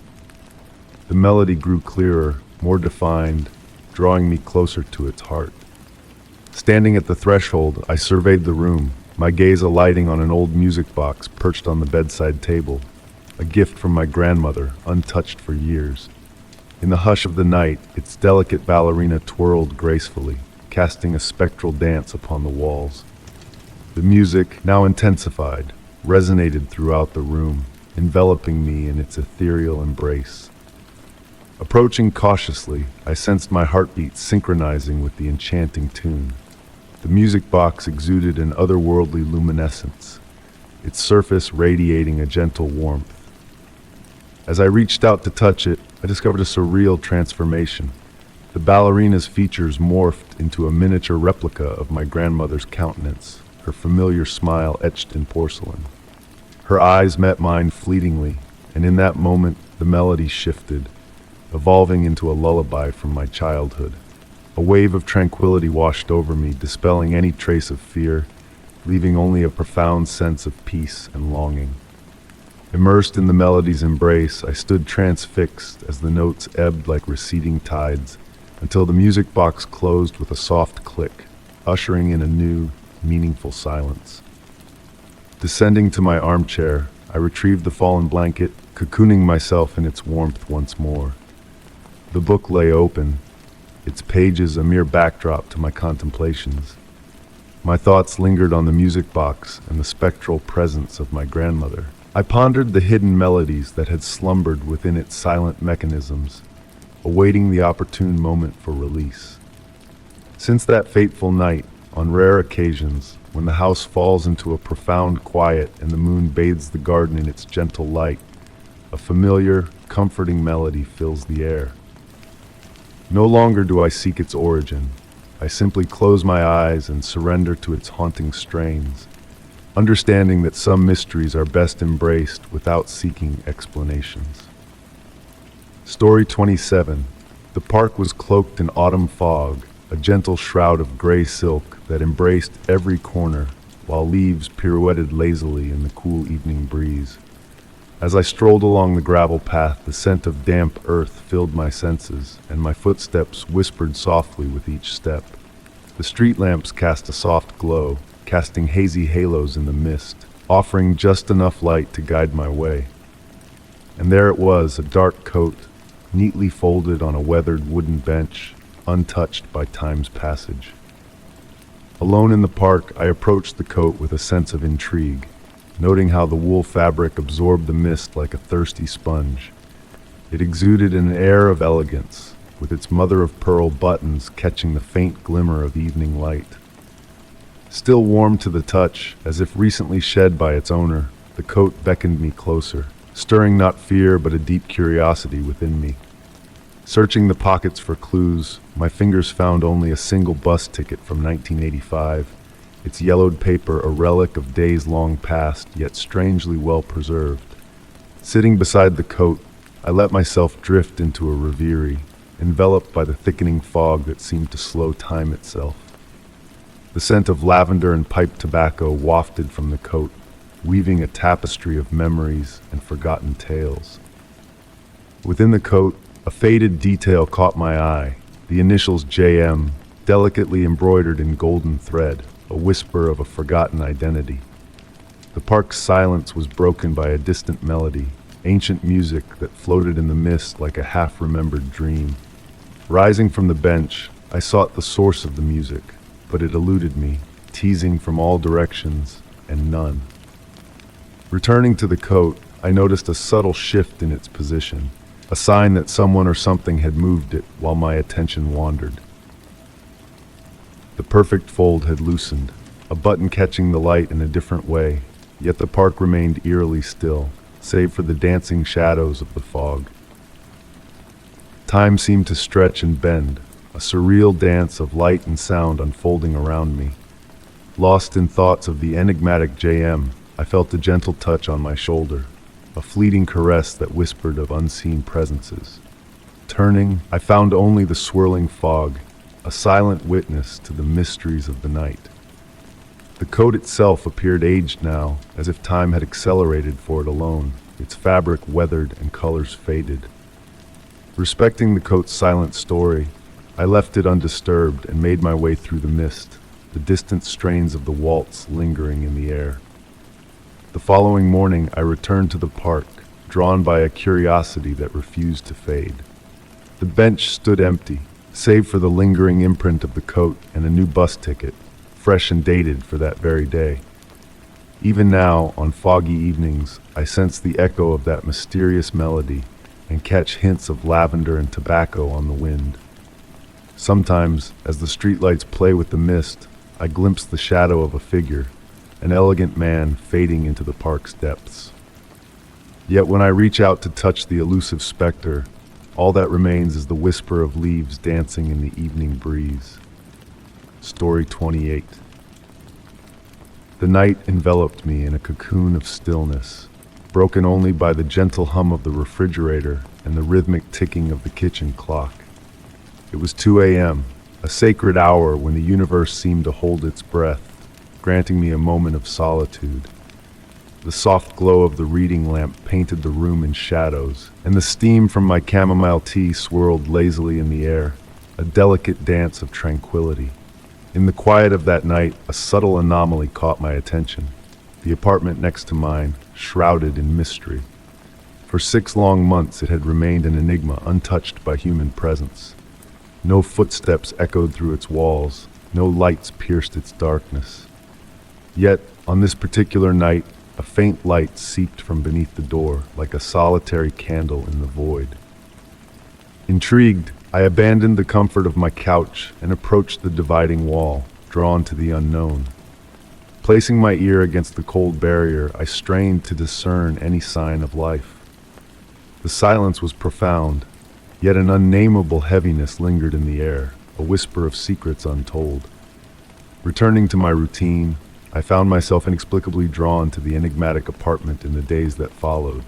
The melody grew clearer, more defined, drawing me closer to its heart. Standing at the threshold, I surveyed the room, my gaze alighting on an old music box perched on the bedside table, a gift from my grandmother, untouched for years. In the hush of the night, its delicate ballerina twirled gracefully, casting a spectral dance upon the walls. The music, now intensified, resonated throughout the room, enveloping me in its ethereal embrace. Approaching cautiously, I sensed my heartbeat synchronizing with the enchanting tune. The music box exuded an otherworldly luminescence, its surface radiating a gentle warmth. As I reached out to touch it, I discovered a surreal transformation. The ballerina's features morphed into a miniature replica of my grandmother's countenance, her familiar smile etched in porcelain. Her eyes met mine fleetingly, and in that moment the melody shifted, evolving into a lullaby from my childhood. A wave of tranquility washed over me, dispelling any trace of fear, leaving only a profound sense of peace and longing. Immersed in the melody's embrace, I stood transfixed as the notes ebbed like receding tides, until the music box closed with a soft click, ushering in a new, meaningful silence. Descending to my armchair, I retrieved the fallen blanket, cocooning myself in its warmth once more. The book lay open, its pages a mere backdrop to my contemplations. My thoughts lingered on the music box and the spectral presence of my grandmother. I pondered the hidden melodies that had slumbered within its silent mechanisms, awaiting the opportune moment for release. Since that fateful night, on rare occasions, when the house falls into a profound quiet and the moon bathes the garden in its gentle light, a familiar, comforting melody fills the air. No longer do I seek its origin. I simply close my eyes and surrender to its haunting strains, understanding that some mysteries are best embraced without seeking explanations. Story 27. The park was cloaked in autumn fog, a gentle shroud of gray silk that embraced every corner, while leaves pirouetted lazily in the cool evening breeze. As I strolled along the gravel path, the scent of damp earth filled my senses, and my footsteps whispered softly with each step. The street lamps cast a soft glow, casting hazy halos in the mist, offering just enough light to guide my way. And there it was, a dark coat, neatly folded on a weathered wooden bench, untouched by time's passage. Alone in the park, I approached the coat with a sense of intrigue, noting how the wool fabric absorbed the mist like a thirsty sponge. It exuded an air of elegance, with its mother-of-pearl buttons catching the faint glimmer of evening light. Still warm to the touch, as if recently shed by its owner, the coat beckoned me closer, stirring not fear but a deep curiosity within me. Searching the pockets for clues, my fingers found only a single bus ticket from 1985, its yellowed paper a relic of days long past, yet strangely well preserved. Sitting beside the coat, I let myself drift into a reverie, enveloped by the thickening fog that seemed to slow time itself. The scent of lavender and pipe tobacco wafted from the coat, weaving a tapestry of memories and forgotten tales. Within the coat, a faded detail caught my eye, the initials JM, delicately embroidered in golden thread, a whisper of a forgotten identity. The park's silence was broken by a distant melody, ancient music that floated in the mist like a half-remembered dream. Rising from the bench, I sought the source of the music, but it eluded me, teasing from all directions and none. Returning to the coat, I noticed a subtle shift in its position, a sign that someone or something had moved it while my attention wandered. The perfect fold had loosened, a button catching the light in a different way, yet the park remained eerily still, save for the dancing shadows of the fog. Time seemed to stretch and bend, a surreal dance of light and sound unfolding around me. Lost in thoughts of the enigmatic JM, I felt a gentle touch on my shoulder, a fleeting caress that whispered of unseen presences. Turning, I found only the swirling fog, a silent witness to the mysteries of the night. The coat itself appeared aged now, as if time had accelerated for it alone, its fabric weathered and colors faded. Respecting the coat's silent story, I left it undisturbed and made my way through the mist, the distant strains of the waltz lingering in the air. The following morning, I returned to the park, drawn by a curiosity that refused to fade. The bench stood empty, save for the lingering imprint of the coat and a new bus ticket, fresh and dated for that very day. Even now, on foggy evenings, I sense the echo of that mysterious melody and catch hints of lavender and tobacco on the wind. Sometimes, as the streetlights play with the mist, I glimpse the shadow of a figure, an elegant man fading into the park's depths. Yet when I reach out to touch the elusive specter, all that remains is the whisper of leaves dancing in the evening breeze. Story 28. The night enveloped me in a cocoon of stillness, broken only by the gentle hum of the refrigerator and the rhythmic ticking of the kitchen clock. It was 2 a.m., a sacred hour when the universe seemed to hold its breath, granting me a moment of solitude. The soft glow of the reading lamp painted the room in shadows, and the steam from my chamomile tea swirled lazily in the air. a delicate dance of tranquility. In the quiet of that night, a subtle anomaly caught my attention. The apartment next to mine, shrouded in mystery. For 6 long months it had remained an enigma untouched by human presence. No footsteps echoed through its walls, no lights pierced its darkness. Yet, on this particular night, a faint light seeped from beneath the door, like a solitary candle in the void. Intrigued, I abandoned the comfort of my couch and approached the dividing wall, drawn to the unknown. Placing my ear against the cold barrier, I strained to discern any sign of life. The silence was profound, yet an unnameable heaviness lingered in the air, a whisper of secrets untold. Returning to my routine, I found myself inexplicably drawn to the enigmatic apartment in the days that followed.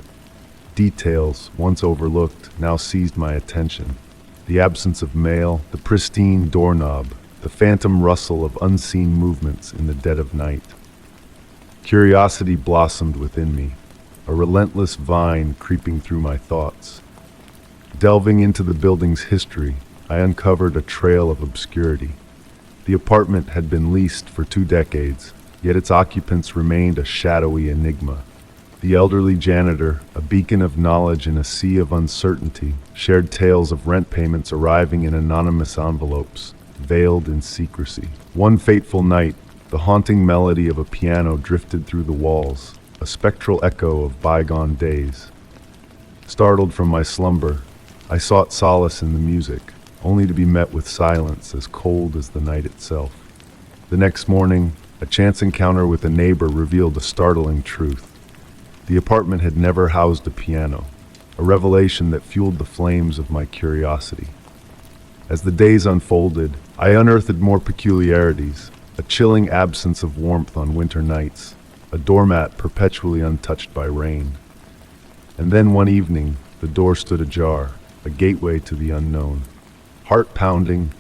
Details, once overlooked, now seized my attention. The absence of mail, the pristine doorknob, the phantom rustle of unseen movements in the dead of night. Curiosity blossomed within me, a relentless vine creeping through my thoughts. Delving into the building's history, I uncovered a trail of obscurity. The apartment had been leased for 2 decades, yet its occupants remained a shadowy enigma. The elderly janitor, a beacon of knowledge in a sea of uncertainty, shared tales of rent payments arriving in anonymous envelopes, veiled in secrecy. One fateful night, the haunting melody of a piano drifted through the walls, a spectral echo of bygone days. Startled from my slumber, I sought solace in the music, only to be met with silence as cold as the night itself. The next morning, a chance encounter with a neighbor revealed a startling truth. The apartment had never housed a piano, a revelation that fueled the flames of my curiosity. As the days unfolded, I unearthed more peculiarities, a chilling absence of warmth on winter nights, a doormat perpetually untouched by rain. And then one evening, the door stood ajar, a gateway to the unknown. Heart pounding,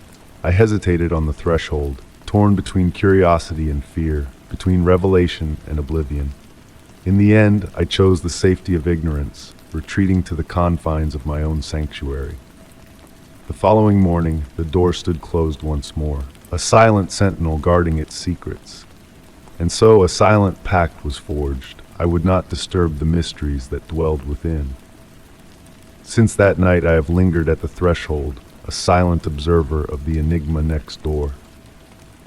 I hesitated on the threshold, torn between curiosity and fear, between revelation and oblivion. In the end, I chose the safety of ignorance, retreating to the confines of my own sanctuary. The following morning, the door stood closed once more, a silent sentinel guarding its secrets. And so a silent pact was forged. I would not disturb the mysteries that dwelled within. Since that night, I have lingered at the threshold, a silent observer of the enigma next door.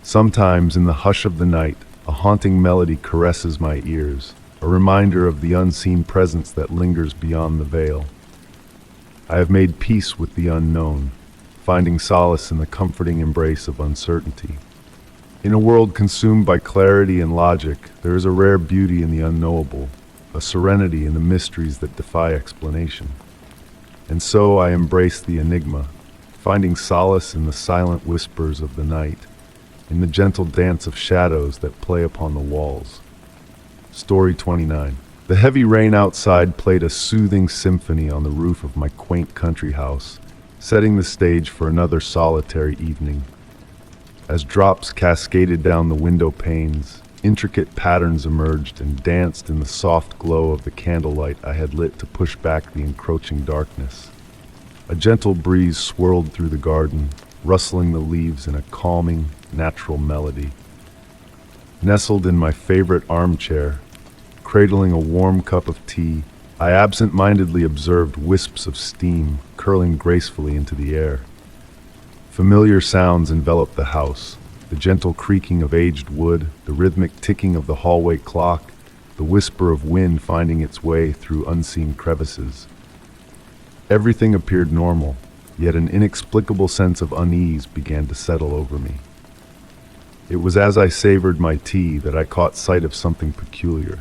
Sometimes, in the hush of the night, a haunting melody caresses my ears, a reminder of the unseen presence that lingers beyond the veil. I have made peace with the unknown, finding solace in the comforting embrace of uncertainty. In a world consumed by clarity and logic, there is a rare beauty in the unknowable, a serenity in the mysteries that defy explanation. And so I embrace the enigma, finding solace in the silent whispers of the night, in the gentle dance of shadows that play upon the walls. Story 29. The heavy rain outside played a soothing symphony on the roof of my quaint country house, setting the stage for another solitary evening. As drops cascaded down the window panes, intricate patterns emerged and danced in the soft glow of the candlelight I had lit to push back the encroaching darkness. A gentle breeze swirled through the garden, rustling the leaves in a calming, natural melody. Nestled in my favorite armchair, cradling a warm cup of tea, I absent-mindedly observed wisps of steam curling gracefully into the air. Familiar sounds enveloped the house, the gentle creaking of aged wood, the rhythmic ticking of the hallway clock, the whisper of wind finding its way through unseen crevices. Everything appeared normal, yet an inexplicable sense of unease began to settle over me. It was as I savored my tea that I caught sight of something peculiar.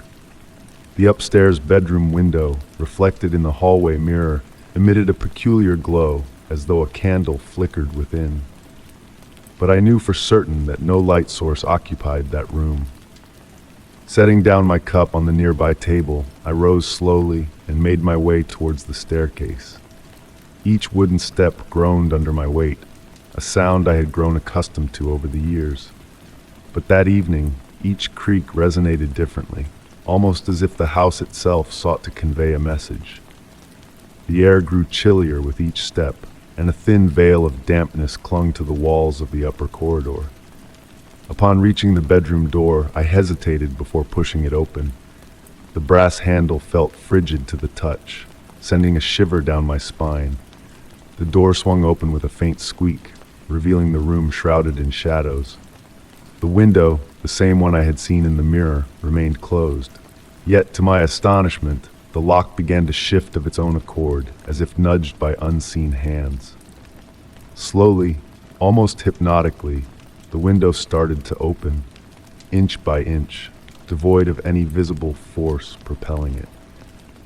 The upstairs bedroom window, reflected in the hallway mirror, emitted a peculiar glow, as though a candle flickered within. But I knew for certain that no light source occupied that room. Setting down my cup on the nearby table, I rose slowly and made my way towards the staircase. Each wooden step groaned under my weight, a sound I had grown accustomed to over the years. But that evening, each creak resonated differently, almost as if the house itself sought to convey a message. The air grew chillier with each step, and a thin veil of dampness clung to the walls of the upper corridor. Upon reaching the bedroom door, I hesitated before pushing it open. The brass handle felt frigid to the touch, sending a shiver down my spine. The door swung open with a faint squeak, revealing the room shrouded in shadows. The window, the same one I had seen in the mirror, remained closed. Yet, to my astonishment, the lock began to shift of its own accord, as if nudged by unseen hands. Slowly, almost hypnotically, the window started to open, inch by inch, devoid of any visible force propelling it.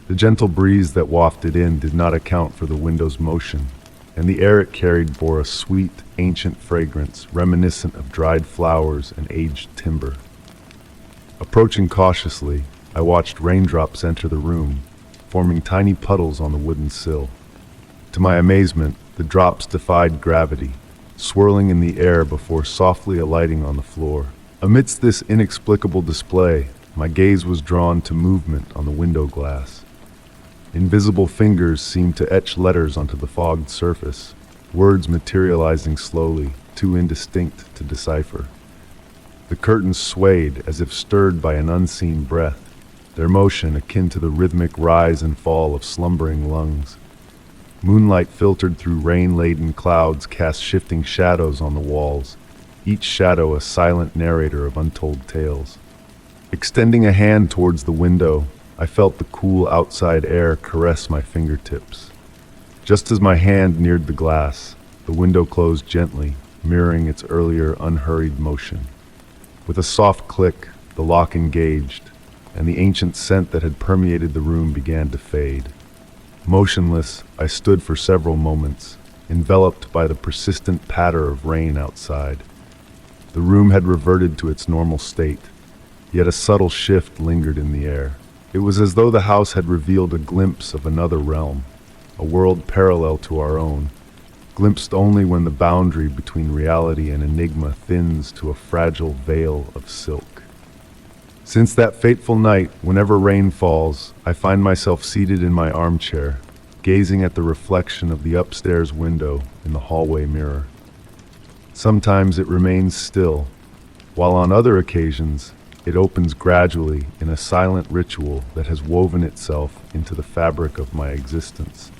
The gentle breeze that wafted in did not account for the window's motion, and the air it carried bore a sweet, ancient fragrance reminiscent of dried flowers and aged timber. Approaching cautiously, I watched raindrops enter the room, forming tiny puddles on the wooden sill. To my amazement, the drops defied gravity, swirling in the air before softly alighting on the floor. Amidst this inexplicable display, my gaze was drawn to movement on the window glass. Invisible fingers seemed to etch letters onto the fogged surface, words materializing slowly, too indistinct to decipher. The curtains swayed as if stirred by an unseen breath, their motion akin to the rhythmic rise and fall of slumbering lungs. Moonlight filtered through rain-laden clouds cast shifting shadows on the walls, each shadow a silent narrator of untold tales. Extending a hand towards the window, I felt the cool outside air caress my fingertips. Just as my hand neared the glass, the window closed gently, mirroring its earlier unhurried motion. With a soft click, the lock engaged, and the ancient scent that had permeated the room began to fade. Motionless, I stood for several moments, enveloped by the persistent patter of rain outside. The room had reverted to its normal state, yet a subtle shift lingered in the air. It was as though the house had revealed a glimpse of another realm, a world parallel to our own, glimpsed only when the boundary between reality and enigma thins to a fragile veil of silk. Since that fateful night, whenever rain falls, I find myself seated in my armchair, gazing at the reflection of the upstairs window in the hallway mirror. Sometimes it remains still, while on other occasions, it opens gradually in a silent ritual that has woven itself into the fabric of my existence.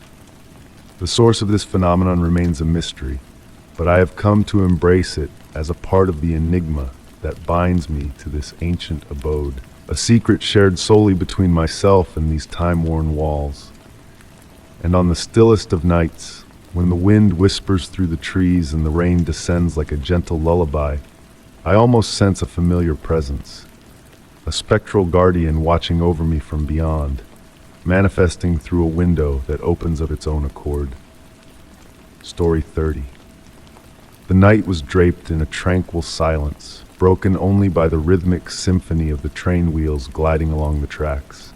The source of this phenomenon remains a mystery, but I have come to embrace it as a part of the enigma that binds me to this ancient abode, a secret shared solely between myself and these time-worn walls. And on the stillest of nights, when the wind whispers through the trees and the rain descends like a gentle lullaby, I almost sense a familiar presence, a spectral guardian watching over me from beyond, manifesting through a window that opens of its own accord. Story 30. The night was draped in a tranquil silence, broken only by the rhythmic symphony of the train wheels gliding along the tracks.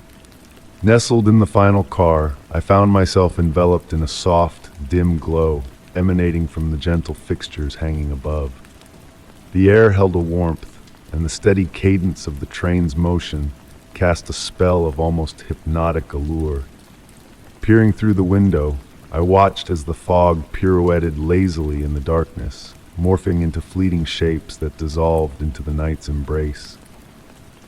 Nestled in the final car, I found myself enveloped in a soft, dim glow emanating from the gentle fixtures hanging above. The air held a warmth, and the steady cadence of the train's motion cast a spell of almost hypnotic allure. Peering through the window, I watched as the fog pirouetted lazily in the darkness, morphing into fleeting shapes that dissolved into the night's embrace.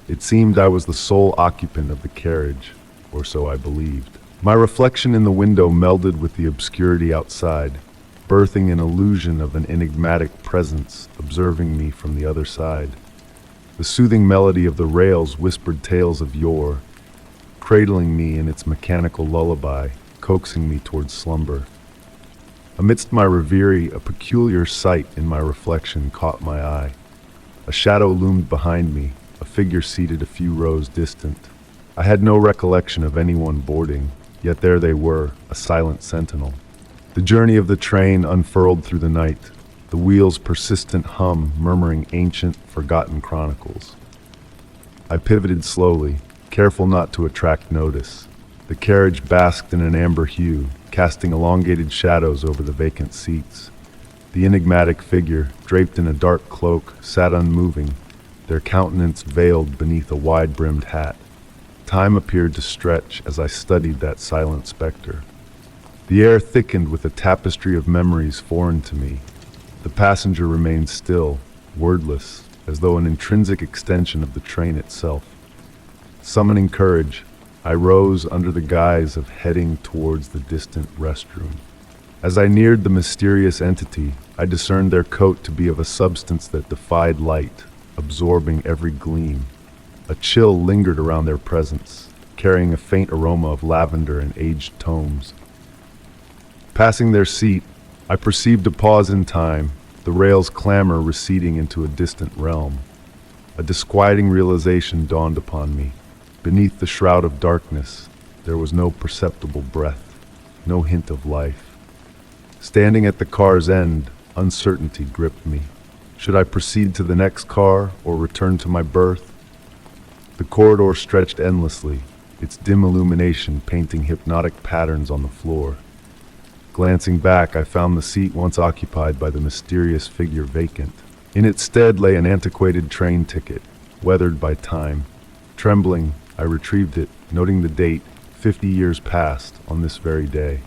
It seemed I was the sole occupant of the carriage, or so I believed. My reflection in the window melded with the obscurity outside, birthing an illusion of an enigmatic presence observing me from the other side. The soothing melody of the rails whispered tales of yore, cradling me in its mechanical lullaby, coaxing me towards slumber. Amidst my reverie, a peculiar sight in my reflection caught my eye. A shadow loomed behind me, a figure seated a few rows distant. I had no recollection of anyone boarding, yet there they were, a silent sentinel. The journey of the train unfurled through the night, the wheel's persistent hum murmuring ancient, forgotten chronicles. I pivoted slowly, careful not to attract notice. The carriage basked in an amber hue, casting elongated shadows over the vacant seats. The enigmatic figure, draped in a dark cloak, sat unmoving, their countenance veiled beneath a wide-brimmed hat. Time appeared to stretch as I studied that silent specter. The air thickened with a tapestry of memories foreign to me. The passenger remained still, wordless, as though an intrinsic extension of the train itself. Summoning courage, I rose under the guise of heading towards the distant restroom. As I neared the mysterious entity, I discerned their coat to be of a substance that defied light, absorbing every gleam. A chill lingered around their presence, carrying a faint aroma of lavender and aged tomes. Passing their seat, I perceived a pause in time, the rail's clamor receding into a distant realm. A disquieting realization dawned upon me. Beneath the shroud of darkness, there was no perceptible breath, no hint of life. Standing at the car's end, uncertainty gripped me. Should I proceed to the next car or return to my berth? The corridor stretched endlessly, its dim illumination painting hypnotic patterns on the floor. Glancing back, I found the seat once occupied by the mysterious figure vacant. In its stead lay an antiquated train ticket, weathered by time. Trembling, I retrieved it, noting the date, 50 years past, on this very day.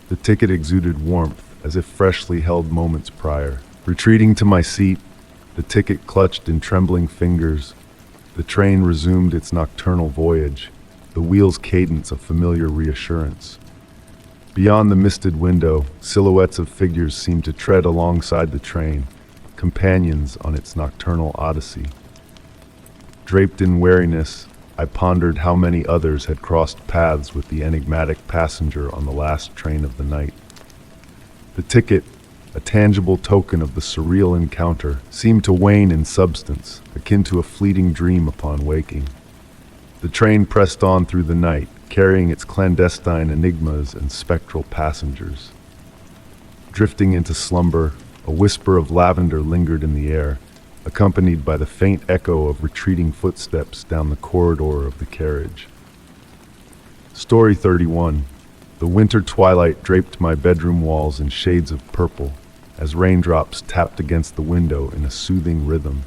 The ticket exuded warmth, as if freshly held moments prior. Retreating to my seat, the ticket clutched in trembling fingers. The train resumed its nocturnal voyage, the wheel's cadence a familiar reassurance. Beyond the misted window, silhouettes of figures seemed to tread alongside the train, companions on its nocturnal odyssey. Draped in wariness, I pondered how many others had crossed paths with the enigmatic passenger on the last train of the night. The ticket, a tangible token of the surreal encounter, seemed to wane in substance, akin to a fleeting dream upon waking. The train pressed on through the night, carrying its clandestine enigmas and spectral passengers. Drifting into slumber, a whisper of lavender lingered in the air, accompanied by the faint echo of retreating footsteps down the corridor of the carriage. Story 31. The winter twilight draped my bedroom walls in shades of purple, as raindrops tapped against the window in a soothing rhythm.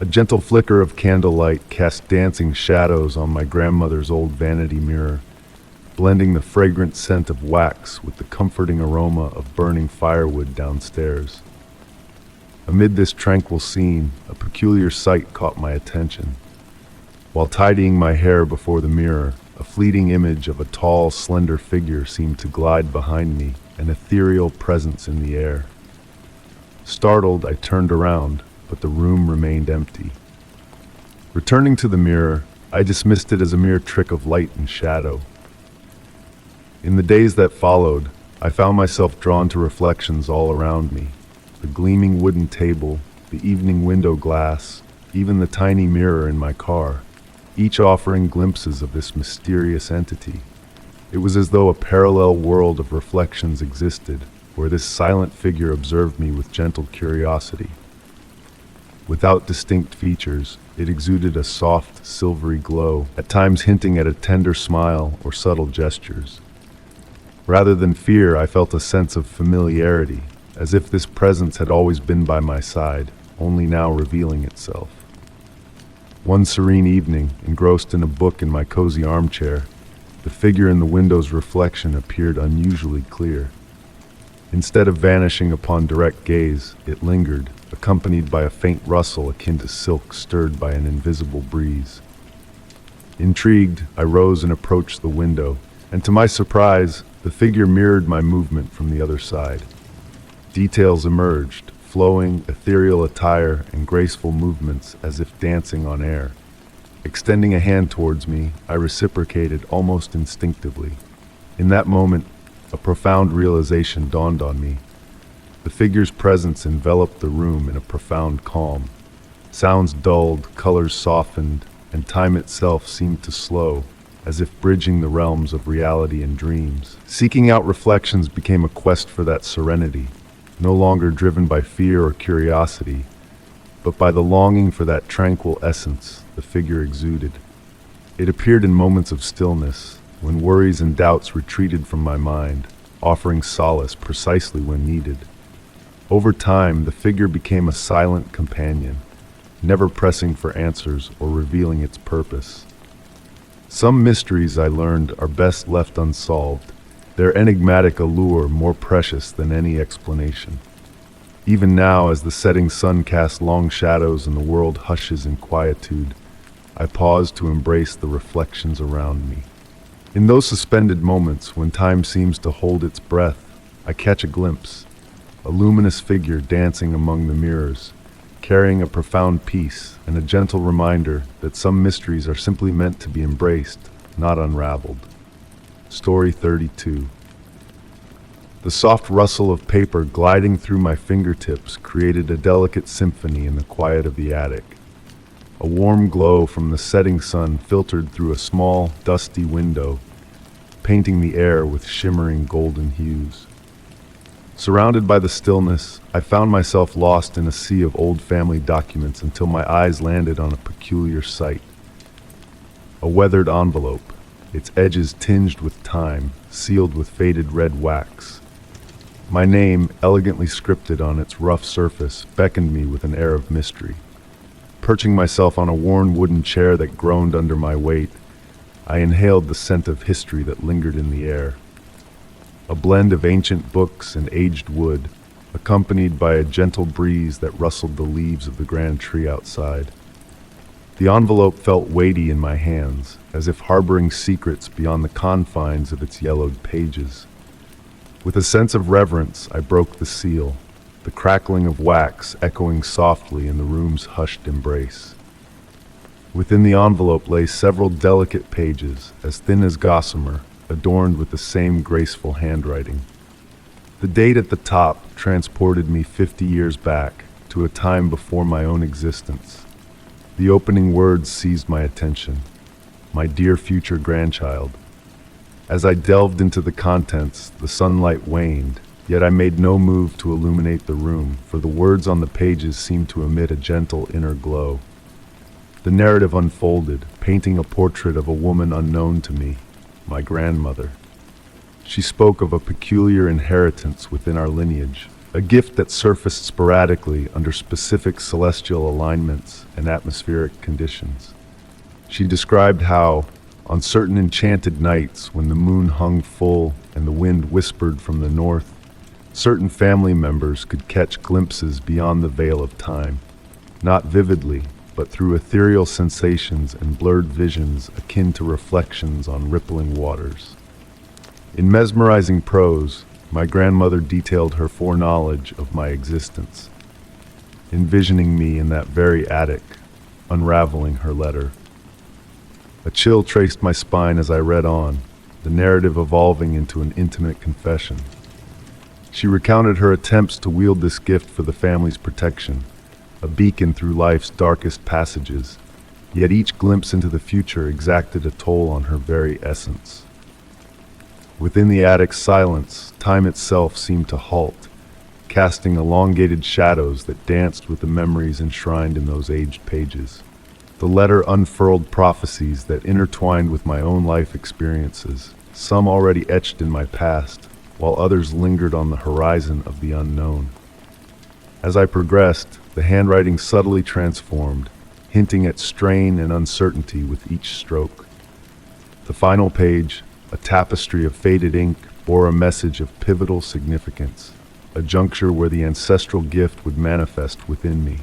A gentle flicker of candlelight cast dancing shadows on my grandmother's old vanity mirror, blending the fragrant scent of wax with the comforting aroma of burning firewood downstairs. Amid this tranquil scene, a peculiar sight caught my attention. While tidying my hair before the mirror, a fleeting image of a tall, slender figure seemed to glide behind me, an ethereal presence in the air. Startled, I turned around, but the room remained empty. Returning to the mirror, I dismissed it as a mere trick of light and shadow. In the days that followed, I found myself drawn to reflections all around me. The gleaming wooden table, the evening window glass, even the tiny mirror in my car, each offering glimpses of this mysterious entity. It was as though a parallel world of reflections existed, where this silent figure observed me with gentle curiosity. Without distinct features, it exuded a soft, silvery glow, at times hinting at a tender smile or subtle gestures. Rather than fear, I felt a sense of familiarity, as if this presence had always been by my side, only now revealing itself. One serene evening, engrossed in a book in my cozy armchair, the figure in the window's reflection appeared unusually clear. Instead of vanishing upon direct gaze, it lingered, accompanied by a faint rustle akin to silk stirred by an invisible breeze. Intrigued, I rose and approached the window, and to my surprise, the figure mirrored my movement from the other side. Details emerged, flowing, ethereal attire and graceful movements as if dancing on air. Extending a hand towards me, I reciprocated almost instinctively. In that moment, a profound realization dawned on me. The figure's presence enveloped the room in a profound calm. Sounds dulled, colors softened, and time itself seemed to slow, as if bridging the realms of reality and dreams. Seeking out reflections became a quest for that serenity, no longer driven by fear or curiosity, but by the longing for that tranquil essence the figure exuded. It appeared in moments of stillness, when worries and doubts retreated from my mind, offering solace precisely when needed. Over time, the figure became a silent companion, never pressing for answers or revealing its purpose. Some mysteries, I learned, are best left unsolved, their enigmatic allure more precious than any explanation. Even now, as the setting sun casts long shadows and the world hushes in quietude, I pause to embrace the reflections around me. In those suspended moments when time seems to hold its breath, I catch a glimpse, a luminous figure dancing among the mirrors, carrying a profound peace and a gentle reminder that some mysteries are simply meant to be embraced, not unraveled. Story 32. The soft rustle of paper gliding through my fingertips created a delicate symphony in the quiet of the attic. A warm glow from the setting sun filtered through a small, dusty window, painting the air with shimmering golden hues. Surrounded by the stillness, I found myself lost in a sea of old family documents until my eyes landed on a peculiar sight. A weathered envelope, its edges tinged with time, sealed with faded red wax. My name, elegantly scripted on its rough surface, beckoned me with an air of mystery. Perching myself on a worn wooden chair that groaned under my weight, I inhaled the scent of history that lingered in the air. A blend of ancient books and aged wood, accompanied by a gentle breeze that rustled the leaves of the grand tree outside. The envelope felt weighty in my hands, as if harboring secrets beyond the confines of its yellowed pages. With a sense of reverence, I broke the seal, the crackling of wax echoing softly in the room's hushed embrace. Within the envelope lay several delicate pages, as thin as gossamer, adorned with the same graceful handwriting. The date at the top transported me 50 years back, to a time before my own existence. The opening words seized my attention. My dear future grandchild. As I delved into the contents, the sunlight waned, yet I made no move to illuminate the room, for the words on the pages seemed to emit a gentle inner glow. The narrative unfolded, painting a portrait of a woman unknown to me, my grandmother. She spoke of a peculiar inheritance within our lineage, a gift that surfaced sporadically under specific celestial alignments and atmospheric conditions. She described how, on certain enchanted nights when the moon hung full and the wind whispered from the north, certain family members could catch glimpses beyond the veil of time, not vividly, but through ethereal sensations and blurred visions akin to reflections on rippling waters. In mesmerizing prose, my grandmother detailed her foreknowledge of my existence, envisioning me in that very attic, unraveling her letter. A chill traced my spine as I read on, the narrative evolving into an intimate confession. She recounted her attempts to wield this gift for the family's protection, a beacon through life's darkest passages, yet each glimpse into the future exacted a toll on her very essence. Within the attic's silence, time itself seemed to halt, casting elongated shadows that danced with the memories enshrined in those aged pages. The letter unfurled prophecies that intertwined with my own life experiences, some already etched in my past, while others lingered on the horizon of the unknown. As I progressed, the handwriting subtly transformed, hinting at strain and uncertainty with each stroke. The final page, a tapestry of faded ink, bore a message of pivotal significance, a juncture where the ancestral gift would manifest within me.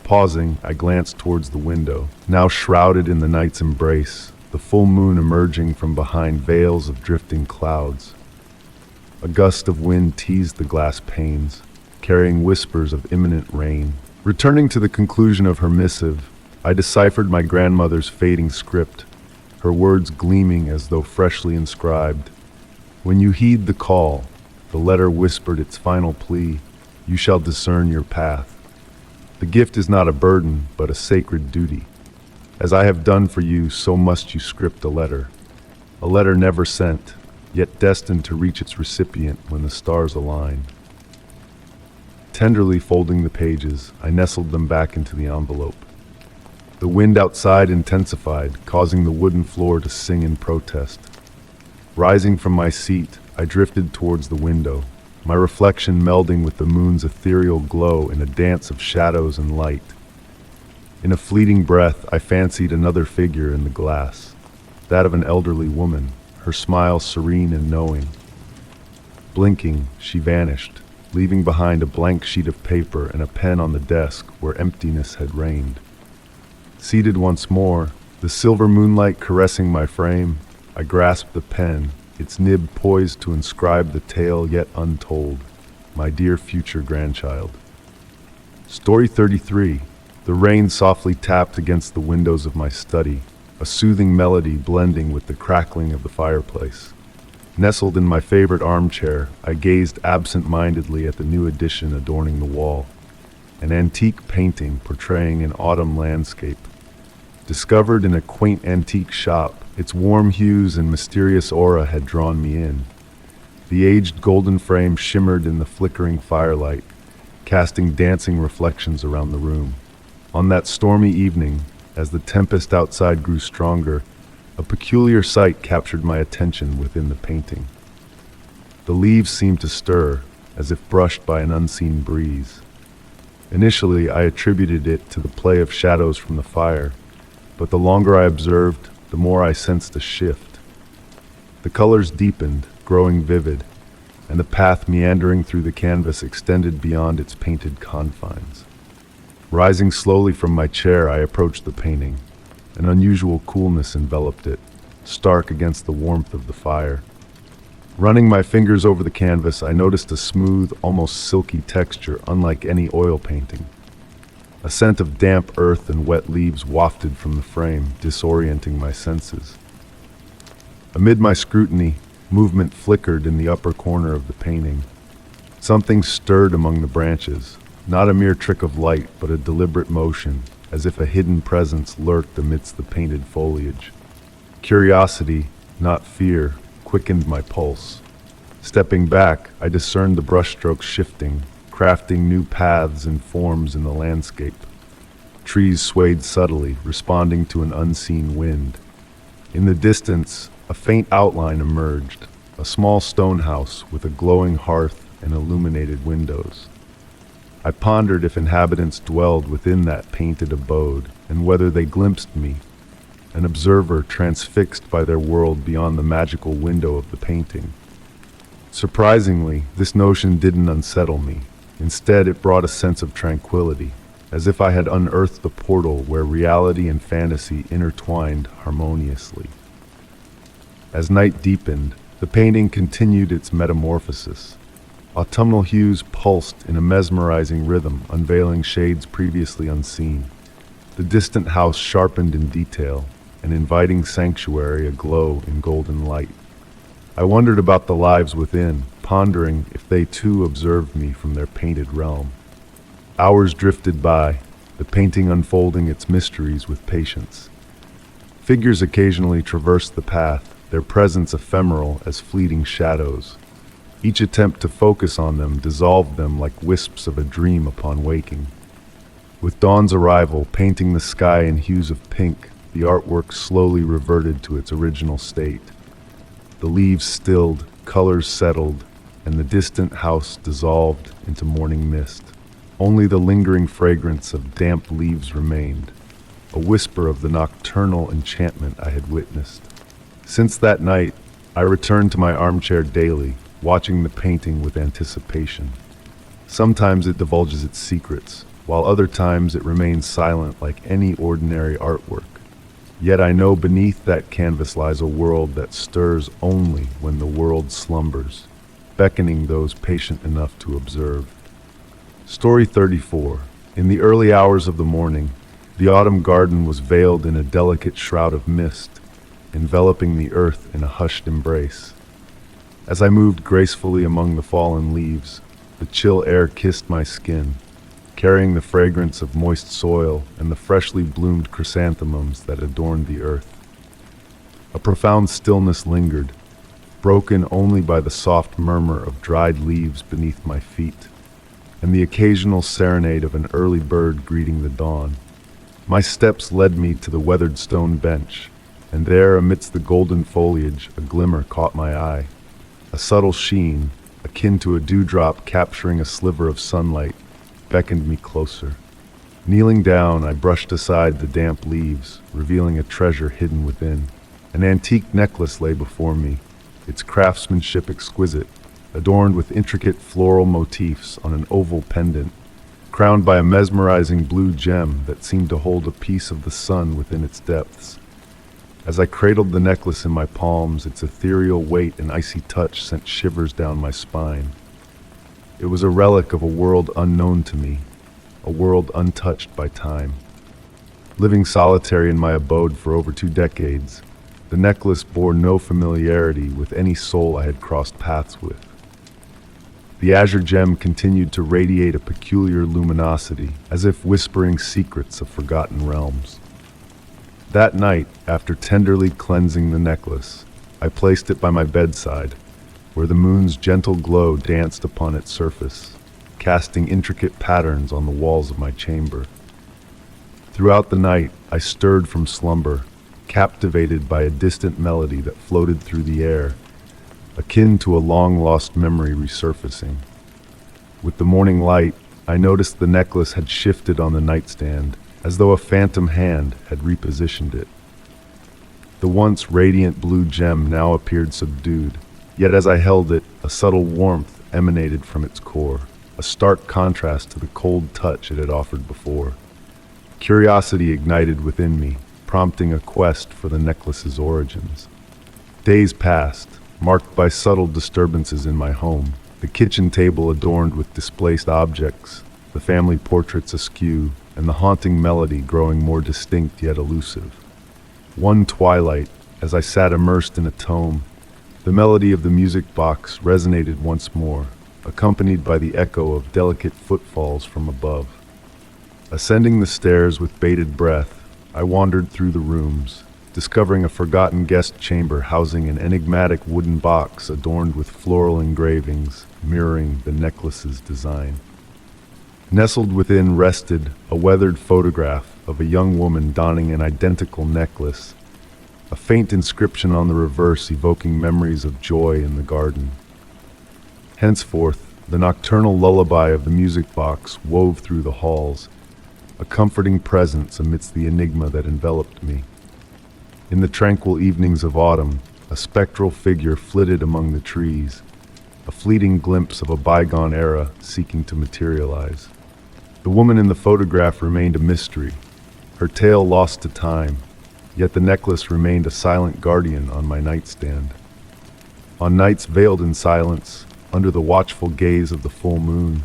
Pausing, I glanced towards the window, now shrouded in the night's embrace, the full moon emerging from behind veils of drifting clouds. A gust of wind teased the glass panes, carrying whispers of imminent rain. Returning to the conclusion of her missive, I deciphered my grandmother's fading script, her words gleaming as though freshly inscribed. When you heed the call, the letter whispered its final plea, you shall discern your path. The gift is not a burden, but a sacred duty. As I have done for you, so must you script a letter never sent, yet destined to reach its recipient when the stars align. Tenderly folding the pages, I nestled them back into the envelope. The wind outside intensified, causing the wooden floor to sing in protest. Rising from my seat, I drifted towards the window, my reflection melding with the moon's ethereal glow in a dance of shadows and light. In a fleeting breath, I fancied another figure in the glass, that of an elderly woman, her smile serene and knowing. Blinking, she vanished, leaving behind a blank sheet of paper and a pen on the desk where emptiness had reigned. Seated once more, the silver moonlight caressing my frame, I grasped the pen, its nib poised to inscribe the tale yet untold, my dear future grandchild. Story 33. The rain softly tapped against the windows of my study, a soothing melody blending with the crackling of the fireplace. Nestled in my favorite armchair, I gazed absent-mindedly at the new addition adorning the wall, an antique painting portraying an autumn landscape. Discovered in a quaint antique shop, its warm hues and mysterious aura had drawn me in. The aged golden frame shimmered in the flickering firelight, casting dancing reflections around the room. On that stormy evening, as the tempest outside grew stronger, a peculiar sight captured my attention within the painting. The leaves seemed to stir, as if brushed by an unseen breeze. Initially, I attributed it to the play of shadows from the fire, but the longer I observed, the more I sensed a shift. The colors deepened, growing vivid, and the path meandering through the canvas extended beyond its painted confines. Rising slowly from my chair, I approached the painting. An unusual coolness enveloped it, stark against the warmth of the fire. Running my fingers over the canvas, I noticed a smooth, almost silky texture unlike any oil painting. A scent of damp earth and wet leaves wafted from the frame, disorienting my senses. Amid my scrutiny, movement flickered in the upper corner of the painting. Something stirred among the branches, not a mere trick of light, but a deliberate motion, as if a hidden presence lurked amidst the painted foliage. Curiosity, not fear, quickened my pulse. Stepping back, I discerned the brushstrokes shifting, crafting new paths and forms in the landscape. Trees swayed subtly, responding to an unseen wind. In the distance, a faint outline emerged, a small stone house with a glowing hearth and illuminated windows. I pondered if inhabitants dwelled within that painted abode, and whether they glimpsed me, an observer transfixed by their world beyond the magical window of the painting. Surprisingly, this notion didn't unsettle me. Instead, it brought a sense of tranquility, as if I had unearthed a portal where reality and fantasy intertwined harmoniously. As night deepened, the painting continued its metamorphosis. Autumnal hues pulsed in a mesmerizing rhythm, unveiling shades previously unseen. The distant house sharpened in detail, an inviting sanctuary aglow in golden light. I wondered about the lives within, pondering if they too observed me from their painted realm. Hours drifted by, the painting unfolding its mysteries with patience. Figures occasionally traversed the path, their presence ephemeral as fleeting shadows. Each attempt to focus on them dissolved them like wisps of a dream upon waking. With dawn's arrival, painting the sky in hues of pink, the artwork slowly reverted to its original state. The leaves stilled, colors settled, and the distant house dissolved into morning mist. Only the lingering fragrance of damp leaves remained, a whisper of the nocturnal enchantment I had witnessed. Since that night, I returned to my armchair daily, watching the painting with anticipation. Sometimes it divulges its secrets, while other times it remains silent like any ordinary artwork. Yet I know beneath that canvas lies a world that stirs only when the world slumbers, beckoning those patient enough to observe. Story 34. In the early hours of the morning, the autumn garden was veiled in a delicate shroud of mist, enveloping the earth in a hushed embrace. As I moved gracefully among the fallen leaves, the chill air kissed my skin, carrying the fragrance of moist soil and the freshly bloomed chrysanthemums that adorned the earth. A profound stillness lingered, broken only by the soft murmur of dried leaves beneath my feet, and the occasional serenade of an early bird greeting the dawn. My steps led me to the weathered stone bench, and there, amidst the golden foliage, a glimmer caught my eye. A subtle sheen, akin to a dewdrop capturing a sliver of sunlight, beckoned me closer. Kneeling down, I brushed aside the damp leaves, revealing a treasure hidden within. An antique necklace lay before me, its craftsmanship exquisite, adorned with intricate floral motifs on an oval pendant, crowned by a mesmerizing blue gem that seemed to hold a piece of the sun within its depths. As I cradled the necklace in my palms, its ethereal weight and icy touch sent shivers down my spine. It was a relic of a world unknown to me, a world untouched by time. Living solitary in my abode for over 2 decades, the necklace bore no familiarity with any soul I had crossed paths with. The azure gem continued to radiate a peculiar luminosity, as if whispering secrets of forgotten realms. That night, after tenderly cleansing the necklace, I placed it by my bedside, where the moon's gentle glow danced upon its surface, casting intricate patterns on the walls of my chamber. Throughout the night, I stirred from slumber, captivated by a distant melody that floated through the air, akin to a long-lost memory resurfacing. With the morning light, I noticed the necklace had shifted on the nightstand, as though a phantom hand had repositioned it. The once radiant blue gem now appeared subdued, yet as I held it, a subtle warmth emanated from its core, a stark contrast to the cold touch it had offered before. Curiosity ignited within me, prompting a quest for the necklace's origins. Days passed, marked by subtle disturbances in my home, the kitchen table adorned with displaced objects, the family portraits askew, and the haunting melody growing more distinct yet elusive. One twilight, as I sat immersed in a tome, the melody of the music box resonated once more, accompanied by the echo of delicate footfalls from above. Ascending the stairs with bated breath, I wandered through the rooms, discovering a forgotten guest chamber housing an enigmatic wooden box adorned with floral engravings mirroring the necklace's design. Nestled within rested a weathered photograph of a young woman donning an identical necklace, a faint inscription on the reverse evoking memories of joy in the garden. Henceforth, the nocturnal lullaby of the music box wove through the halls, a comforting presence amidst the enigma that enveloped me. In the tranquil evenings of autumn, a spectral figure flitted among the trees, a fleeting glimpse of a bygone era seeking to materialize. The woman in the photograph remained a mystery, her tale lost to time, yet the necklace remained a silent guardian on my nightstand. On nights veiled in silence, under the watchful gaze of the full moon,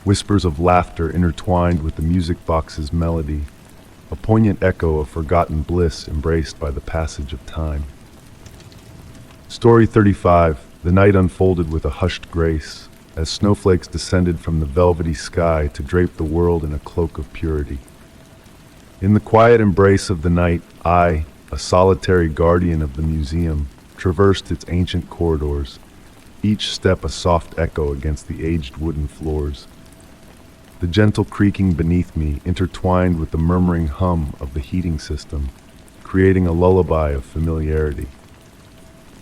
whispers of laughter intertwined with the music box's melody, a poignant echo of forgotten bliss embraced by the passage of time. Story 35. The night unfolded with a hushed grace, as snowflakes descended from the velvety sky to drape the world in a cloak of purity. In the quiet embrace of the night, I, a solitary guardian of the museum, traversed its ancient corridors, each step a soft echo against the aged wooden floors. The gentle creaking beneath me intertwined with the murmuring hum of the heating system, creating a lullaby of familiarity.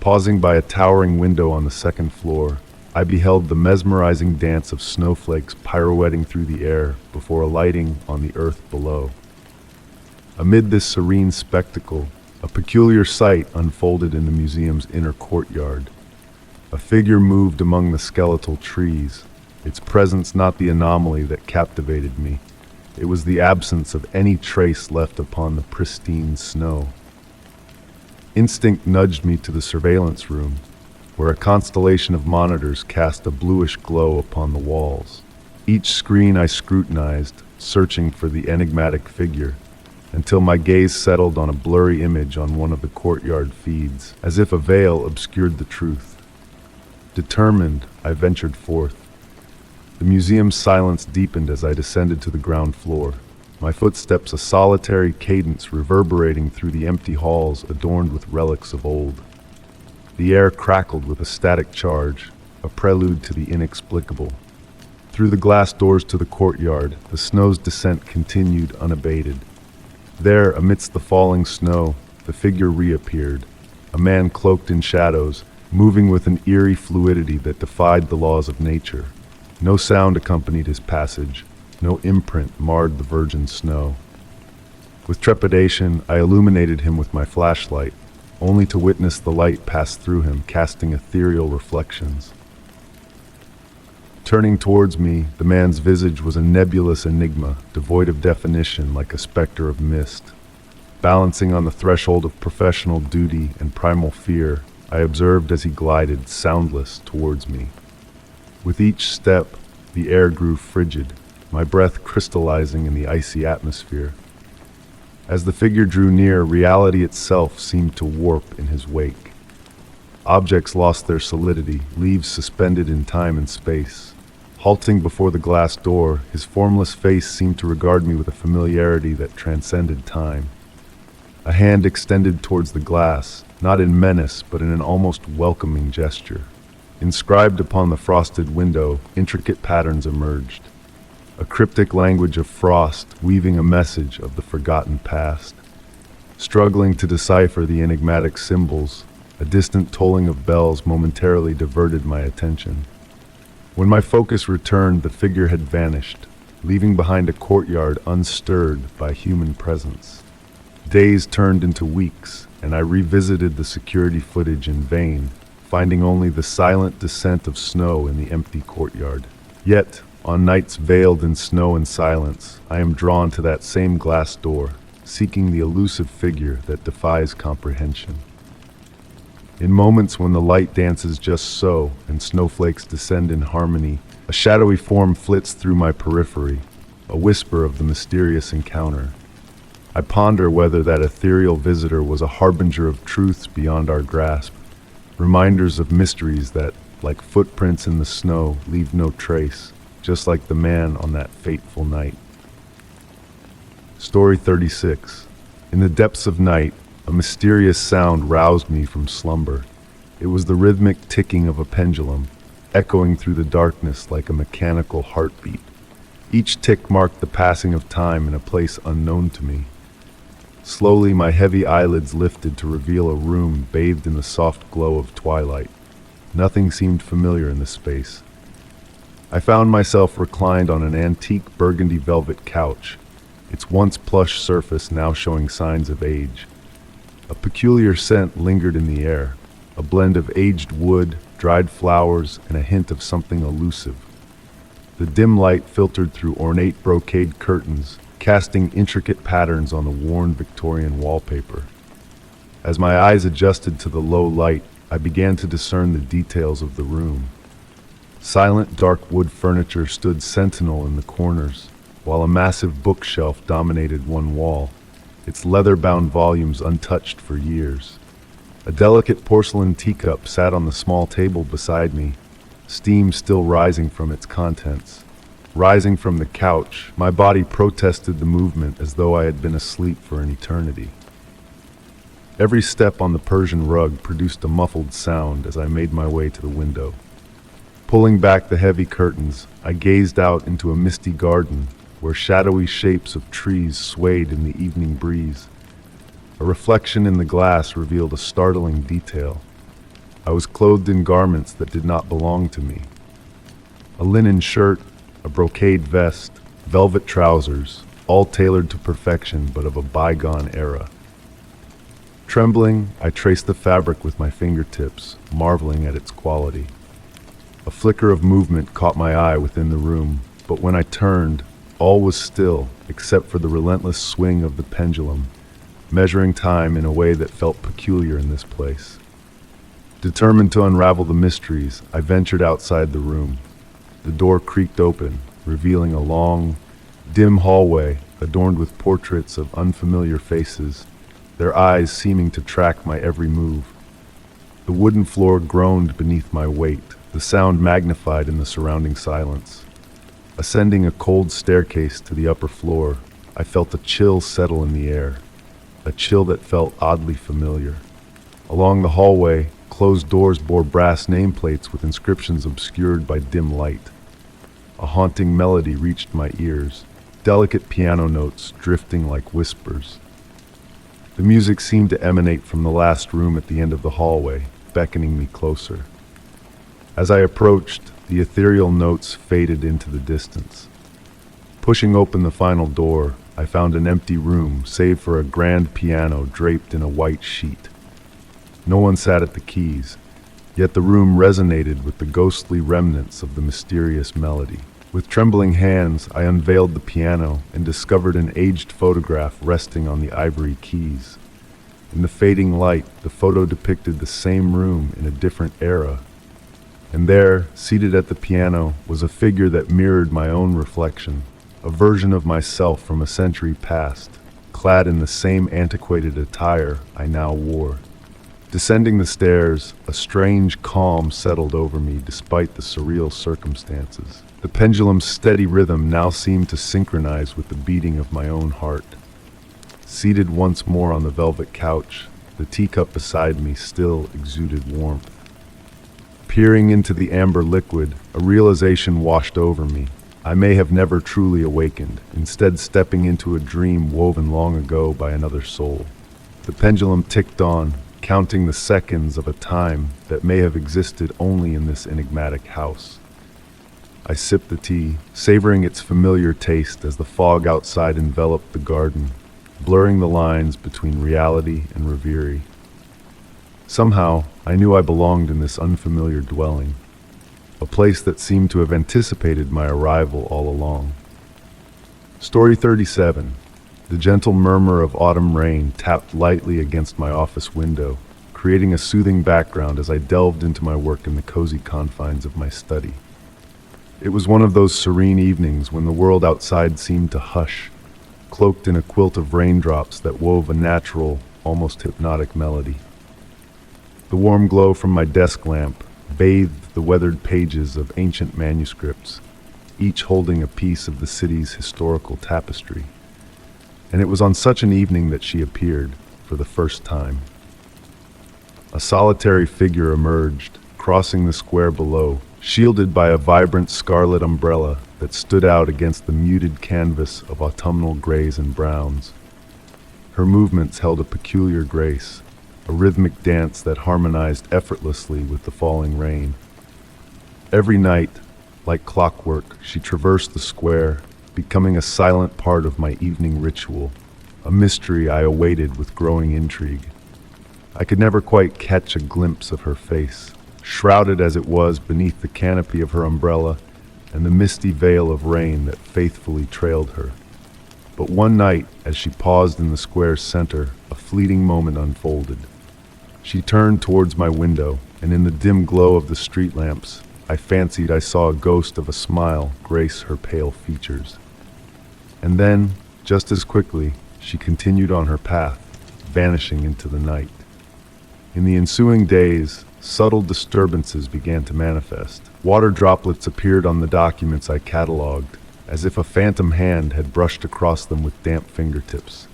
Pausing by a towering window on the second floor, I beheld the mesmerizing dance of snowflakes pirouetting through the air before alighting on the earth below. Amid this serene spectacle, a peculiar sight unfolded in the museum's inner courtyard. A figure moved among the skeletal trees, its presence not the anomaly that captivated me. It was the absence of any trace left upon the pristine snow. Instinct nudged me to the surveillance room, where a constellation of monitors cast a bluish glow upon the walls. Each screen I scrutinized, searching for the enigmatic figure, until my gaze settled on a blurry image on one of the courtyard feeds, as if a veil obscured the truth. Determined, I ventured forth. The museum's silence deepened as I descended to the ground floor, my footsteps a solitary cadence reverberating through the empty halls adorned with relics of old. The air crackled with a static charge, a prelude to the inexplicable. Through the glass doors to the courtyard, the snow's descent continued unabated. There, amidst the falling snow, the figure reappeared, a man cloaked in shadows, moving with an eerie fluidity that defied the laws of nature. No sound accompanied his passage, no imprint marred the virgin snow. With trepidation, I illuminated him with my flashlight, only to witness the light pass through him, casting ethereal reflections. Turning towards me, the man's visage was a nebulous enigma, devoid of definition like a specter of mist. Balancing on the threshold of professional duty and primal fear, I observed as he glided, soundless, towards me. With each step, the air grew frigid, my breath crystallizing in the icy atmosphere. As the figure drew near, reality itself seemed to warp in his wake. Objects lost their solidity, leaves suspended in time and space. Halting before the glass door, his formless face seemed to regard me with a familiarity that transcended time. A hand extended towards the glass, not in menace, but in an almost welcoming gesture. Inscribed upon the frosted window, intricate patterns emerged. A cryptic language of frost, weaving a message of the forgotten past. Struggling to decipher the enigmatic symbols, a distant tolling of bells momentarily diverted my attention. When my focus returned, the figure had vanished, leaving behind a courtyard unstirred by human presence. Days turned into weeks, and I revisited the security footage in vain, finding only the silent descent of snow in the empty courtyard. Yet, on nights veiled in snow and silence, I am drawn to that same glass door, seeking the elusive figure that defies comprehension. In moments when the light dances just so, and snowflakes descend in harmony, a shadowy form flits through my periphery, a whisper of the mysterious encounter. I ponder whether that ethereal visitor was a harbinger of truths beyond our grasp, reminders of mysteries that, like footprints in the snow, leave no trace, just like the man on that fateful night. Story 36. In the depths of night, a mysterious sound roused me from slumber. It was the rhythmic ticking of a pendulum, echoing through the darkness like a mechanical heartbeat. Each tick marked the passing of time in a place unknown to me. Slowly, my heavy eyelids lifted to reveal a room bathed in the soft glow of twilight. Nothing seemed familiar in the space. I found myself reclined on an antique burgundy velvet couch, its once plush surface now showing signs of age. A peculiar scent lingered in the air, a blend of aged wood, dried flowers, and a hint of something elusive. The dim light filtered through ornate brocade curtains, casting intricate patterns on the worn Victorian wallpaper. As my eyes adjusted to the low light, I began to discern the details of the room. Silent, dark wood furniture stood sentinel in the corners, while a massive bookshelf dominated one wall, its leather-bound volumes untouched for years. A delicate porcelain teacup sat on the small table beside me, steam still rising from its contents. Rising from the couch, my body protested the movement as though I had been asleep for an eternity. Every step on the Persian rug produced a muffled sound as I made my way to the window. Pulling back the heavy curtains, I gazed out into a misty garden where shadowy shapes of trees swayed in the evening breeze. A reflection in the glass revealed a startling detail. I was clothed in garments that did not belong to me. A linen shirt, a brocade vest, velvet trousers, all tailored to perfection but of a bygone era. Trembling, I traced the fabric with my fingertips, marveling at its quality. A flicker of movement caught my eye within the room, but when I turned, all was still except for the relentless swing of the pendulum, measuring time in a way that felt peculiar in this place. Determined to unravel the mysteries, I ventured outside the room. The door creaked open, revealing a long, dim hallway adorned with portraits of unfamiliar faces, their eyes seeming to track my every move. The wooden floor groaned beneath my weight, the sound magnified in the surrounding silence. Ascending a cold staircase to the upper floor, I felt a chill settle in the air, a chill that felt oddly familiar. Along the hallway, closed doors bore brass nameplates with inscriptions obscured by dim light. A haunting melody reached my ears, delicate piano notes drifting like whispers. The music seemed to emanate from the last room at the end of the hallway, beckoning me closer. As I approached, the ethereal notes faded into the distance. Pushing open the final door, I found an empty room, save for a grand piano draped in a white sheet. No one sat at the keys, yet the room resonated with the ghostly remnants of the mysterious melody. With trembling hands, I unveiled the piano and discovered an aged photograph resting on the ivory keys. In the fading light, the photo depicted the same room in a different era. And there, seated at the piano, was a figure that mirrored my own reflection, a version of myself from a century past, clad in the same antiquated attire I now wore. Descending the stairs, a strange calm settled over me despite the surreal circumstances. The pendulum's steady rhythm now seemed to synchronize with the beating of my own heart. Seated once more on the velvet couch, the teacup beside me still exuded warmth. Peering into the amber liquid, a realization washed over me. I may have never truly awakened, instead stepping into a dream woven long ago by another soul. The pendulum ticked on, counting the seconds of a time that may have existed only in this enigmatic house. I sipped the tea, savoring its familiar taste as the fog outside enveloped the garden, blurring the lines between reality and reverie. Somehow, I knew I belonged in this unfamiliar dwelling, a place that seemed to have anticipated my arrival all along. Story 37. The gentle murmur of autumn rain tapped lightly against my office window, creating a soothing background as I delved into my work in the cozy confines of my study. It was one of those serene evenings when the world outside seemed to hush, cloaked in a quilt of raindrops that wove a natural, almost hypnotic melody. The warm glow from my desk lamp bathed the weathered pages of ancient manuscripts, each holding a piece of the city's historical tapestry. And it was on such an evening that she appeared for the first time. A solitary figure emerged, crossing the square below, shielded by a vibrant scarlet umbrella that stood out against the muted canvas of autumnal grays and browns. Her movements held a peculiar grace, a rhythmic dance that harmonized effortlessly with the falling rain. Every night, like clockwork, she traversed the square, becoming a silent part of my evening ritual, a mystery I awaited with growing intrigue. I could never quite catch a glimpse of her face, shrouded as it was beneath the canopy of her umbrella and the misty veil of rain that faithfully trailed her. But one night, as she paused in the square's center, a fleeting moment unfolded. She turned towards my window, and in the dim glow of the street lamps, I fancied I saw a ghost of a smile grace her pale features. And then, just as quickly, she continued on her path, vanishing into the night. In the ensuing days, subtle disturbances began to manifest. Water droplets appeared on the documents I cataloged, as if a phantom hand had brushed across them with damp fingertips.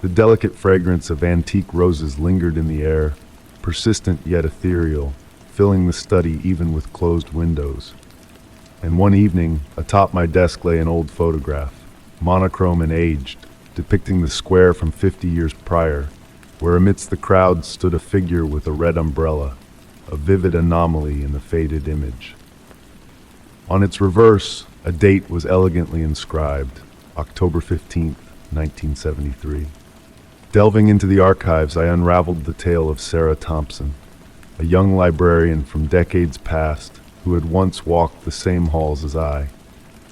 The delicate fragrance of antique roses lingered in the air, persistent yet ethereal, filling the study even with closed windows. And one evening, atop my desk lay an old photograph, monochrome and aged, depicting the square from 50 years prior, where amidst the crowd stood a figure with a red umbrella, a vivid anomaly in the faded image. On its reverse, a date was elegantly inscribed, October 15th, 1973. Delving into the archives, I unraveled the tale of Sarah Thompson, a young librarian from decades past who had once walked the same halls as I.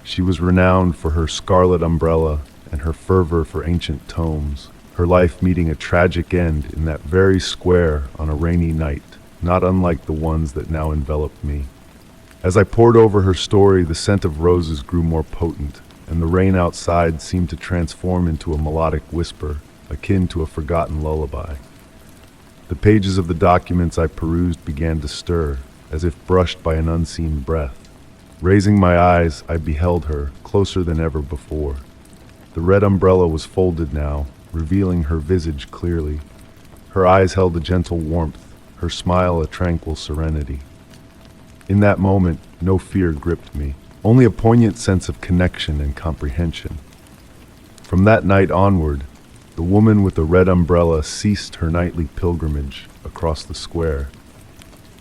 She was renowned for her scarlet umbrella and her fervor for ancient tomes, her life meeting a tragic end in that very square on a rainy night, not unlike the ones that now enveloped me. As I pored over her story, the scent of roses grew more potent, and the rain outside seemed to transform into a melodic whisper, akin to a forgotten lullaby. The pages of the documents I perused began to stir, as if brushed by an unseen breath. Raising my eyes, I beheld her, closer than ever before. The red umbrella was folded now, revealing her visage clearly. Her eyes held a gentle warmth, her smile a tranquil serenity. In that moment, no fear gripped me, only a poignant sense of connection and comprehension. From that night onward, the woman with the red umbrella ceased her nightly pilgrimage across the square.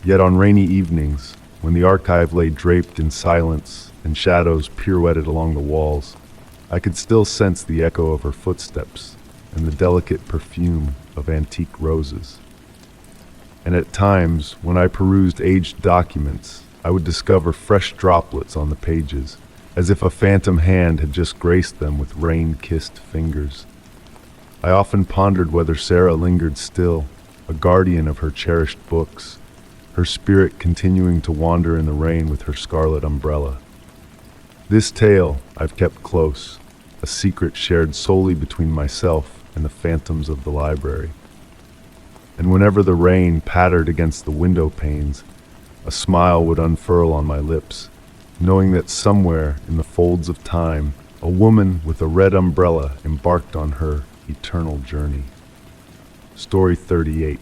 Yet on rainy evenings, when the archive lay draped in silence and shadows pirouetted along the walls, I could still sense the echo of her footsteps and the delicate perfume of antique roses. and at times, when I perused aged documents, I would discover fresh droplets on the pages, as if a phantom hand had just graced them with rain-kissed fingers. I often pondered whether Sarah lingered still, a guardian of her cherished books, her spirit continuing to wander in the rain with her scarlet umbrella. This tale I've kept close, a secret shared solely between myself and the phantoms of the library. And whenever the rain pattered against the window panes, a smile would unfurl on my lips, knowing that somewhere in the folds of time, a woman with a red umbrella embarked on her eternal journey. Story 38.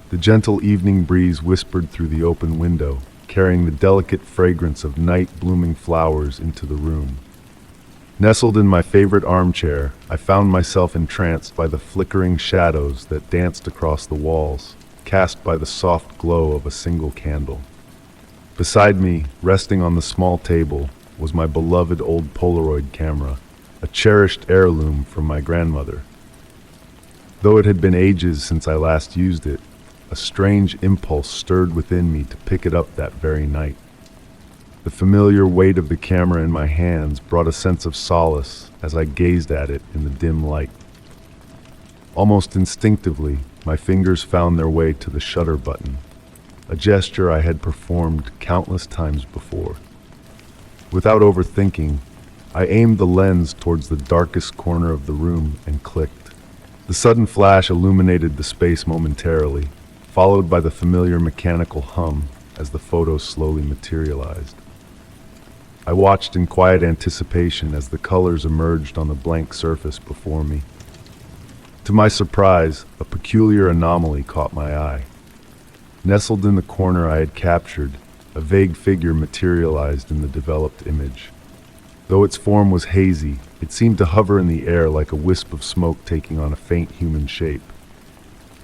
The gentle evening breeze whispered through the open window, carrying the delicate fragrance of night-blooming flowers into the room. Nestled in my favorite armchair, I found myself entranced by the flickering shadows that danced across the walls, cast by the soft glow of a single candle. Beside me, resting on the small table, was my beloved old Polaroid camera, a cherished heirloom from my grandmother. Though it had been ages since I last used it, a strange impulse stirred within me to pick it up that very night. The familiar weight of the camera in my hands brought a sense of solace as I gazed at it in the dim light. Almost instinctively, my fingers found their way to the shutter button, a gesture I had performed countless times before. Without overthinking, I aimed the lens towards the darkest corner of the room and clicked. The sudden flash illuminated the space momentarily, followed by the familiar mechanical hum as the photo slowly materialized. I watched in quiet anticipation as the colors emerged on the blank surface before me. To my surprise, a peculiar anomaly caught my eye. Nestled in the corner I had captured, a vague figure materialized in the developed image. Though its form was hazy, it seemed to hover in the air like a wisp of smoke taking on a faint human shape.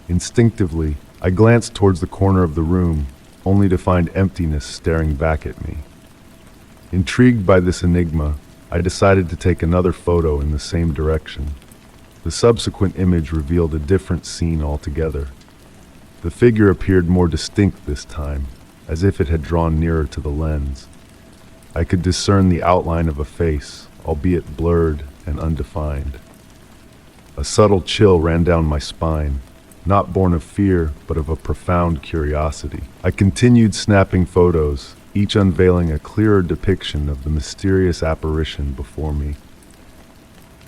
Instinctively, I glanced towards the corner of the room, only to find emptiness staring back at me. Intrigued by this enigma, I decided to take another photo in the same direction. The subsequent image revealed a different scene altogether. The figure appeared more distinct this time, as if it had drawn nearer to the lens. I could discern the outline of a face, albeit blurred and undefined. A subtle chill ran down my spine, not born of fear, but of a profound curiosity. I continued snapping photos, each unveiling a clearer depiction of the mysterious apparition before me.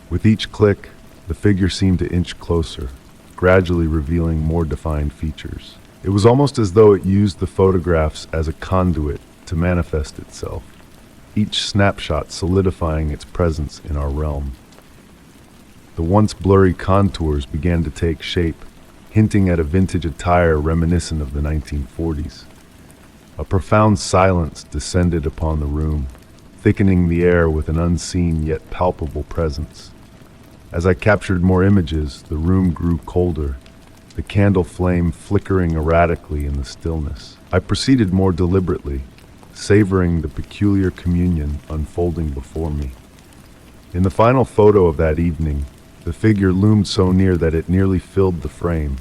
With each click, the figure seemed to inch closer, gradually revealing more defined features. It was almost as though it used the photographs as a conduit to manifest itself, each snapshot solidifying its presence in our realm. The once blurry contours began to take shape, hinting at a vintage attire reminiscent of the 1940s. A profound silence descended upon the room, thickening the air with an unseen yet palpable presence. As I captured more images, the room grew colder, the candle flame flickering erratically in the stillness. I proceeded more deliberately, savoring the peculiar communion unfolding before me. In the final photo of that evening, the figure loomed so near that it nearly filled the frame.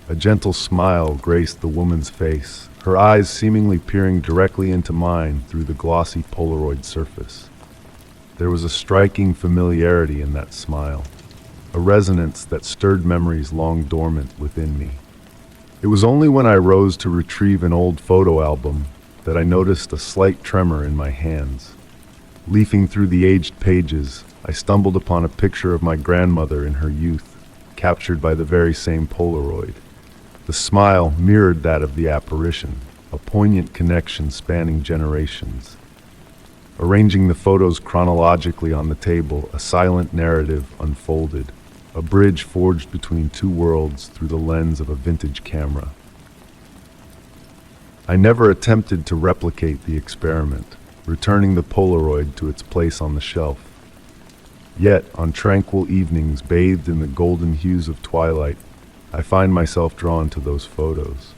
A gentle smile graced the woman's face, her eyes seemingly peering directly into mine through the glossy Polaroid surface. There was a striking familiarity in that smile, a resonance that stirred memories long dormant within me. It was only when I rose to retrieve an old photo album that I noticed a slight tremor in my hands. Leafing through the aged pages, I stumbled upon a picture of my grandmother in her youth, captured by the very same Polaroid. The smile mirrored that of the apparition, a poignant connection spanning generations. Arranging the photos chronologically on the table, a silent narrative unfolded, a bridge forged between two worlds through the lens of a vintage camera. I never attempted to replicate the experiment, returning the Polaroid to its place on the shelf. Yet, on tranquil evenings bathed in the golden hues of twilight, I find myself drawn to those photos.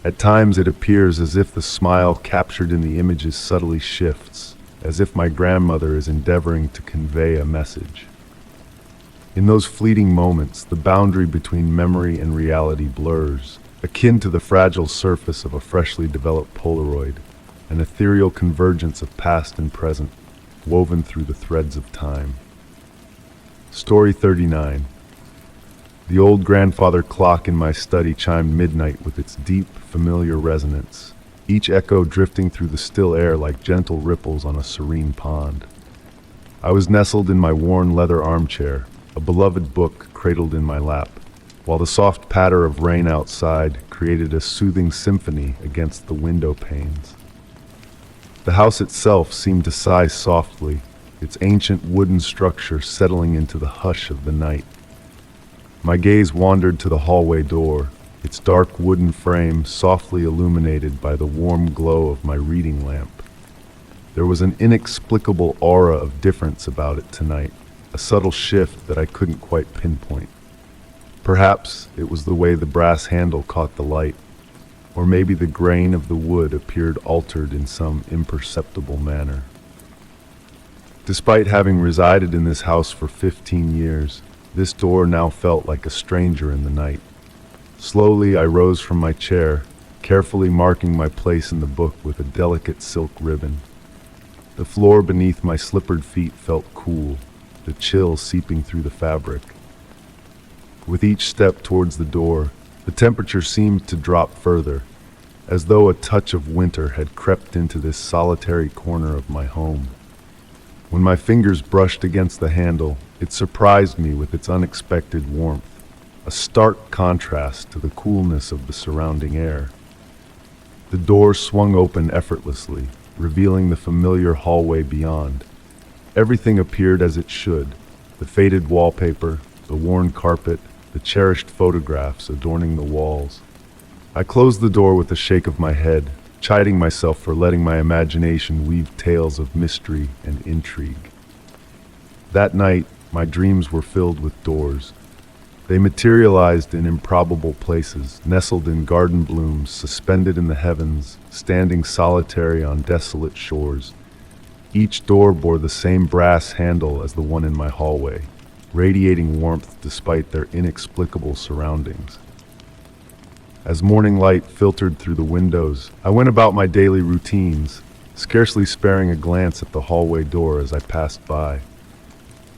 At times it appears as if the smile captured in the images subtly shifts, as if my grandmother is endeavoring to convey a message. In those fleeting moments, the boundary between memory and reality blurs, akin to the fragile surface of a freshly developed Polaroid, an ethereal convergence of past and present, woven through the threads of time. Story 39. The old grandfather clock in my study chimed midnight with its deep, familiar resonance, each echo drifting through the still air like gentle ripples on a serene pond. I was nestled in my worn leather armchair, a beloved book cradled in my lap, while the soft patter of rain outside created a soothing symphony against the window panes. The house itself seemed to sigh softly, its ancient wooden structure settling into the hush of the night. My gaze wandered to the hallway door, its dark wooden frame softly illuminated by the warm glow of my reading lamp. There was an inexplicable aura of difference about it tonight, a subtle shift that I couldn't quite pinpoint. Perhaps it was the way the brass handle caught the light, or maybe the grain of the wood appeared altered in some imperceptible manner. Despite having resided in this house for 15 years, this door now felt like a stranger in the night. Slowly I rose from my chair, carefully marking my place in the book with a delicate silk ribbon. The floor beneath my slippered feet felt cool, the chill seeping through the fabric. With each step towards the door, the temperature seemed to drop further, as though a touch of winter had crept into this solitary corner of my home. When my fingers brushed against the handle, it surprised me with its unexpected warmth, a stark contrast to the coolness of the surrounding air. The door swung open effortlessly, revealing the familiar hallway beyond. Everything appeared as it should, the faded wallpaper, the worn carpet, the cherished photographs adorning the walls. I closed the door with a shake of my head, chiding myself for letting my imagination weave tales of mystery and intrigue. That night, my dreams were filled with doors. They materialized in improbable places, nestled in garden blooms, suspended in the heavens, standing solitary on desolate shores. Each door bore the same brass handle as the one in my hallway, radiating warmth despite their inexplicable surroundings. As morning light filtered through the windows, I went about my daily routines, scarcely sparing a glance at the hallway door as I passed by.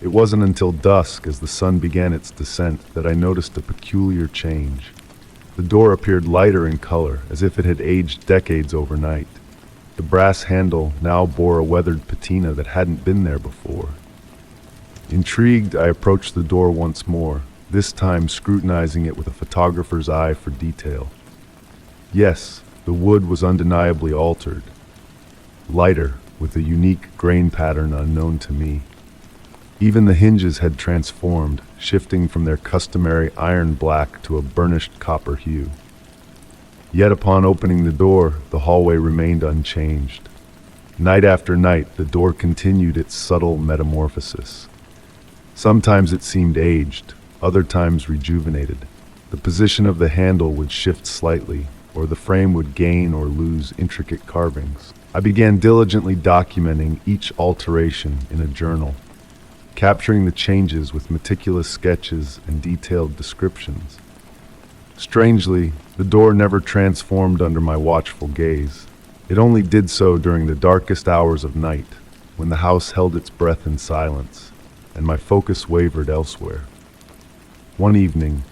It wasn't until dusk, as the sun began its descent, that I noticed a peculiar change. The door appeared lighter in color, as if it had aged decades overnight. The brass handle now bore a weathered patina that hadn't been there before. Intrigued, I approached the door once more, this time scrutinizing it with a photographer's eye for detail. Yes, the wood was undeniably altered, lighter, with a unique grain pattern unknown to me. Even the hinges had transformed, shifting from their customary iron black to a burnished copper hue. Yet upon opening the door, the hallway remained unchanged. Night after night, the door continued its subtle metamorphosis. Sometimes it seemed aged, other times rejuvenated. The position of the handle would shift slightly, or the frame would gain or lose intricate carvings. I began diligently documenting each alteration in a journal, capturing the changes with meticulous sketches and detailed descriptions. Strangely, the door never transformed under my watchful gaze. It only did so during the darkest hours of night, when the house held its breath in silence, and my focus wavered elsewhere. One evening,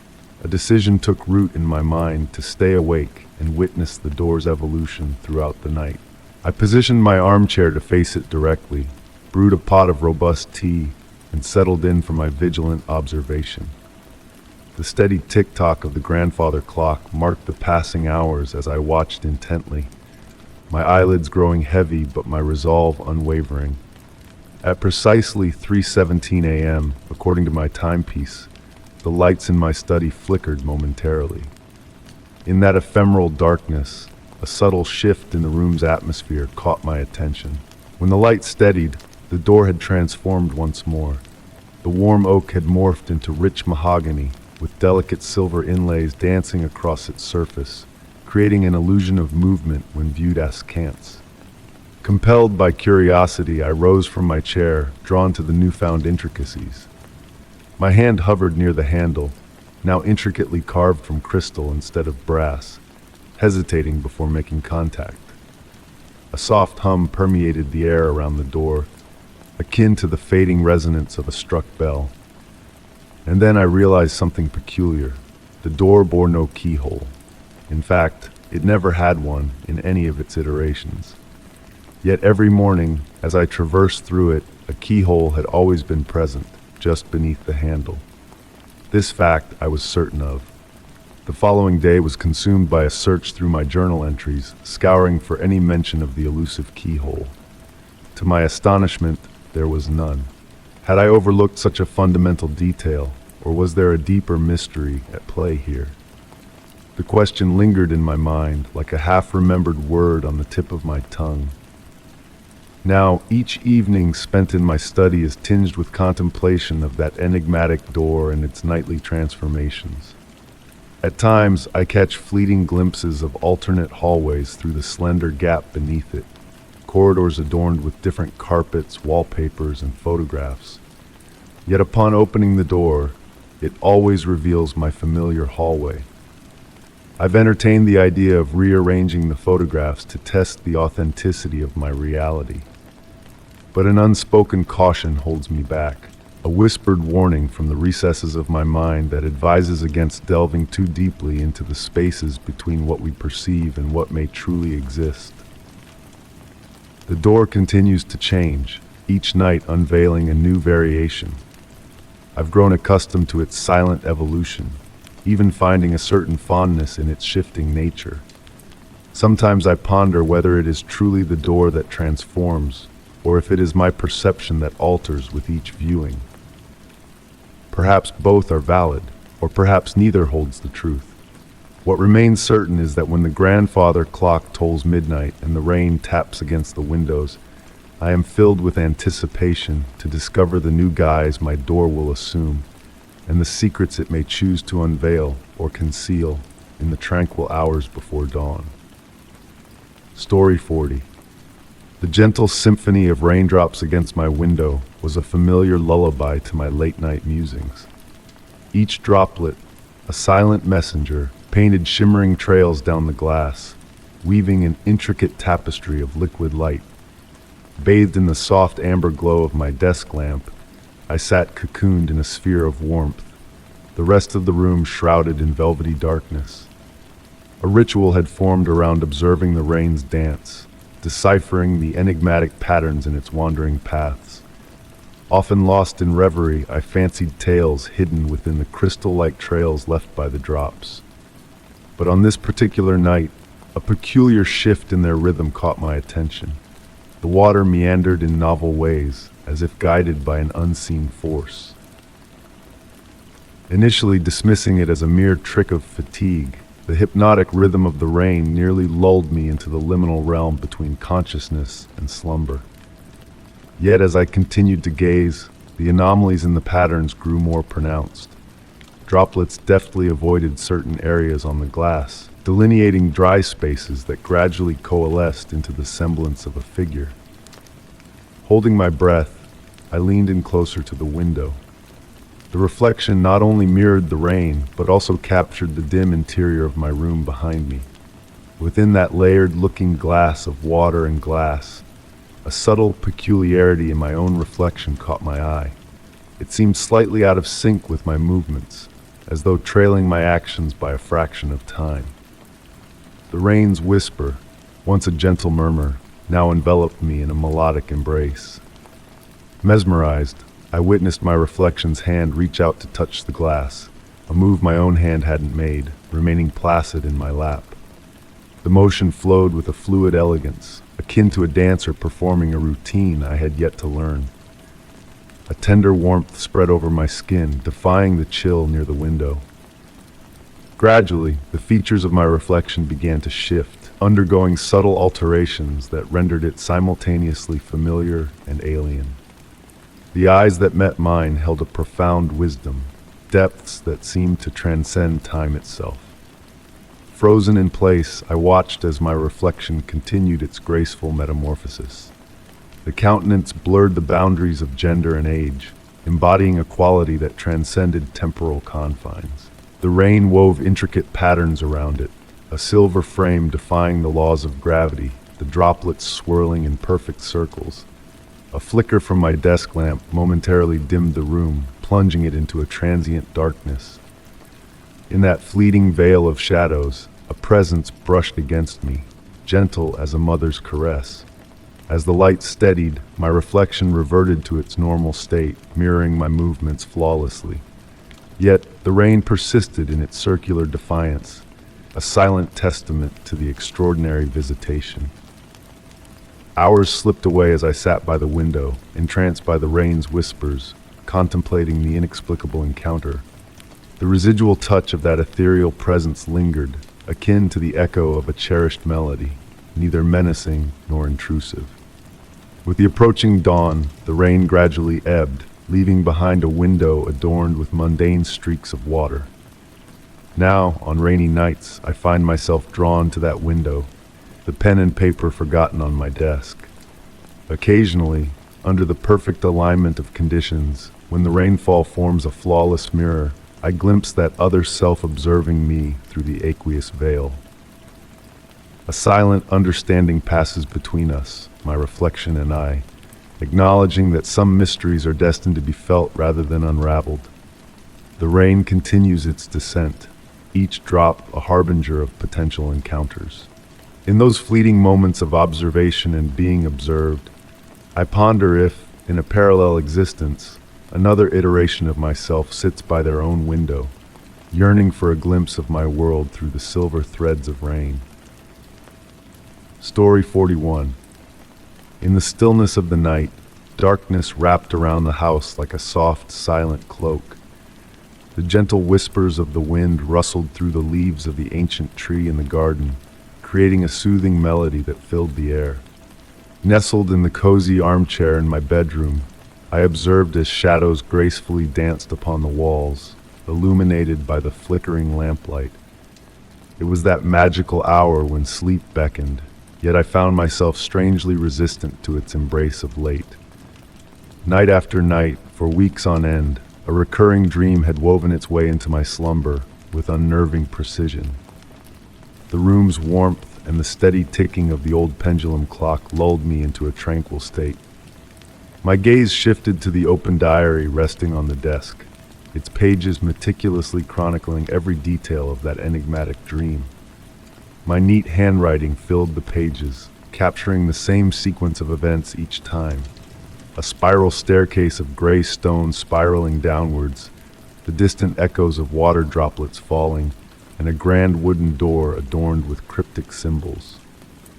a decision took root in my mind to stay awake and witness the door's evolution throughout the night. I positioned my armchair to face it directly, brewed a pot of robust tea, and settled in for my vigilant observation. The steady tick-tock of the grandfather clock marked the passing hours as I watched intently, my eyelids growing heavy but my resolve unwavering. At precisely 3:17 a.m., according to my timepiece, the lights in my study flickered momentarily. In that ephemeral darkness, a subtle shift in the room's atmosphere caught my attention. When the light steadied, the door had transformed once more. The warm oak had morphed into rich mahogany, with delicate silver inlays dancing across its surface, creating an illusion of movement when viewed askance. Compelled by curiosity, I rose from my chair, drawn to the newfound intricacies. My hand hovered near the handle, now intricately carved from crystal instead of brass, hesitating before making contact. A soft hum permeated the air around the door, akin to the fading resonance of a struck bell. And then I realized something peculiar. The door bore no keyhole. In fact, it never had one in any of its iterations. Yet every morning, as I traversed through it, a keyhole had always been present, just beneath the handle. This fact I was certain of. The following day was consumed by a search through my journal entries, scouring for any mention of the elusive keyhole. To my astonishment, there was none. Had I overlooked such a fundamental detail, or was there a deeper mystery at play here? The question lingered in my mind like a half-remembered word on the tip of my tongue. Now, each evening spent in my study is tinged with contemplation of that enigmatic door and its nightly transformations. At times, I catch fleeting glimpses of alternate hallways through the slender gap beneath it, corridors adorned with different carpets, wallpapers, and photographs. Yet upon opening the door, it always reveals my familiar hallway. I've entertained the idea of rearranging the photographs to test the authenticity of my reality. But an unspoken caution holds me back, a whispered warning from the recesses of my mind that advises against delving too deeply into the spaces between what we perceive and what may truly exist. The door continues to change, each night unveiling a new variation. I've grown accustomed to its silent evolution, even finding a certain fondness in its shifting nature. Sometimes I ponder whether it is truly the door that transforms, or if it is my perception that alters with each viewing. Perhaps both are valid, or perhaps neither holds the truth. What remains certain is that when the grandfather clock tolls midnight and the rain taps against the windows, I am filled with anticipation to discover the new guise my door will assume, and the secrets it may choose to unveil or conceal in the tranquil hours before dawn. Story 40. The gentle symphony of raindrops against my window was a familiar lullaby to my late-night musings. Each droplet, a silent messenger, painted shimmering trails down the glass, weaving an intricate tapestry of liquid light. Bathed in the soft amber glow of my desk lamp, I sat cocooned in a sphere of warmth, the rest of the room shrouded in velvety darkness. A ritual had formed around observing the rain's dance, deciphering the enigmatic patterns in its wandering paths. Often lost in reverie, I fancied tales hidden within the crystal-like trails left by the drops. But on this particular night, a peculiar shift in their rhythm caught my attention. The water meandered in novel ways, as if guided by an unseen force. Initially dismissing it as a mere trick of fatigue, the hypnotic rhythm of the rain nearly lulled me into the liminal realm between consciousness and slumber. Yet as I continued to gaze, the anomalies in the patterns grew more pronounced. Droplets deftly avoided certain areas on the glass, delineating dry spaces that gradually coalesced into the semblance of a figure. Holding my breath, I leaned in closer to the window. The reflection not only mirrored the rain, but also captured the dim interior of my room behind me. Within that layered looking glass of water and glass, a subtle peculiarity in my own reflection caught my eye. It seemed slightly out of sync with my movements, as though trailing my actions by a fraction of time. The rain's whisper, once a gentle murmur, now enveloped me in a melodic embrace. Mesmerized, I witnessed my reflection's hand reach out to touch the glass, a move my own hand hadn't made, remaining placid in my lap. The motion flowed with a fluid elegance, akin to a dancer performing a routine I had yet to learn. A tender warmth spread over my skin, defying the chill near the window. Gradually, the features of my reflection began to shift, undergoing subtle alterations that rendered it simultaneously familiar and alien. The eyes that met mine held a profound wisdom, depths that seemed to transcend time itself. Frozen in place, I watched as my reflection continued its graceful metamorphosis. The countenance blurred the boundaries of gender and age, embodying a quality that transcended temporal confines. The rain wove intricate patterns around it, a silver frame defying the laws of gravity, the droplets swirling in perfect circles. A flicker from my desk lamp momentarily dimmed the room, plunging it into a transient darkness. In that fleeting veil of shadows, a presence brushed against me, gentle as a mother's caress. As the light steadied, my reflection reverted to its normal state, mirroring my movements flawlessly. Yet the rain persisted in its circular defiance, a silent testament to the extraordinary visitation. Hours slipped away as I sat by the window, entranced by the rain's whispers, contemplating the inexplicable encounter. The residual touch of that ethereal presence lingered, akin to the echo of a cherished melody, neither menacing nor intrusive. With the approaching dawn, the rain gradually ebbed, leaving behind a window adorned with mundane streaks of water. Now, on rainy nights, I find myself drawn to that window, the pen and paper forgotten on my desk. Occasionally, under the perfect alignment of conditions, when the rainfall forms a flawless mirror, I glimpse that other self observing me through the aqueous veil. A silent understanding passes between us, my reflection and I, acknowledging that some mysteries are destined to be felt rather than unraveled. The rain continues its descent, each drop a harbinger of potential encounters. In those fleeting moments of observation and being observed, I ponder if, in a parallel existence, another iteration of myself sits by their own window, yearning for a glimpse of my world through the silver threads of rain. Story 41. In the stillness of the night, darkness wrapped around the house like a soft, silent cloak. The gentle whispers of the wind rustled through the leaves of the ancient tree in the garden, creating a soothing melody that filled the air. Nestled in the cozy armchair in my bedroom, I observed as shadows gracefully danced upon the walls, illuminated by the flickering lamplight. It was that magical hour when sleep beckoned, yet I found myself strangely resistant to its embrace of late. Night after night, for weeks on end, a recurring dream had woven its way into my slumber with unnerving precision. The room's warmth and the steady ticking of the old pendulum clock lulled me into a tranquil state. My gaze shifted to the open diary resting on the desk, its pages meticulously chronicling every detail of that enigmatic dream. My neat handwriting filled the pages, capturing the same sequence of events each time. A spiral staircase of gray stone spiraling downwards, the distant echoes of water droplets falling, and a grand wooden door adorned with cryptic symbols.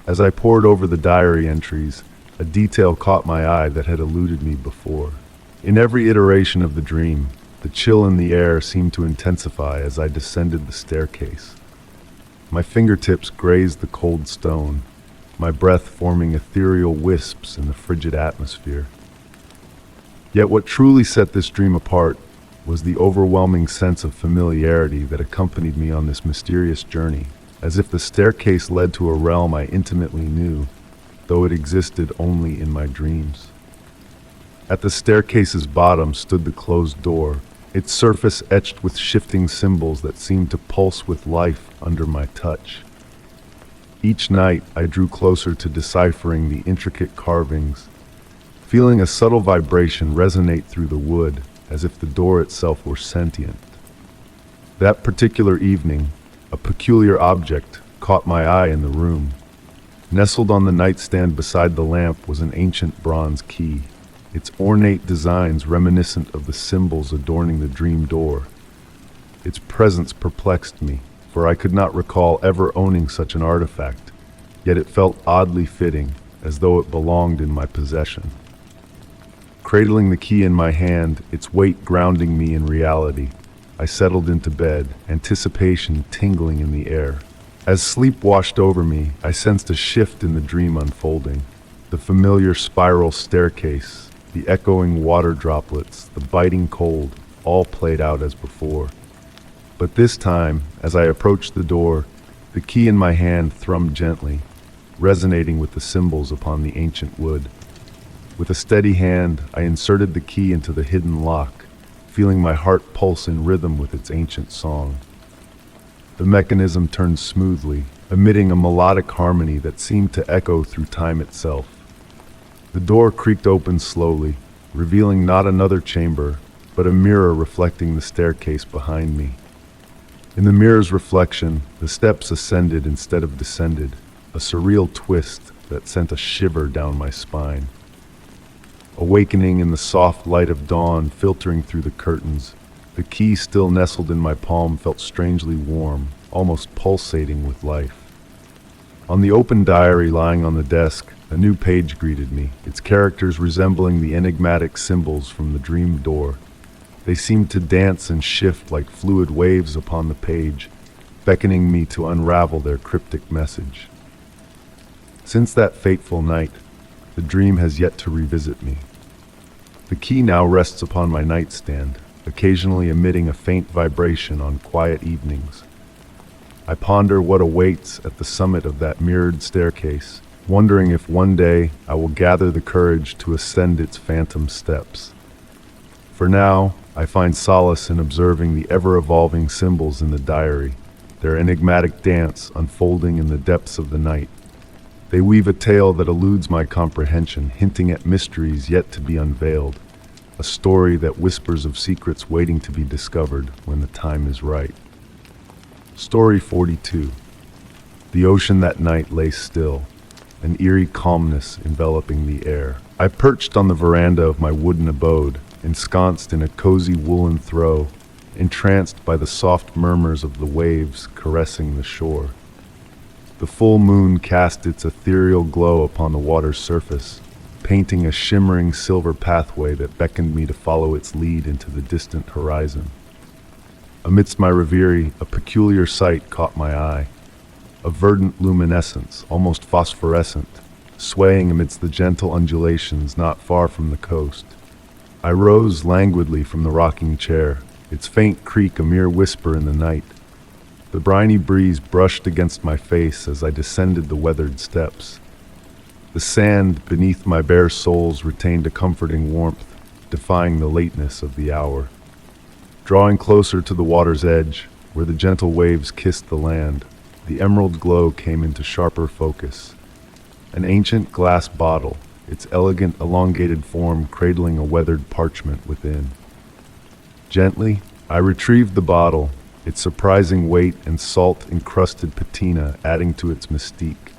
As I pored over the diary entries, a detail caught my eye that had eluded me before. In every iteration of the dream, the chill in the air seemed to intensify as I descended the staircase. My fingertips grazed the cold stone, my breath forming ethereal wisps in the frigid atmosphere. Yet what truly set this dream apart was the overwhelming sense of familiarity that accompanied me on this mysterious journey, as if the staircase led to a realm I intimately knew, though it existed only in my dreams. At the staircase's bottom stood the closed door, its surface etched with shifting symbols that seemed to pulse with life under my touch. Each night I drew closer to deciphering the intricate carvings, feeling a subtle vibration resonate through the wood, as if the door itself were sentient. That particular evening, a peculiar object caught my eye in the room. Nestled on the nightstand beside the lamp was an ancient bronze key, its ornate designs reminiscent of the symbols adorning the dream door. Its presence perplexed me, for I could not recall ever owning such an artifact, yet it felt oddly fitting, as though it belonged in my possession. Cradling the key in my hand, its weight grounding me in reality, I settled into bed, anticipation tingling in the air. As sleep washed over me, I sensed a shift in the dream unfolding. The familiar spiral staircase, the echoing water droplets, the biting cold, all played out as before. But this time, as I approached the door, the key in my hand thrummed gently, resonating with the symbols upon the ancient wood. With a steady hand, I inserted the key into the hidden lock, feeling my heart pulse in rhythm with its ancient song. The mechanism turned smoothly, emitting a melodic harmony that seemed to echo through time itself. The door creaked open slowly, revealing not another chamber, but a mirror reflecting the staircase behind me. In the mirror's reflection, the steps ascended instead of descended, a surreal twist that sent a shiver down my spine. Awakening in the soft light of dawn filtering through the curtains, the key still nestled in my palm felt strangely warm, almost pulsating with life. On the open diary lying on the desk, a new page greeted me, its characters resembling the enigmatic symbols from the dream door. They seemed to dance and shift like fluid waves upon the page, beckoning me to unravel their cryptic message. Since that fateful night, the dream has yet to revisit me. The key now rests upon my nightstand, occasionally emitting a faint vibration on quiet evenings. I ponder what awaits at the summit of that mirrored staircase, wondering if one day I will gather the courage to ascend its phantom steps. For now, I find solace in observing the ever-evolving symbols in the diary, their enigmatic dance unfolding in the depths of the night. They weave a tale that eludes my comprehension, hinting at mysteries yet to be unveiled, a story that whispers of secrets waiting to be discovered when the time is right. Story 42. The ocean that night lay still, an eerie calmness enveloping the air. I perched on the veranda of my wooden abode, ensconced in a cozy woolen throw, entranced by the soft murmurs of the waves caressing the shore. The full moon cast its ethereal glow upon the water's surface, painting a shimmering silver pathway that beckoned me to follow its lead into the distant horizon. Amidst my reverie, a peculiar sight caught my eye. A verdant luminescence, almost phosphorescent, swaying amidst the gentle undulations not far from the coast. I rose languidly from the rocking chair, its faint creak a mere whisper in the night. The briny breeze brushed against my face as I descended the weathered steps. The sand beneath my bare soles retained a comforting warmth, defying the lateness of the hour. Drawing closer to the water's edge, where the gentle waves kissed the land, the emerald glow came into sharper focus. An ancient glass bottle, its elegant elongated form cradling a weathered parchment within. Gently, I retrieved the bottle, its surprising weight and salt-encrusted patina adding to its mystique.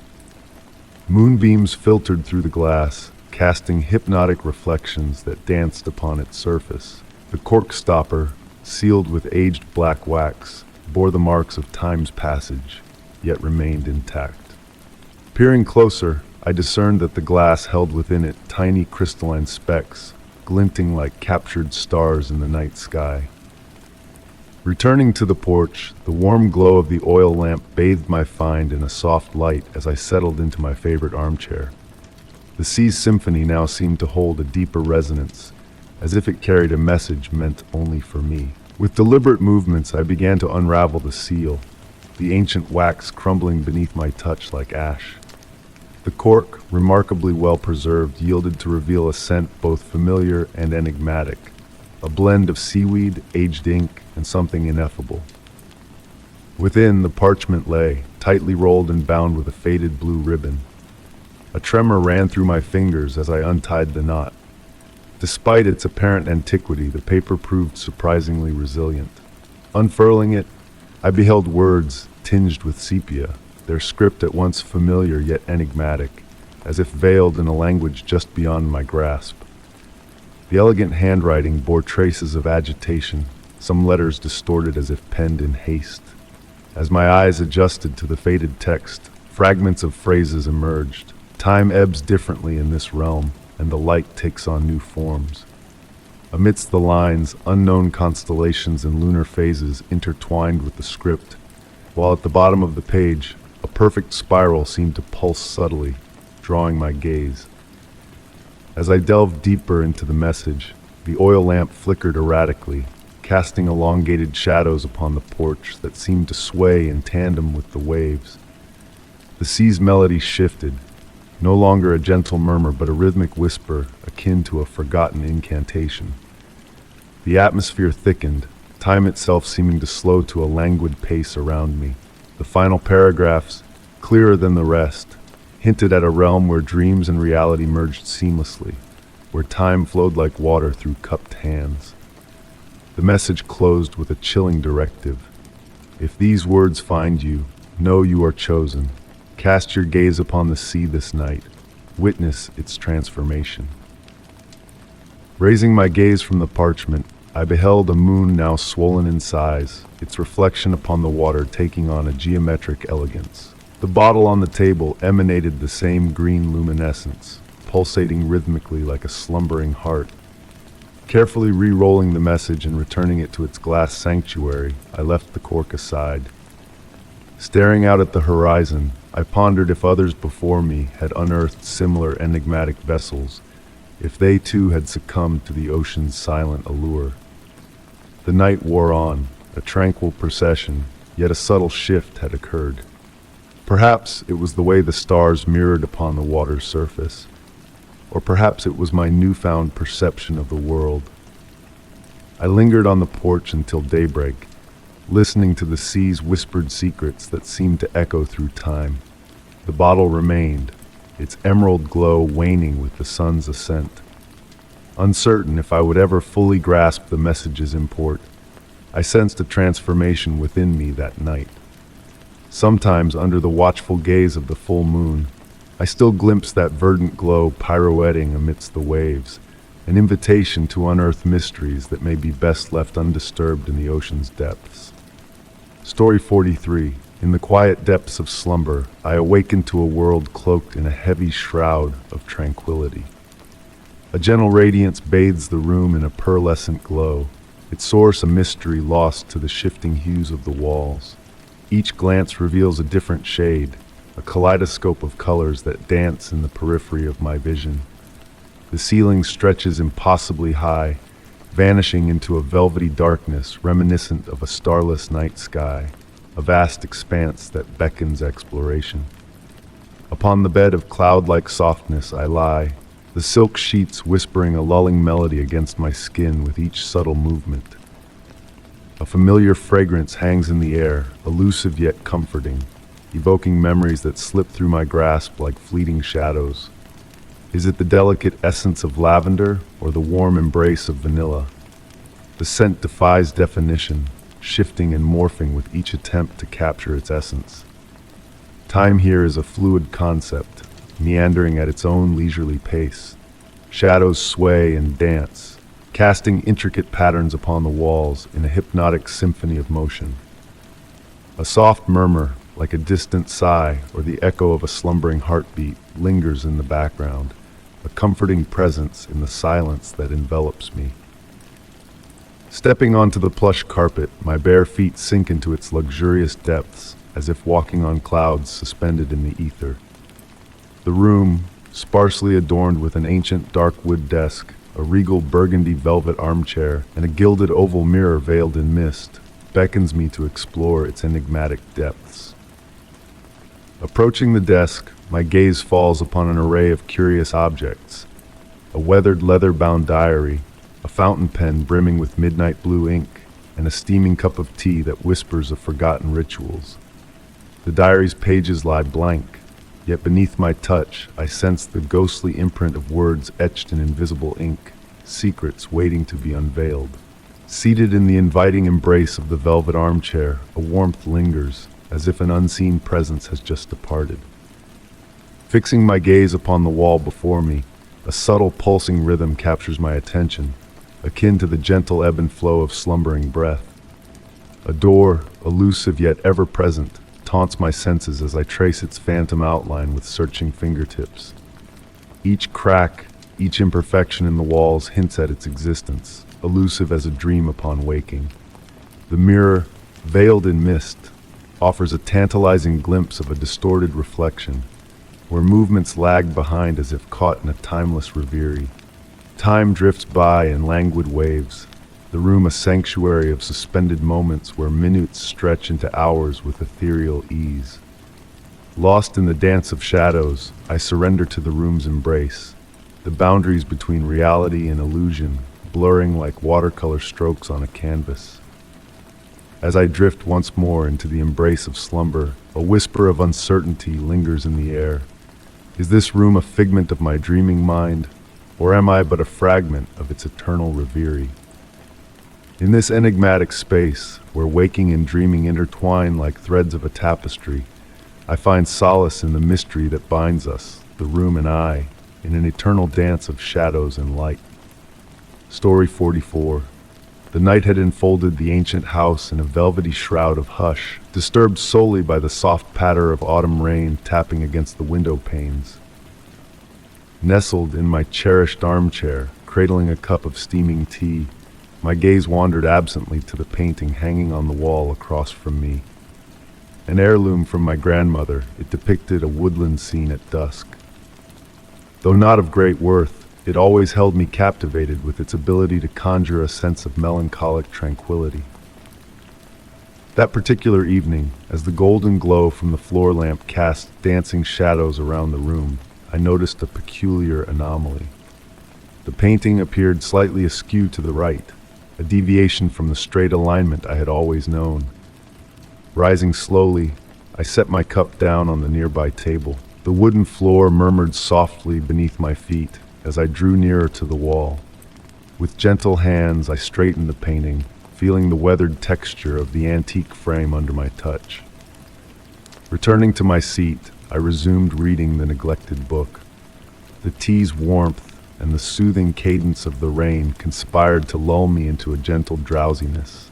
Moonbeams filtered through the glass, casting hypnotic reflections that danced upon its surface. The cork stopper, sealed with aged black wax, bore the marks of time's passage, yet remained intact. Peering closer, I discerned that the glass held within it tiny crystalline specks, glinting like captured stars in the night sky. Returning to the porch, the warm glow of the oil lamp bathed my find in a soft light as I settled into my favorite armchair. The sea's symphony now seemed to hold a deeper resonance, as if it carried a message meant only for me. With deliberate movements, I began to unravel the seal, the ancient wax crumbling beneath my touch like ash. The cork, remarkably well preserved, yielded to reveal a scent both familiar and enigmatic, a blend of seaweed, aged ink, and something ineffable. Within, the parchment lay, tightly rolled and bound with a faded blue ribbon. A tremor ran through my fingers as I untied the knot. Despite its apparent antiquity, the paper proved surprisingly resilient. Unfurling it, I beheld words tinged with sepia, their script at once familiar yet enigmatic, as if veiled in a language just beyond my grasp. The elegant handwriting bore traces of agitation, some letters distorted as if penned in haste. As my eyes adjusted to the faded text, fragments of phrases emerged. Time ebbs differently in this realm, and the light takes on new forms. Amidst the lines, unknown constellations and lunar phases intertwined with the script, while at the bottom of the page, a perfect spiral seemed to pulse subtly, drawing my gaze. As I delved deeper into the message, the oil lamp flickered erratically, casting elongated shadows upon the porch that seemed to sway in tandem with the waves. The sea's melody shifted, no longer a gentle murmur but a rhythmic whisper akin to a forgotten incantation. The atmosphere thickened, time itself seeming to slow to a languid pace around me. The final paragraphs, clearer than the rest, hinted at a realm where dreams and reality merged seamlessly, where time flowed like water through cupped hands. The message closed with a chilling directive. If these words find you, know you are chosen. Cast your gaze upon the sea this night. Witness its transformation. Raising my gaze from the parchment, I beheld a moon now swollen in size, its reflection upon the water taking on a geometric elegance. The bottle on the table emanated the same green luminescence, pulsating rhythmically like a slumbering heart. Carefully re-rolling the message and returning it to its glass sanctuary, I left the cork aside. Staring out at the horizon, I pondered if others before me had unearthed similar enigmatic vessels, if they too had succumbed to the ocean's silent allure. The night wore on, a tranquil procession, yet a subtle shift had occurred. Perhaps it was the way the stars mirrored upon the water's surface, or perhaps it was my newfound perception of the world. I lingered on the porch until daybreak, listening to the sea's whispered secrets that seemed to echo through time. The bottle remained, its emerald glow waning with the sun's ascent. Uncertain if I would ever fully grasp the message's import, I sensed a transformation within me that night. Sometimes, under the watchful gaze of the full moon, I still glimpsed that verdant glow pirouetting amidst the waves, an invitation to unearth mysteries that may be best left undisturbed in the ocean's depths. Story 43. In the quiet depths of slumber, I awakened to a world cloaked in a heavy shroud of tranquility. A gentle radiance bathes the room in a pearlescent glow, its source a mystery lost to the shifting hues of the walls. Each glance reveals a different shade, a kaleidoscope of colors that dance in the periphery of my vision. The ceiling stretches impossibly high, vanishing into a velvety darkness reminiscent of a starless night sky, a vast expanse that beckons exploration. Upon the bed of cloud-like softness I lie, the silk sheets whispering a lulling melody against my skin with each subtle movement. A familiar fragrance hangs in the air, elusive yet comforting, evoking memories that slip through my grasp like fleeting shadows. Is it the delicate essence of lavender or the warm embrace of vanilla? The scent defies definition, shifting and morphing with each attempt to capture its essence. Time here is a fluid concept, meandering at its own leisurely pace. Shadows sway and dance, casting intricate patterns upon the walls in a hypnotic symphony of motion. A soft murmur, like a distant sigh or the echo of a slumbering heartbeat, lingers in the background, a comforting presence in the silence that envelops me. Stepping onto the plush carpet, my bare feet sink into its luxurious depths, as if walking on clouds suspended in the ether. The room, sparsely adorned with an ancient dark wood desk, a regal burgundy velvet armchair, and a gilded oval mirror veiled in mist, beckons me to explore its enigmatic depths. Approaching the desk, my gaze falls upon an array of curious objects: a weathered leather-bound diary, a fountain pen brimming with midnight blue ink, and a steaming cup of tea that whispers of forgotten rituals. The diary's pages lie blank, yet beneath my touch I sense the ghostly imprint of words etched in invisible ink, secrets waiting to be unveiled. Seated in the inviting embrace of the velvet armchair, a warmth lingers, as if an unseen presence has just departed. Fixing my gaze upon the wall before me, a subtle pulsing rhythm captures my attention, akin to the gentle ebb and flow of slumbering breath. A door, elusive yet ever-present, taunts my senses as I trace its phantom outline with searching fingertips. Each crack, each imperfection in the walls hints at its existence, elusive as a dream upon waking. The mirror, veiled in mist, offers a tantalizing glimpse of a distorted reflection, where movements lag behind as if caught in a timeless reverie. Time drifts by in languid waves, the room a sanctuary of suspended moments where minutes stretch into hours with ethereal ease. Lost in the dance of shadows, I surrender to the room's embrace, the boundaries between reality and illusion blurring like watercolor strokes on a canvas. As I drift once more into the embrace of slumber, a whisper of uncertainty lingers in the air. Is this room a figment of my dreaming mind, or am I but a fragment of its eternal reverie? In this enigmatic space, where waking and dreaming intertwine like threads of a tapestry, I find solace in the mystery that binds us, the room and I, in an eternal dance of shadows and light. Story 44. The night had enfolded the ancient house in a velvety shroud of hush, disturbed solely by the soft patter of autumn rain tapping against the window panes. Nestled in my cherished armchair, cradling a cup of steaming tea, my gaze wandered absently to the painting hanging on the wall across from me. An heirloom from my grandmother, it depicted a woodland scene at dusk. Though not of great worth, it always held me captivated with its ability to conjure a sense of melancholic tranquility. That particular evening, as the golden glow from the floor lamp cast dancing shadows around the room, I noticed a peculiar anomaly. The painting appeared slightly askew to the right, a deviation from the straight alignment I had always known. Rising slowly, I set my cup down on the nearby table. The wooden floor murmured softly beneath my feet as I drew nearer to the wall. With gentle hands, I straightened the painting, feeling the weathered texture of the antique frame under my touch. Returning to my seat, I resumed reading the neglected book. The tea's warmth and the soothing cadence of the rain conspired to lull me into a gentle drowsiness.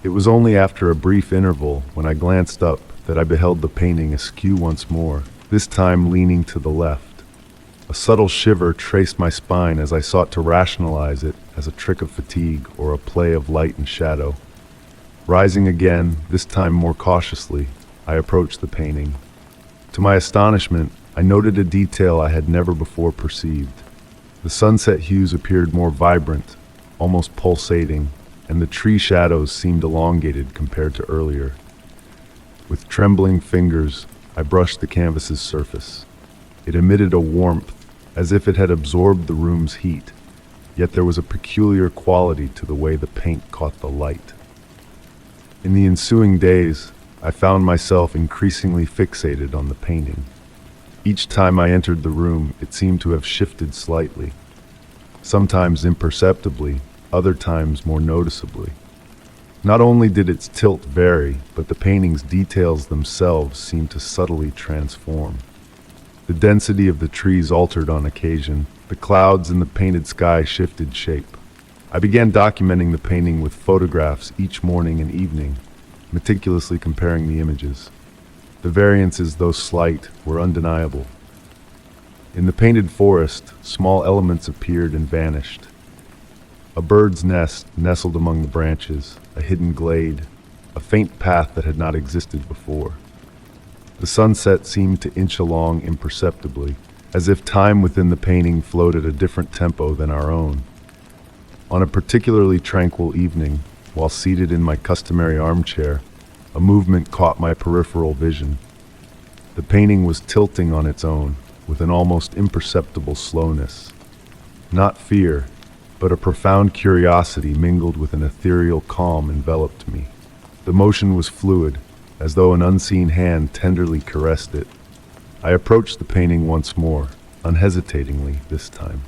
It was only after a brief interval, when I glanced up, that I beheld the painting askew once more, this time leaning to the left. A subtle shiver traced my spine as I sought to rationalize it as a trick of fatigue or a play of light and shadow. Rising again, this time more cautiously, I approached the painting. To my astonishment, I noted a detail I had never before perceived. The sunset hues appeared more vibrant, almost pulsating, and the tree shadows seemed elongated compared to earlier. With trembling fingers, I brushed the canvas's surface. It emitted a warmth, as if it had absorbed the room's heat, yet there was a peculiar quality to the way the paint caught the light. In the ensuing days, I found myself increasingly fixated on the painting. Each time I entered the room, it seemed to have shifted slightly, sometimes imperceptibly, other times more noticeably. Not only did its tilt vary, but the painting's details themselves seemed to subtly transform. The density of the trees altered on occasion. The clouds in the painted sky shifted shape. I began documenting the painting with photographs each morning and evening, meticulously comparing the images. The variances, though slight, were undeniable. In the painted forest, small elements appeared and vanished. A bird's nest nestled among the branches, a hidden glade, a faint path that had not existed before. The sunset seemed to inch along imperceptibly, as if time within the painting flowed at a different tempo than our own. On a particularly tranquil evening, while seated in my customary armchair, a movement caught my peripheral vision. The painting was tilting on its own, with an almost imperceptible slowness. Not fear, but a profound curiosity mingled with an ethereal calm enveloped me. The motion was fluid, as though an unseen hand tenderly caressed it. I approached the painting once more, unhesitatingly this time.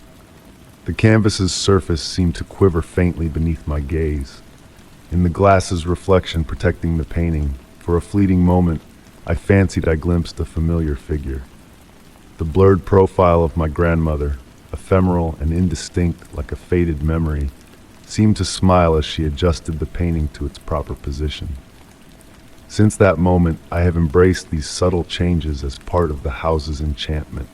The canvas's surface seemed to quiver faintly beneath my gaze. In the glass's reflection protecting the painting, for a fleeting moment, I fancied I glimpsed a familiar figure. The blurred profile of my grandmother, ephemeral and indistinct like a faded memory, seemed to smile as she adjusted the painting to its proper position. Since that moment, I have embraced these subtle changes as part of the house's enchantment.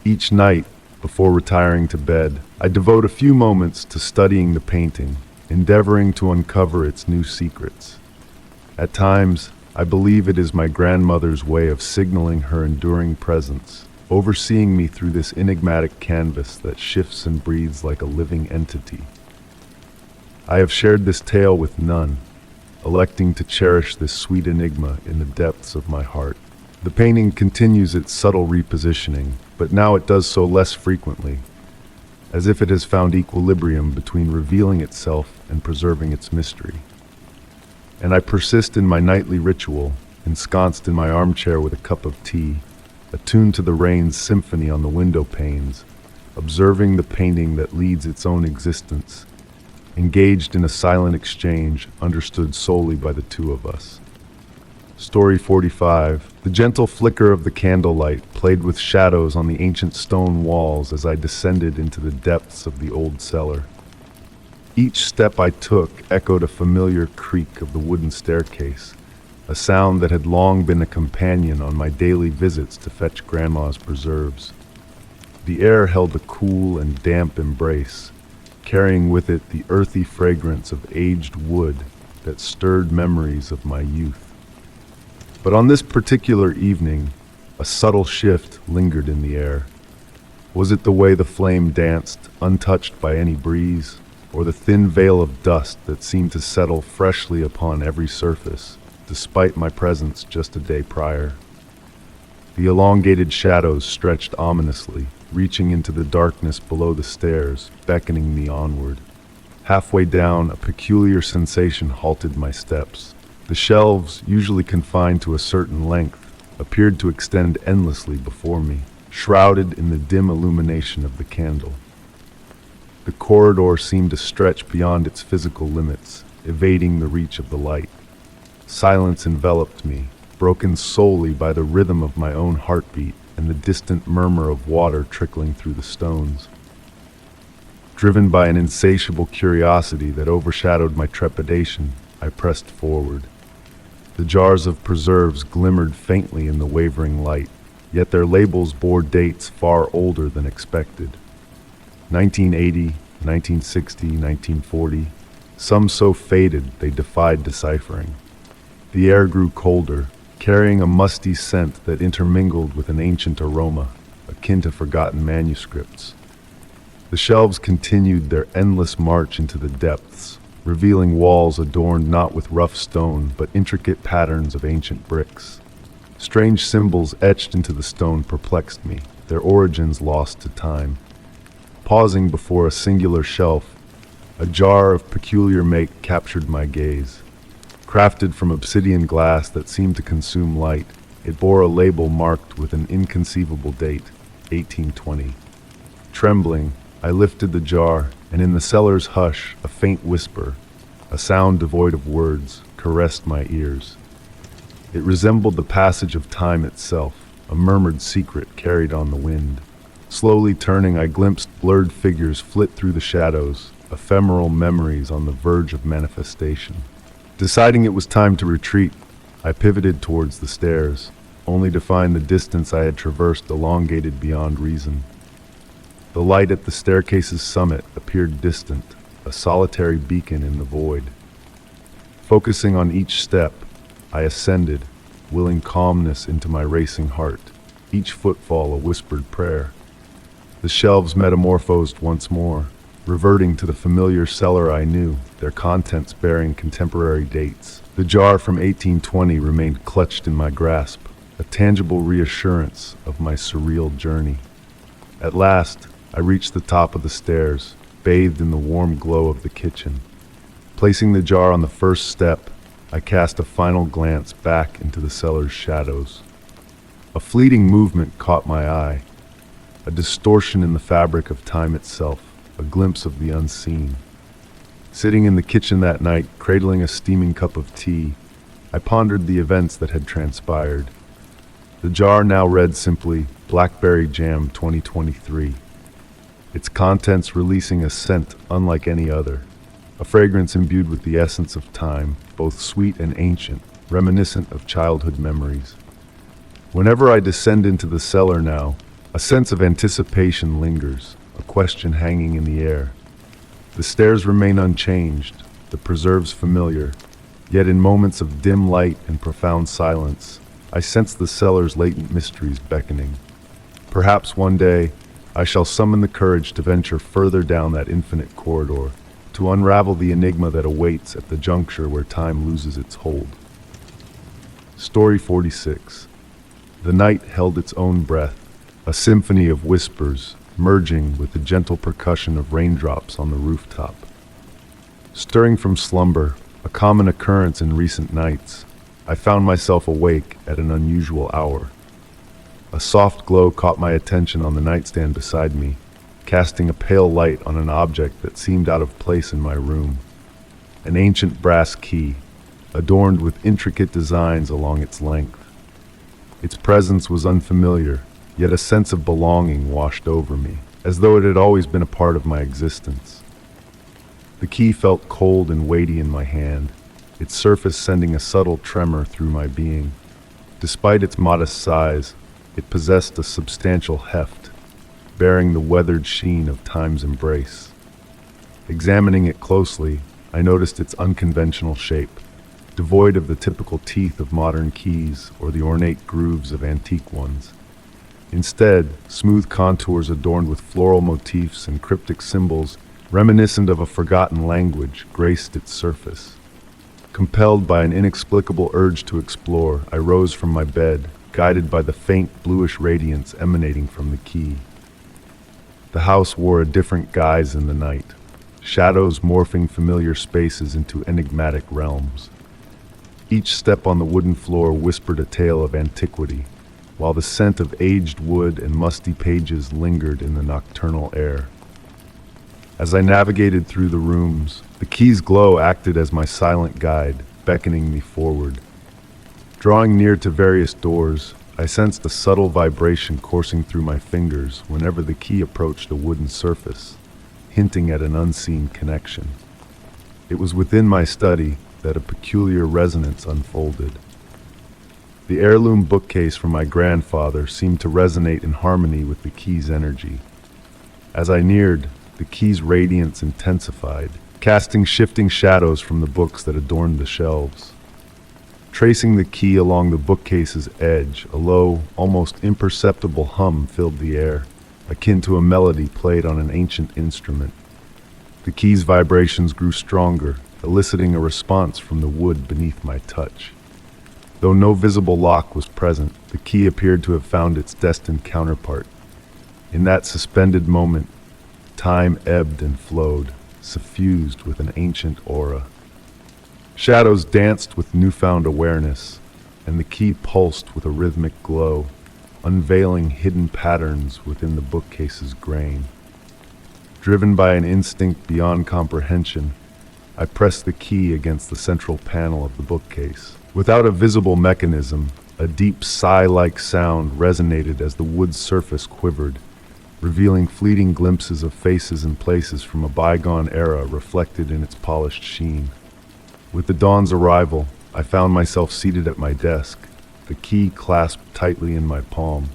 Each night, before retiring to bed, I devote a few moments to studying the painting, endeavoring to uncover its new secrets. At times, I believe it is my grandmother's way of signaling her enduring presence, overseeing me through this enigmatic canvas that shifts and breathes like a living entity. I have shared this tale with none, electing to cherish this sweet enigma in the depths of my heart. The painting continues its subtle repositioning, but now it does so less frequently, as if it has found equilibrium between revealing itself and preserving its mystery. and I persist in my nightly ritual, ensconced in my armchair with a cup of tea, attuned to the rain's symphony on the window panes, observing the painting that leads its own existence, engaged in a silent exchange understood solely by the two of us. Story 45. The gentle flicker of the candlelight played with shadows on the ancient stone walls as I descended into the depths of the old cellar. Each step I took echoed a familiar creak of the wooden staircase, a sound that had long been a companion on my daily visits to fetch Grandma's preserves. The air held a cool and damp embrace, carrying with it the earthy fragrance of aged wood that stirred memories of my youth. But on this particular evening, a subtle shift lingered in the air. Was it the way the flame danced, untouched by any breeze, or the thin veil of dust that seemed to settle freshly upon every surface, despite my presence just a day prior? The elongated shadows stretched ominously, reaching into the darkness below the stairs, beckoning me onward. Halfway down, a peculiar sensation halted my steps. The shelves, usually confined to a certain length, appeared to extend endlessly before me, shrouded in the dim illumination of the candle. The corridor seemed to stretch beyond its physical limits, evading the reach of the light. Silence enveloped me, broken solely by the rhythm of my own heartbeat and the distant murmur of water trickling through the stones. Driven by an insatiable curiosity that overshadowed my trepidation, I pressed forward. The jars of preserves glimmered faintly in the wavering light, yet their labels bore dates far older than expected. 1980, 1960, 1940, some so faded they defied deciphering. The air grew colder, carrying a musty scent that intermingled with an ancient aroma, akin to forgotten manuscripts. The shelves continued their endless march into the depths, revealing walls adorned not with rough stone but intricate patterns of ancient bricks. Strange symbols etched into the stone perplexed me, their origins lost to time. Pausing before a singular shelf, a jar of peculiar make captured my gaze. Crafted from obsidian glass that seemed to consume light, it bore a label marked with an inconceivable date, 1820. Trembling, I lifted the jar, and in the cellar's hush, a faint whisper, a sound devoid of words, caressed my ears. It resembled the passage of time itself, a murmured secret carried on the wind. Slowly turning, I glimpsed blurred figures flit through the shadows, ephemeral memories on the verge of manifestation. Deciding it was time to retreat, I pivoted towards the stairs, only to find the distance I had traversed elongated beyond reason. The light at the staircase's summit appeared distant, a solitary beacon in the void. Focusing on each step, I ascended, willing calmness into my racing heart, each footfall a whispered prayer. The shelves metamorphosed once more, reverting to the familiar cellar I knew, their contents bearing contemporary dates. The jar from 1820 remained clutched in my grasp, a tangible reassurance of my surreal journey. At last, I reached the top of the stairs, bathed in the warm glow of the kitchen. Placing the jar on the first step, I cast a final glance back into the cellar's shadows. A fleeting movement caught my eye, a distortion in the fabric of time itself, a glimpse of the unseen. Sitting in the kitchen that night, cradling a steaming cup of tea, I pondered the events that had transpired. The jar now read simply, Blackberry Jam 2023. Its contents releasing a scent unlike any other, a fragrance imbued with the essence of time, both sweet and ancient, reminiscent of childhood memories. Whenever I descend into the cellar now, a sense of anticipation lingers, a question hanging in the air. The stairs remain unchanged, the preserves familiar, yet in moments of dim light and profound silence, I sense the cellar's latent mysteries beckoning. Perhaps one day, I shall summon the courage to venture further down that infinite corridor, to unravel the enigma that awaits at the juncture where time loses its hold. Story 46. The night held its own breath, a symphony of whispers, merging with the gentle percussion of raindrops on the rooftop. Stirring from slumber, a a common occurrence in recent nights, I found myself awake at an unusual hour. A soft glow caught my attention on the nightstand beside me, casting a pale light on an object that seemed out of place in my room. An ancient brass key, adorned with intricate designs along its length. Its presence was unfamiliar, yet a sense of belonging washed over me, as though it had always been a part of my existence. The key felt cold and weighty in my hand, its surface sending a subtle tremor through my being. Despite its modest size, it possessed a substantial heft, bearing the weathered sheen of time's embrace. Examining it closely, I noticed its unconventional shape, devoid of the typical teeth of modern keys or the ornate grooves of antique ones. Instead, smooth contours adorned with floral motifs and cryptic symbols reminiscent of a forgotten language graced its surface. Compelled by an inexplicable urge to explore, I rose from my bed, guided by the faint bluish radiance emanating from the key. The house wore a different guise in the night, shadows morphing familiar spaces into enigmatic realms. Each step on the wooden floor whispered a tale of antiquity, while the scent of aged wood and musty pages lingered in the nocturnal air. As I navigated through the rooms, the key's glow acted as my silent guide, beckoning me forward. Drawing near to various doors, I sensed a subtle vibration coursing through my fingers whenever the key approached a wooden surface, hinting at an unseen connection. It was within my study that a peculiar resonance unfolded. The heirloom bookcase from my grandfather seemed to resonate in harmony with the key's energy. As I neared, the key's radiance intensified, casting shifting shadows from the books that adorned the shelves. Tracing the key along the bookcase's edge, a low, almost imperceptible hum filled the air, akin to a melody played on an ancient instrument. The key's vibrations grew stronger, eliciting a response from the wood beneath my touch. Though no visible lock was present, the key appeared to have found its destined counterpart. In that suspended moment, time ebbed and flowed, suffused with an ancient aura. Shadows danced with newfound awareness, and the key pulsed with a rhythmic glow, unveiling hidden patterns within the bookcase's grain. Driven by an instinct beyond comprehension, I pressed the key against the central panel of the bookcase. Without a visible mechanism, a deep sigh-like sound resonated as the wood's surface quivered, revealing fleeting glimpses of faces and places from a bygone era reflected in its polished sheen. With the dawn's arrival, I found myself seated at my desk, the key clasped tightly in my palm.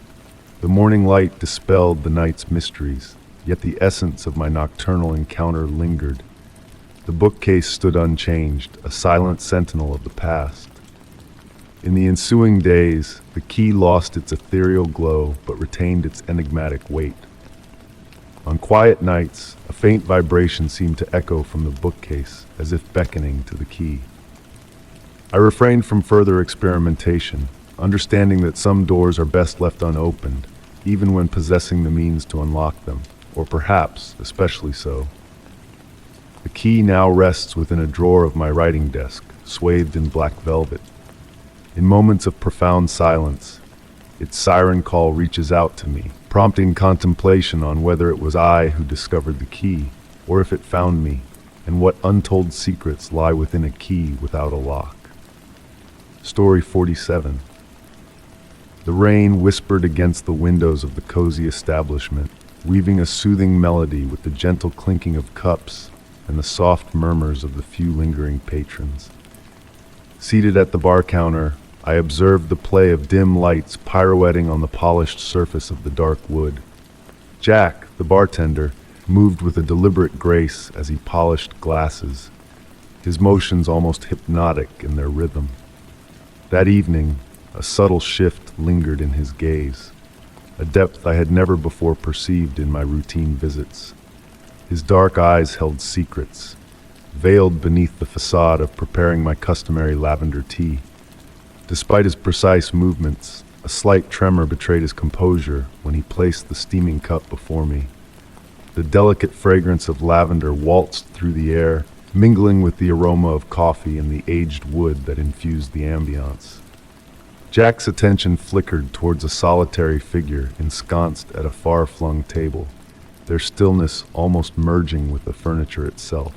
The morning light dispelled the night's mysteries, yet the essence of my nocturnal encounter lingered. The bookcase stood unchanged, a silent sentinel of the past. In the ensuing days, the key lost its ethereal glow but retained its enigmatic weight. On quiet nights, a faint vibration seemed to echo from the bookcase, as if beckoning to the key. I refrained from further experimentation, understanding that some doors are best left unopened, even when possessing the means to unlock them, or perhaps especially so. The key now rests within a drawer of my writing desk, swathed in black velvet. In moments of profound silence, its siren call reaches out to me, prompting contemplation on whether it was I who discovered the key, or if it found me, and what untold secrets lie within a key without a lock. Story 47. The rain whispered against the windows of the cozy establishment, weaving a soothing melody with the gentle clinking of cups and the soft murmurs of the few lingering patrons. Seated at the bar counter, I observed the play of dim lights pirouetting on the polished surface of the dark wood. Jack, the bartender, moved with a deliberate grace as he polished glasses, his motions almost hypnotic in their rhythm. That evening, a subtle shift lingered in his gaze, a depth I had never before perceived in my routine visits. His dark eyes held secrets, veiled beneath the facade of preparing my customary lavender tea. Despite his precise movements, a slight tremor betrayed his composure when he placed the steaming cup before me. The delicate fragrance of lavender waltzed through the air, mingling with the aroma of coffee and the aged wood that infused the ambiance. Jack's attention flickered towards a solitary figure ensconced at a far-flung table, their stillness almost merging with the furniture itself.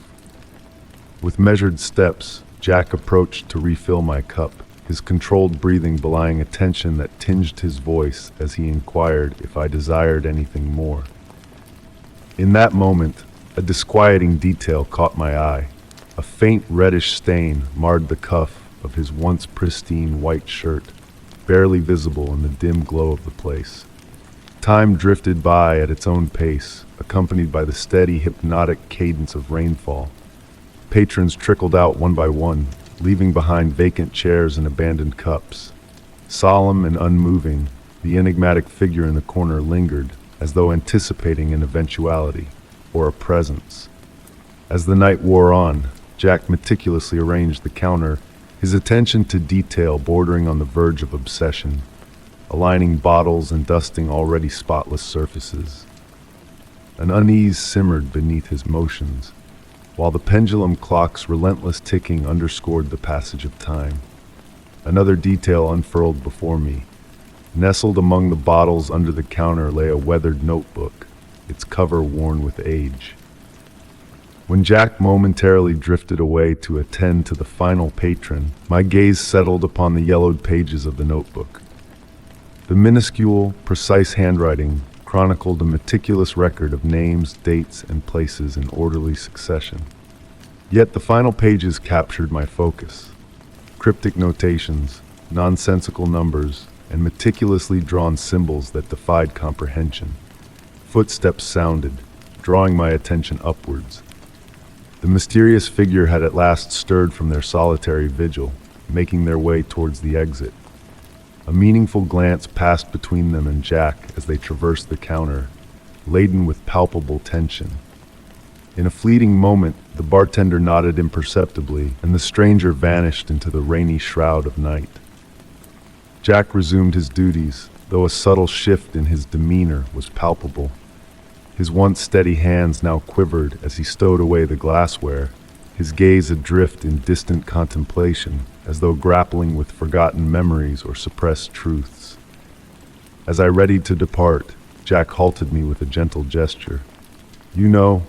With measured steps, Jack approached to refill my cup, his controlled breathing belying a tension that tinged his voice as he inquired if I desired anything more. In that moment, a disquieting detail caught my eye. A faint reddish stain marred the cuff of his once pristine white shirt, barely visible in the dim glow of the place. Time drifted by at its own pace, accompanied by the steady, hypnotic cadence of rainfall. Patrons trickled out one by one, leaving behind vacant chairs and abandoned cups. Solemn and unmoving, the enigmatic figure in the corner lingered, as though anticipating an eventuality, or a presence. As the night wore on, Jack meticulously arranged the counter, his attention to detail bordering on the verge of obsession, aligning bottles and dusting already spotless surfaces. An unease simmered beneath his motions, while the pendulum clock's relentless ticking underscored the passage of time. Another detail unfurled before me. Nestled among the bottles under the counter lay a weathered notebook, its cover worn with age. When Jack momentarily drifted away to attend to the final patron, my gaze settled upon the yellowed pages of the notebook. The minuscule, precise handwriting chronicled a meticulous record of names, dates, and places in orderly succession. Yet the final pages captured my focus. Cryptic notations, nonsensical numbers, and meticulously drawn symbols that defied comprehension. Footsteps sounded, drawing my attention upwards. The mysterious figure had at last stirred from their solitary vigil, making their way towards the exit. A meaningful glance passed between them and Jack as they traversed the counter, laden with palpable tension. In a fleeting moment, the bartender nodded imperceptibly, and the stranger vanished into the rainy shroud of night. Jack resumed his duties, though a subtle shift in his demeanor was palpable. His once steady hands now quivered as he stowed away the glassware, his gaze adrift in distant contemplation, as though grappling with forgotten memories or suppressed truths. As I readied to depart, Jack halted me with a gentle gesture. "You know,"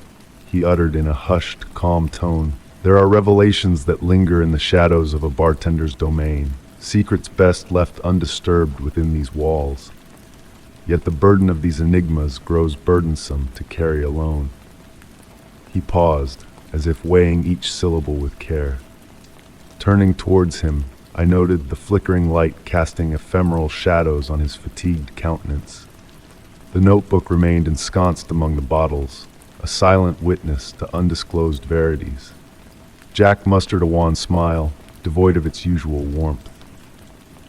he uttered in a hushed, calm tone, "there are revelations that linger in the shadows of a bartender's domain, secrets best left undisturbed within these walls. Yet the burden of these enigmas grows burdensome to carry alone." He paused, as if weighing each syllable with care. Turning towards him, I noted the flickering light casting ephemeral shadows on his fatigued countenance. The notebook remained ensconced among the bottles, a silent witness to undisclosed verities. Jack mustered a wan smile, devoid of its usual warmth.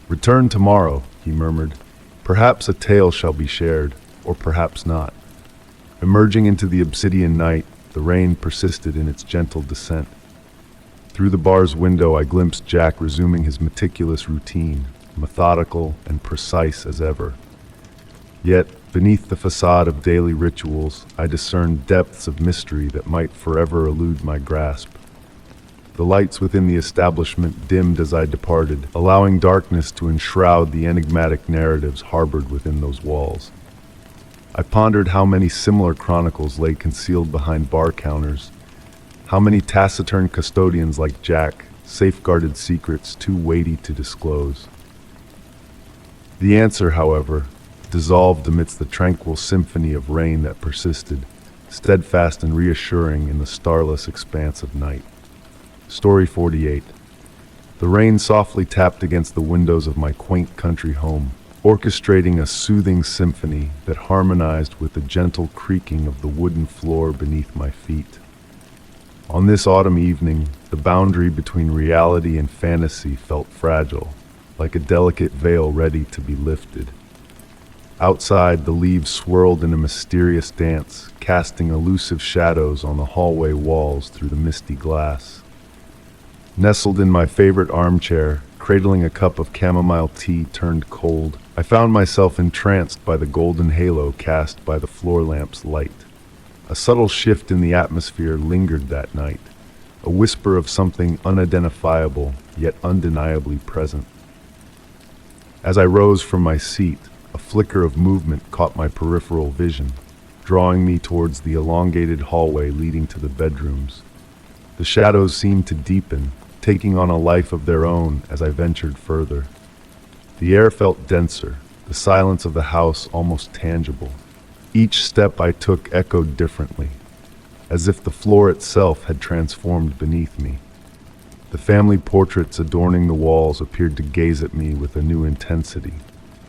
"Return tomorrow," he murmured. "Perhaps a tale shall be shared, or perhaps not." Emerging into the obsidian night, the rain persisted in its gentle descent. Through the bar's window I glimpsed Jack resuming his meticulous routine, methodical and precise as ever. Yet, beneath the facade of daily rituals, I discerned depths of mystery that might forever elude my grasp. The lights within the establishment dimmed as I departed, allowing darkness to enshroud the enigmatic narratives harbored within those walls. I pondered how many similar chronicles lay concealed behind bar counters, how many taciturn custodians like Jack safeguarded secrets too weighty to disclose. The answer, however, dissolved amidst the tranquil symphony of rain that persisted, steadfast and reassuring in the starless expanse of night. Story 48. The rain softly tapped against the windows of my quaint country home, orchestrating a soothing symphony that harmonized with the gentle creaking of the wooden floor beneath my feet. On this autumn evening, the boundary between reality and fantasy felt fragile, like a delicate veil ready to be lifted. Outside, the leaves swirled in a mysterious dance, casting elusive shadows on the hallway walls through the misty glass. Nestled in my favorite armchair, cradling a cup of chamomile tea turned cold, I found myself entranced by the golden halo cast by the floor lamp's light. A subtle shift in the atmosphere lingered that night, a whisper of something unidentifiable yet undeniably present. As I rose from my seat, a flicker of movement caught my peripheral vision, drawing me towards the elongated hallway leading to the bedrooms. The shadows seemed to deepen, taking on a life of their own as I ventured further. The air felt denser, the silence of the house almost tangible. Each step I took echoed differently, as if the floor itself had transformed beneath me. The family portraits adorning the walls appeared to gaze at me with a new intensity,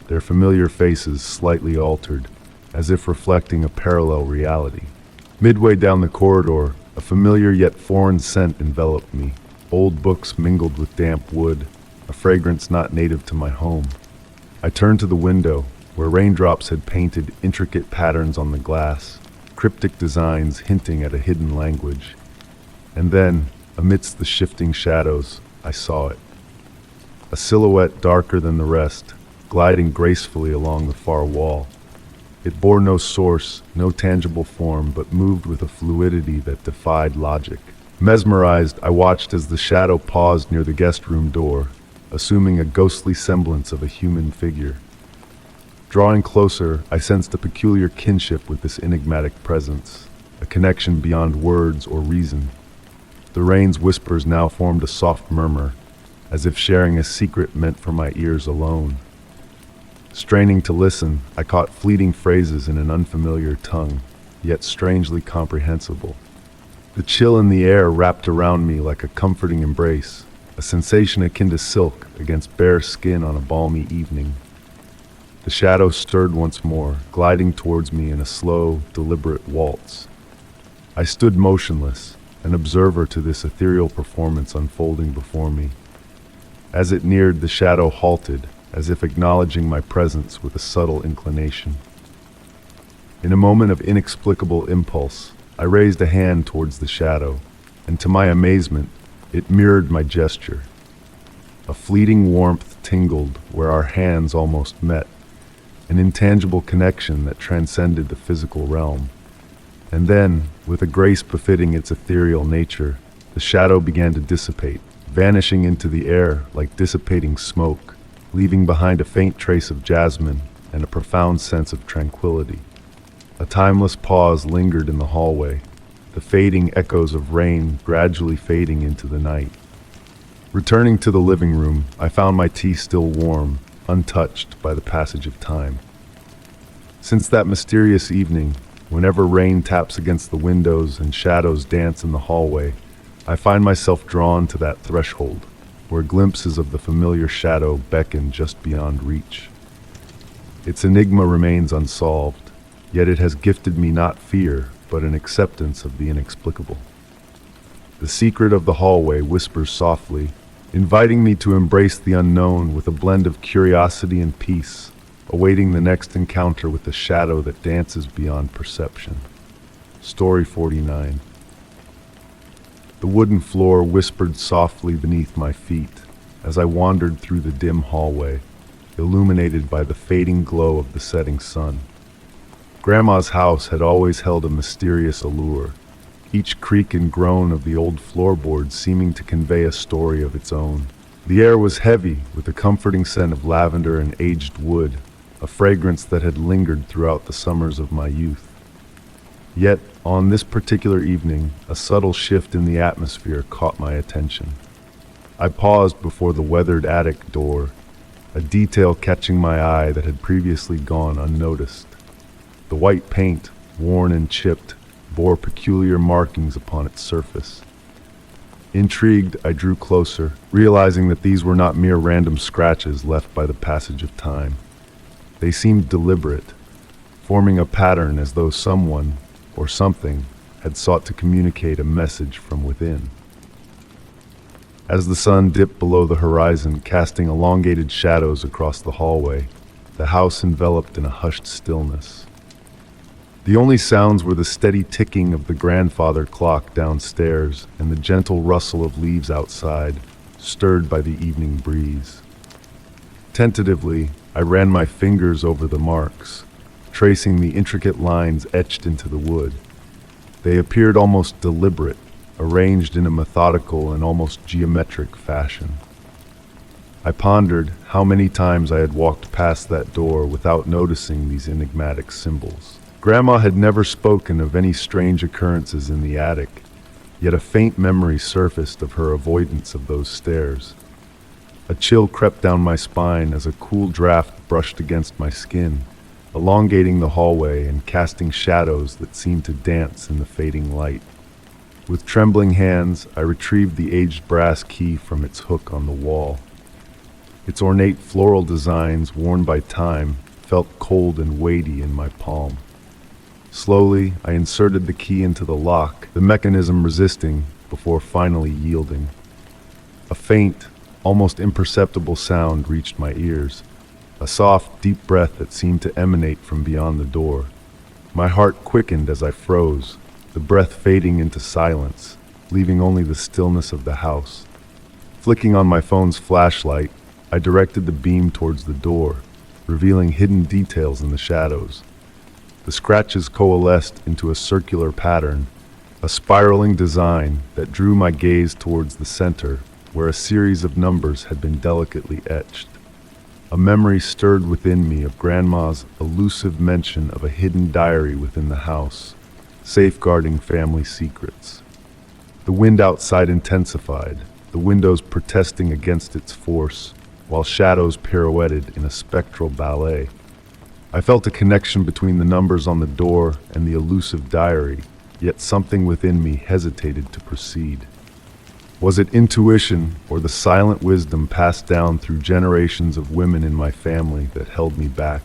their familiar faces slightly altered, as if reflecting a parallel reality. Midway down the corridor, a familiar yet foreign scent enveloped me. Old books mingled with damp wood, a fragrance not native to my home. I turned to the window, where raindrops had painted intricate patterns on the glass, cryptic designs hinting at a hidden language. And then, amidst the shifting shadows, I saw it. A silhouette darker than the rest, gliding gracefully along the far wall. It bore no source, no tangible form, but moved with a fluidity that defied logic. Mesmerized, I watched as the shadow paused near the guest room door, assuming a ghostly semblance of a human figure. Drawing closer, I sensed a peculiar kinship with this enigmatic presence, a connection beyond words or reason. The rain's whispers now formed a soft murmur, as if sharing a secret meant for my ears alone. Straining to listen, I caught fleeting phrases in an unfamiliar tongue, yet strangely comprehensible. The chill in the air wrapped around me like a comforting embrace, a sensation akin to silk against bare skin on a balmy evening. The shadow stirred once more, gliding towards me in a slow, deliberate waltz. I stood motionless, an observer to this ethereal performance unfolding before me. As it neared, the shadow halted, as if acknowledging my presence with a subtle inclination. In a moment of inexplicable impulse, I raised a hand towards the shadow, and to my amazement, it mirrored my gesture. A fleeting warmth tingled where our hands almost met, an intangible connection that transcended the physical realm. And then, with a grace befitting its ethereal nature, the shadow began to dissipate, vanishing into the air like dissipating smoke, leaving behind a faint trace of jasmine and a profound sense of tranquility. A timeless pause lingered in the hallway, the fading echoes of rain gradually fading into the night. Returning to the living room, I found my tea still warm, untouched by the passage of time. Since that mysterious evening, whenever rain taps against the windows and shadows dance in the hallway, I find myself drawn to that threshold, where glimpses of the familiar shadow beckon just beyond reach. Its enigma remains unsolved, yet it has gifted me not fear, but an acceptance of the inexplicable. The secret of the hallway whispers softly, inviting me to embrace the unknown with a blend of curiosity and peace, awaiting the next encounter with the shadow that dances beyond perception. Story 49. The wooden floor whispered softly beneath my feet as I wandered through the dim hallway, illuminated by the fading glow of the setting sun. Grandma's house had always held a mysterious allure, each creak and groan of the old floorboards seeming to convey a story of its own. The air was heavy with a comforting scent of lavender and aged wood, a fragrance that had lingered throughout the summers of my youth. Yet, on this particular evening, a subtle shift in the atmosphere caught my attention. I paused before the weathered attic door, a detail catching my eye that had previously gone unnoticed. The white paint, worn and chipped, bore peculiar markings upon its surface. Intrigued, I drew closer, realizing that these were not mere random scratches left by the passage of time. They seemed deliberate, forming a pattern as though someone, or something, had sought to communicate a message from within. As the sun dipped below the horizon, casting elongated shadows across the hallway, the house enveloped in a hushed stillness. The only sounds were the steady ticking of the grandfather clock downstairs and the gentle rustle of leaves outside, stirred by the evening breeze. Tentatively, I ran my fingers over the marks, tracing the intricate lines etched into the wood. They appeared almost deliberate, arranged in a methodical and almost geometric fashion. I pondered how many times I had walked past that door without noticing these enigmatic symbols. Grandma had never spoken of any strange occurrences in the attic, yet a faint memory surfaced of her avoidance of those stairs. A chill crept down my spine as a cool draft brushed against my skin, elongating the hallway and casting shadows that seemed to dance in the fading light. With trembling hands, I retrieved the aged brass key from its hook on the wall. Its ornate floral designs, worn by time, felt cold and weighty in my palm. Slowly, I inserted the key into the lock, the mechanism resisting before finally yielding. A faint, almost imperceptible sound reached my ears, a soft, deep breath that seemed to emanate from beyond the door. My heart quickened as I froze, the breath fading into silence, leaving only the stillness of the house. Flicking on my phone's flashlight, I directed the beam towards the door, revealing hidden details in the shadows. The scratches coalesced into a circular pattern, a spiraling design that drew my gaze towards the center, where a series of numbers had been delicately etched. A memory stirred within me of Grandma's elusive mention of a hidden diary within the house, safeguarding family secrets. The wind outside intensified, the windows protesting against its force, while shadows pirouetted in a spectral ballet. I felt a connection between the numbers on the door and the elusive diary, yet something within me hesitated to proceed. Was it intuition or the silent wisdom passed down through generations of women in my family that held me back?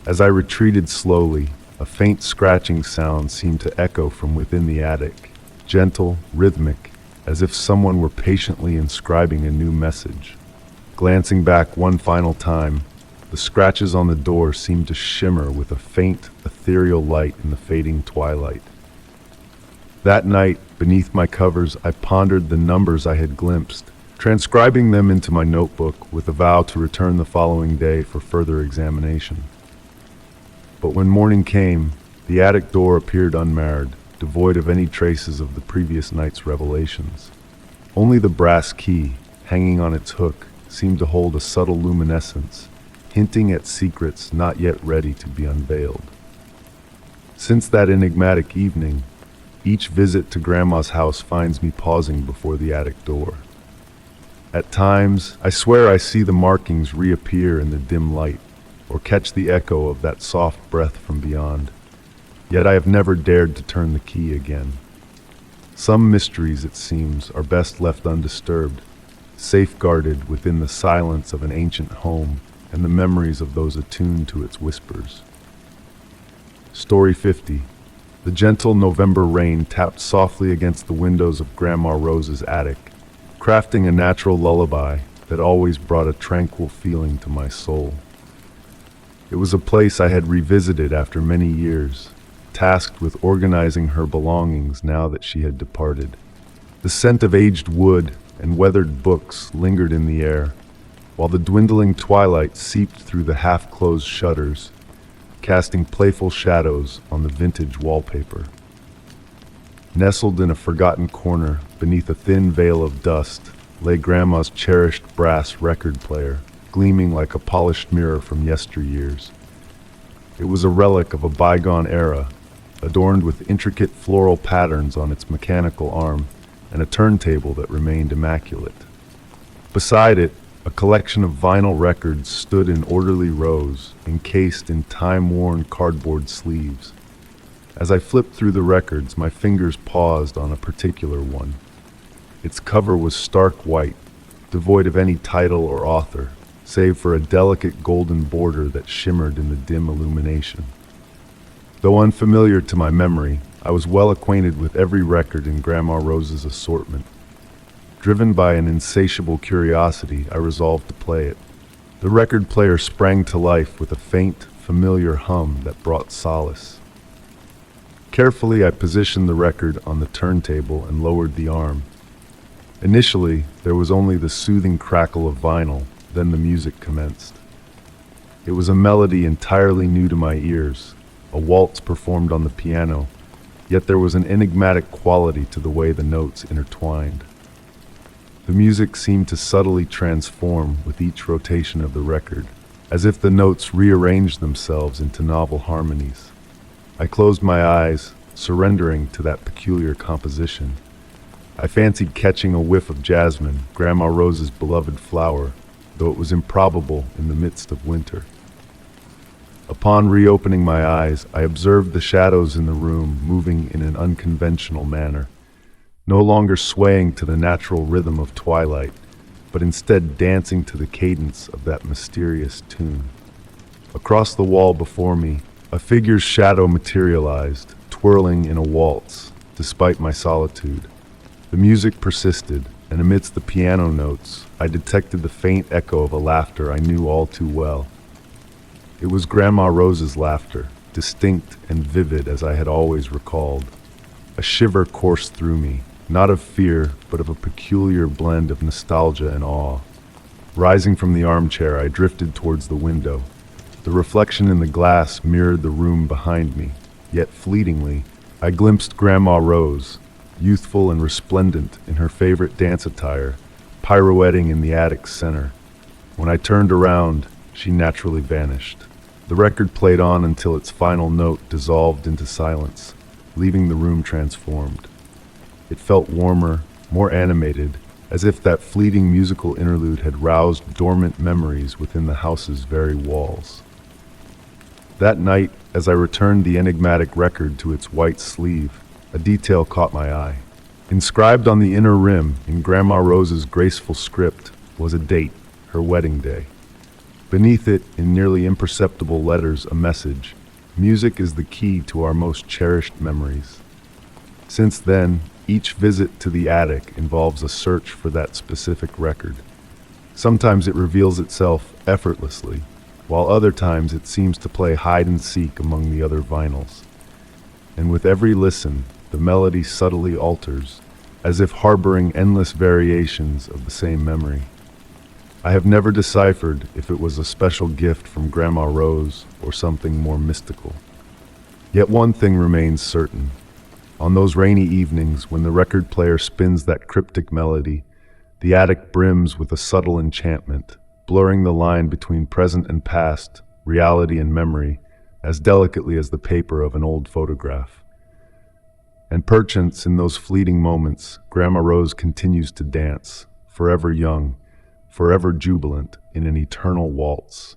As I retreated slowly, a faint scratching sound seemed to echo from within the attic, gentle, rhythmic, as if someone were patiently inscribing a new message. Glancing back one final time, the scratches on the door seemed to shimmer with a faint, ethereal light in the fading twilight. That night, beneath my covers, I pondered the numbers I had glimpsed, transcribing them into my notebook with a vow to return the following day for further examination. But when morning came, the attic door appeared unmarred, devoid of any traces of the previous night's revelations. Only the brass key, hanging on its hook, seemed to hold a subtle luminescence, hinting at secrets not yet ready to be unveiled. Since that enigmatic evening, each visit to Grandma's house finds me pausing before the attic door. At times, I swear I see the markings reappear in the dim light, or catch the echo of that soft breath from beyond. Yet I have never dared to turn the key again. Some mysteries, it seems, are best left undisturbed, safeguarded within the silence of an ancient home and the memories of those attuned to its whispers. Story 50. The gentle November rain tapped softly against the windows of Grandma Rose's attic, crafting a natural lullaby that always brought a tranquil feeling to my soul. It was a place I had revisited after many years, tasked with organizing her belongings now that she had departed. The scent of aged wood and weathered books lingered in the air, while the dwindling twilight seeped through the half-closed shutters, casting playful shadows on the vintage wallpaper. Nestled in a forgotten corner beneath a thin veil of dust lay Grandma's cherished brass record player, gleaming like a polished mirror from yesteryears. It was a relic of a bygone era, adorned with intricate floral patterns on its mechanical arm and a turntable that remained immaculate. Beside it, a collection of vinyl records stood in orderly rows, encased in time-worn cardboard sleeves. As I flipped through the records, my fingers paused on a particular one. Its cover was stark white, devoid of any title or author, save for a delicate golden border that shimmered in the dim illumination. Though unfamiliar to my memory, I was well acquainted with every record in Grandma Rose's assortment. Driven by an insatiable curiosity, I resolved to play it. The record player sprang to life with a faint, familiar hum that brought solace. Carefully, I positioned the record on the turntable and lowered the arm. Initially, there was only the soothing crackle of vinyl, then the music commenced. It was a melody entirely new to my ears, a waltz performed on the piano, yet there was an enigmatic quality to the way the notes intertwined. The music seemed to subtly transform with each rotation of the record, as if the notes rearranged themselves into novel harmonies. I closed my eyes, surrendering to that peculiar composition. I fancied catching a whiff of jasmine, Grandma Rose's beloved flower, though it was improbable in the midst of winter. Upon reopening my eyes, I observed the shadows in the room moving in an unconventional manner, no longer swaying to the natural rhythm of twilight, but instead dancing to the cadence of that mysterious tune. Across the wall before me, a figure's shadow materialized, twirling in a waltz, despite my solitude. The music persisted, and amidst the piano notes, I detected the faint echo of a laughter I knew all too well. It was Grandma Rose's laughter, distinct and vivid as I had always recalled. A shiver coursed through me, not of fear, but of a peculiar blend of nostalgia and awe. Rising from the armchair, I drifted towards the window. The reflection in the glass mirrored the room behind me, yet fleetingly, I glimpsed Grandma Rose, youthful and resplendent in her favorite dance attire, pirouetting in the attic's center. When I turned around, she naturally vanished. The record played on until its final note dissolved into silence, leaving the room transformed. It felt warmer, more animated, as if that fleeting musical interlude had roused dormant memories within the house's very walls. That night, as I returned the enigmatic record to its white sleeve, a detail caught my eye. Inscribed on the inner rim, in Grandma Rose's graceful script, was a date, her wedding day. Beneath it, in nearly imperceptible letters, a message: music is the key to our most cherished memories. Since then, each visit to the attic involves a search for that specific record. Sometimes it reveals itself effortlessly, while other times it seems to play hide and seek among the other vinyls. And with every listen, the melody subtly alters, as if harboring endless variations of the same memory. I have never deciphered if it was a special gift from Grandma Rose or something more mystical. Yet one thing remains certain. On those rainy evenings when the record player spins that cryptic melody, the attic brims with a subtle enchantment, blurring the line between present and past, reality and memory, as delicately as the paper of an old photograph. And perchance in those fleeting moments, Grandma Rose continues to dance, forever young, forever jubilant, in an eternal waltz.